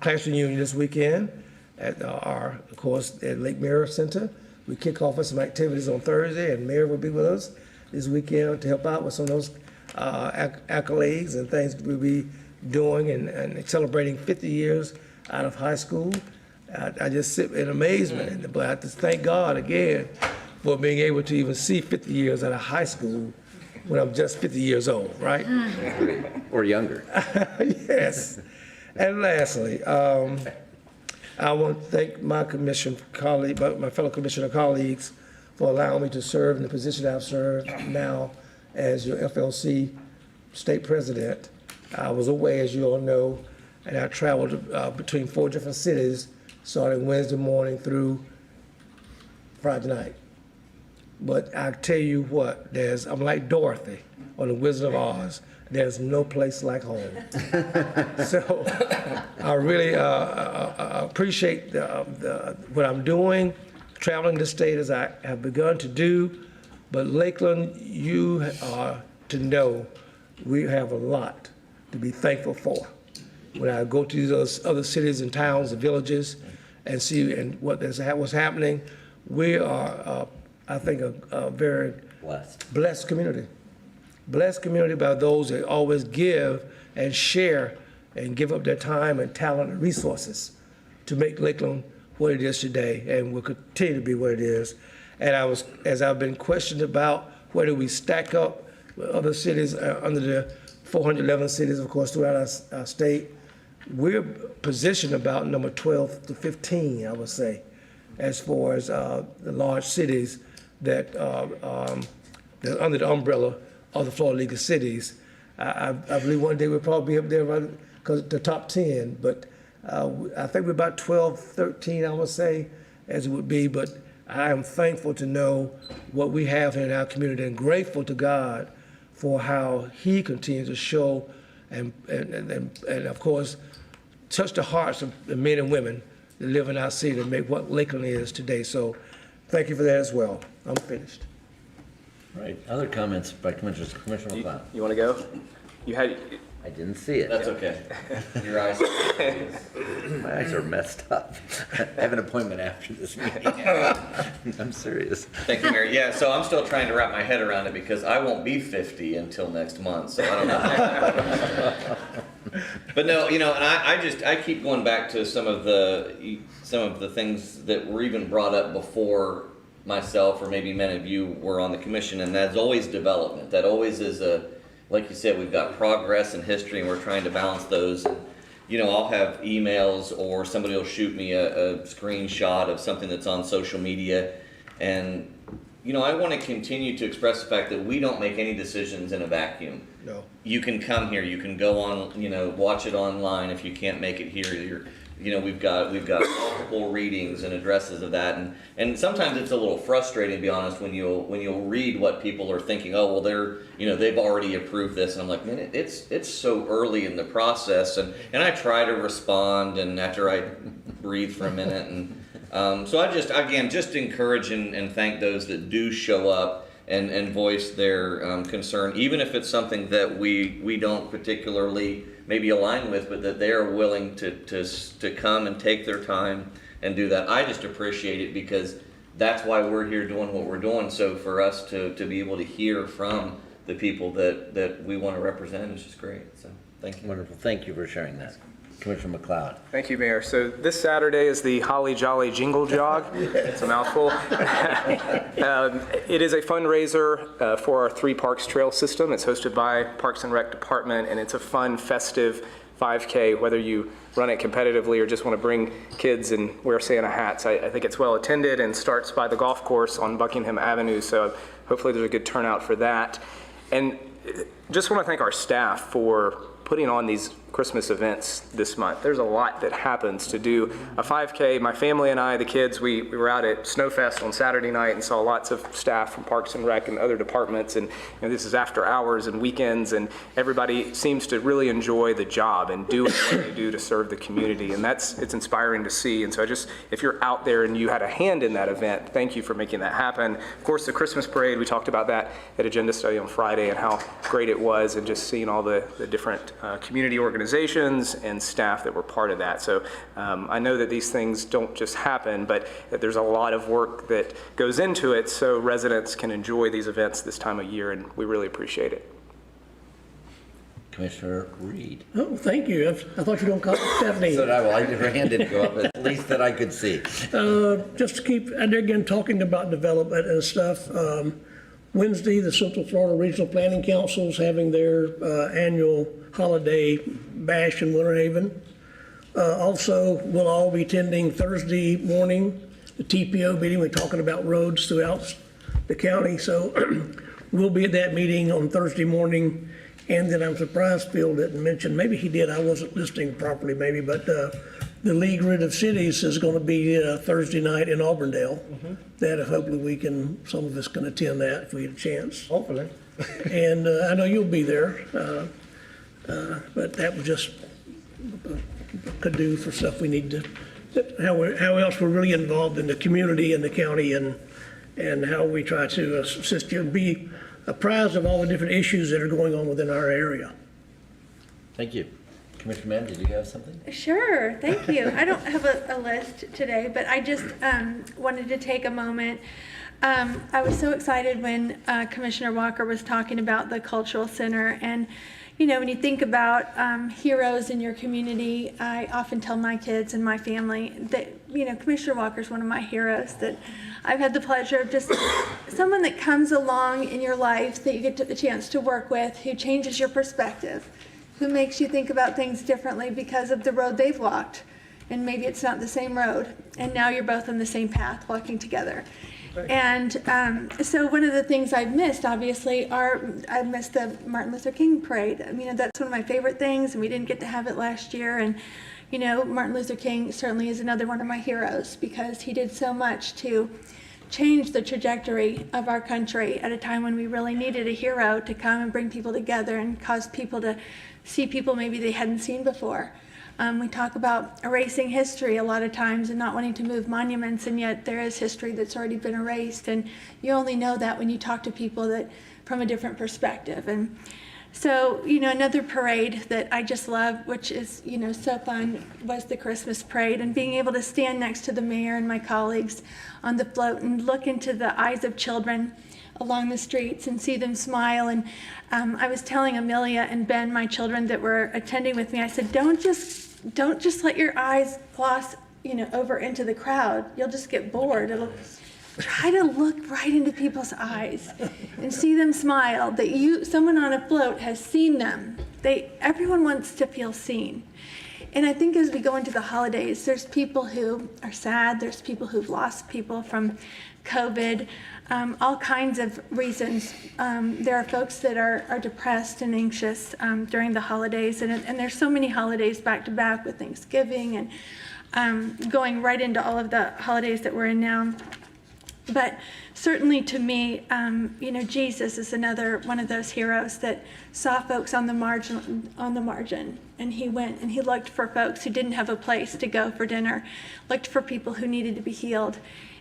class reunion this weekend at of course, at Lake Mirror Center. We kick off with some activities on Thursday, and Mayor will be with us this weekend to help out with some of those accolades and things we'll be doing and celebrating 50 years out of high school. I just sit in amazement, but I just thank God again for being able to even see 50 years out of high school when I'm just 50 years old, right? Or younger. Yes. And lastly, I want to thank my fellow commissioner colleagues for allowing me to serve in the position I've served now as your FLC state president. I was away, as you all know, and I traveled between 4 different cities, starting Wednesday morning through Friday night. But I tell you what, I'm like Dorothy on The Wizard of Oz. There's no place like home. So I really appreciate what I'm doing, traveling the state as I have begun to do. But Lakeland, you are to know we have a lot to be thankful for. When I go to those other cities and towns and villages and see what's happening, we are, I think, a very blessed community. Blessed community by those that always give and share and give up their time and talent and resources to make Lakeland what it is today and will continue to be what it is. And as I've been questioned about where do we stack up with other cities under the 411 cities, of course, throughout our state, we're positioned about number 12 to 15, I would say, as far as the large cities that are under the umbrella of the Florida League of Cities. I believe one day we'll probably be up there around the top 10, but I think we're about 12, 13, I would say, as it would be. But I am thankful to know what we have in our community and grateful to God for how He continues to show and of course, touch the hearts of the men and women that live in our city to make what Lakeland is today. So thank you for that as well. I'm finished. All right, other comments by Commissioners? Commissioner McLeod. You want to go? You had. I didn't see it. That's okay. Your eyes. My eyes are messed up. I have an appointment after this meeting. I'm serious. Thank you, Mayor. Yeah, so I'm still trying to wrap my head around it because I won't be 50 until next month, so I don't know. But no, and I keep going back to some of the things that were even brought up before myself or maybe many of you were on the commission, and that's always development. That always is like you said, we've got progress and history, and we're trying to balance those. I'll have emails or somebody will shoot me a screenshot of something that's on social media. And, I want to continue to express the fact that we don't make any decisions in a vacuum. No. You can come here, you can go on, watch it online if you can't make it here. We've got multiple readings and addresses of that, and sometimes it's a little frustrating, to be honest, when you'll read what people are thinking. Oh, well, they've already approved this, and I'm like, man, it's so early in the process, and I try to respond, and after I breathe for a minute, and so I just encourage and thank those that do show up and voice their concern, even if it's something that we don't particularly maybe align with, but that they are willing to come and take their time and do that. I just appreciate it because that's why we're here doing what we're doing. So for us to be able to hear from the people that we want to represent is just great. So thank you. Wonderful. Thank you for sharing that. Commissioner McLeod. Thank you, Mayor. So this Saturday is the Holly Jolly Jingle Jog. It's a mouthful. It is a fundraiser for our 3 Parks Trail system. It's hosted by Parks and Rec Department, and it's a fun, festive 5K, whether you run it competitively or just want to bring kids and wear Santa hats. I think it's well attended and starts by the golf course on Buckingham Avenue, so hopefully there's a good turnout for that. And just want to thank our staff for putting on these Christmas events this month. There's a lot that happens to do a 5K. My family and I, the kids, we were out at Snowfest on Saturday night and saw lots of staff from Parks and Rec and other departments, and this is after hours and weekends, and everybody seems to really enjoy the job and doing what they do to serve the community, and it's inspiring to see. And so if you're out there and you had a hand in that event, thank you for making that happen. Of course, the Christmas parade, we talked about that at Agenda Study on Friday and how great it was, and just seeing all the different community organizations and staff that were part of that. So I know that these things don't just happen, but that there's a lot of work that goes into it so residents can enjoy these events this time of year, and we really appreciate it. Commissioner Reed. Oh, thank you. I thought you were going to call it Stephanie. So her hand didn't go up, at least that I could see. Just to keep, and again, talking about development and stuff, Wednesday, the Central Florida Regional Planning Council is having their annual holiday bash in Winter Haven. Also, we'll all be attending Thursday morning, the TPO meeting. We're talking about roads throughout the county. So we'll be at that meeting on Thursday morning. And then I'm surprised Phil didn't mention, maybe he did, I wasn't listening properly maybe, but the League Rid of Cities is going to be Thursday night in Auburndale. That hopefully some of us can attend that if we get a chance. Hopefully. And I know you'll be there, but that was just could do for stuff we need to, how else we're really involved in the community and the county, and how we try to assist you and be apprised of all the different issues that are going on within our area. Thank you. Commissioner Mann, did you have something? Sure, thank you. I don't have a list today, but I just wanted to take a moment. I was so excited when Commissioner Walker was talking about the Cultural Center, and when you think about heroes in your community, I often tell my kids and my family that, Commissioner Walker is one of my heroes, that I've had the pleasure of just someone that comes along in your life that you get the chance to work with, who changes your perspective, who makes you think about things differently because of the road they've walked. And maybe it's not the same road, and now you're both on the same path walking together. And so one of the things I've missed, obviously, I missed the Martin Luther King parade. I mean, that's one of my favorite things, and we didn't get to have it last year. And, you know, Martin Luther King certainly is another one of my heroes because he did so much to change the trajectory of our country at a time when we really needed a hero to come and bring people together and cause people to see people maybe they hadn't seen before. We talk about erasing history a lot of times and not wanting to move monuments, and yet there is history that's already been erased, and you only know that when you talk to people that from a different perspective. And so, you know, another parade that I just love, which is, you know, so fun, was the Christmas parade, and being able to stand next to the mayor and my colleagues on the float and look into the eyes of children along the streets and see them smile. And I was telling Amelia and Ben, my children that were attending with me, I said, don't just let your eyes gloss, you know, over into the crowd. You'll just get bored. Try to look right into people's eyes and see them smile, that someone on a float has seen them. Everyone wants to feel seen. And I think as we go into the holidays, there's people who are sad, there's people who've lost people from COVID, all kinds of reasons. There are folks that are depressed and anxious during the holidays, and there's so many holidays back to back with Thanksgiving and going right into all of the holidays that we're in now. But certainly to me, you know, Jesus is another one of those heroes that saw folks on the margin, and he went and he looked for folks who didn't have a place to go for dinner, looked for people who needed to be healed.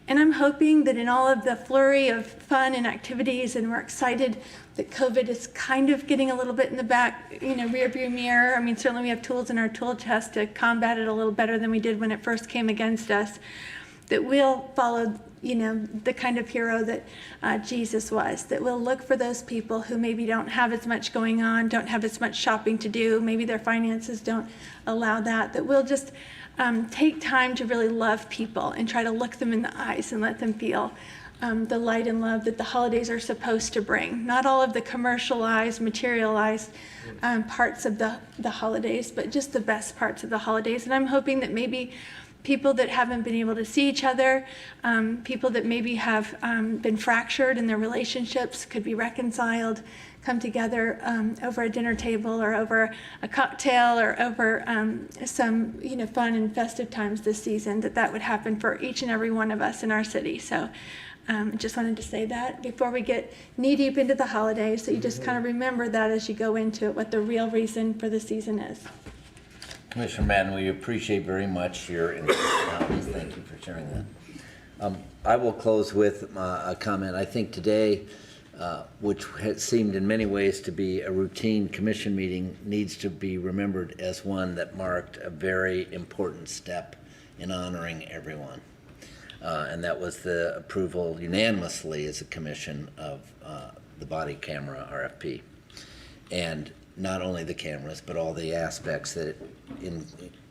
And I'm hoping that in all of the flurry of fun and activities, and we're excited that COVID is kind of getting a little bit in the back, you know, rearview mirror. I mean, certainly we have tools in our tool chest to combat it a little better than we did when it first came against us, that we'll follow, you know, the kind of hero that Jesus was, that we'll look for those people who maybe don't have as much going on, don't have as much shopping to do, maybe their finances don't allow that we'll just take time to really love people and try to look them in the eyes and let them feel the light and love that the holidays are supposed to bring. Not all of the commercialized, materialized parts of the holidays, but just the best parts of the holidays. And I'm hoping that maybe people that haven't been able to see each other, people that maybe have been fractured in their relationships could be reconciled, come together over a dinner table or over a cocktail or over some, you know, fun and festive times this season, that would happen for each and every one of us in our city. So just wanted to say that before we get knee deep into the holidays, so you just kind of remember that as you go into it, what the real reason for the season is. Commissioner Madden, we appreciate very much your input. Thank you for sharing that. I will close with a comment. I think today, which has seemed in many ways to be a routine commission meeting, needs to be remembered as one that marked a very important step in honoring everyone. And that was the approval unanimously as a commission of the body camera RFP. And not only the cameras, but all the aspects that it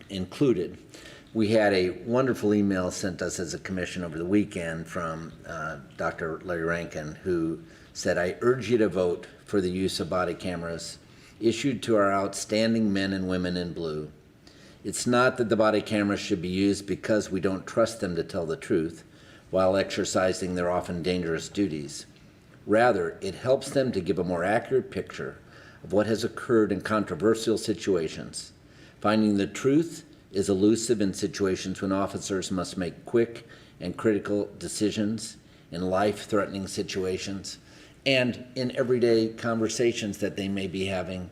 included. We had a wonderful email sent us as a commission over the weekend from Dr. Larry Rankin, who said, "I urge you to vote for the use of body cameras issued to our outstanding men and women in blue. It's not that the body cameras should be used because we don't trust them to tell the truth while exercising their often dangerous duties. Rather, it helps them to give a more accurate picture of what has occurred in controversial situations. Finding the truth is elusive in situations when officers must make quick and critical decisions in life-threatening situations and in everyday conversations that they may be having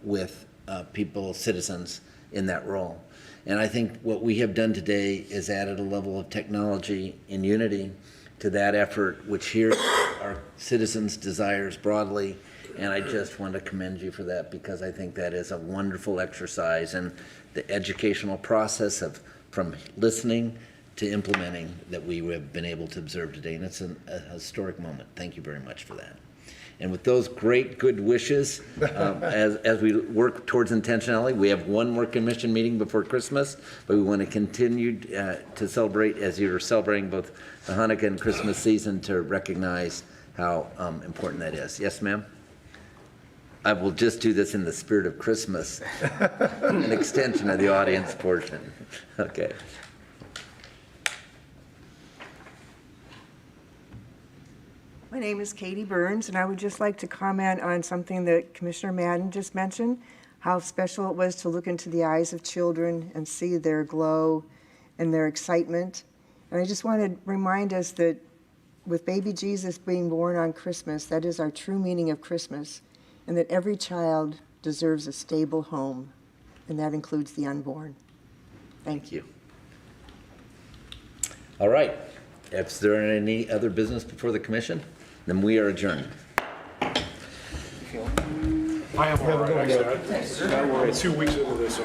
with people, citizens in that role." And I think what we have done today is added a level of technology and unity to that effort, which hears our citizens' desires broadly. And I just want to commend you for that, because I think that is a wonderful exercise in the educational process of from listening to implementing that we have been able to observe today. And it's a historic moment. Thank you very much for that. And with those great good wishes, as we work towards intentionality, we have one more commission meeting before Christmas, but we want to continue to celebrate, as you're celebrating both the Hanukkah and Christmas season, to recognize how important that is. Yes, ma'am? I will just do this in the spirit of Christmas, an extension of the audience portion. Okay. My name is Katie Burns, and I would just like to comment on something that Commissioner Madden just mentioned, how special it was to look into the eyes of children and see their glow and their excitement. And I just want to remind us that with baby Jesus being born on Christmas, that is our true meaning of Christmas, and that every child deserves a stable home, and that includes the unborn. Thank you. All right. If there are any other business before the commission, then we are adjourned. I have one right next to it. 2 weeks into this.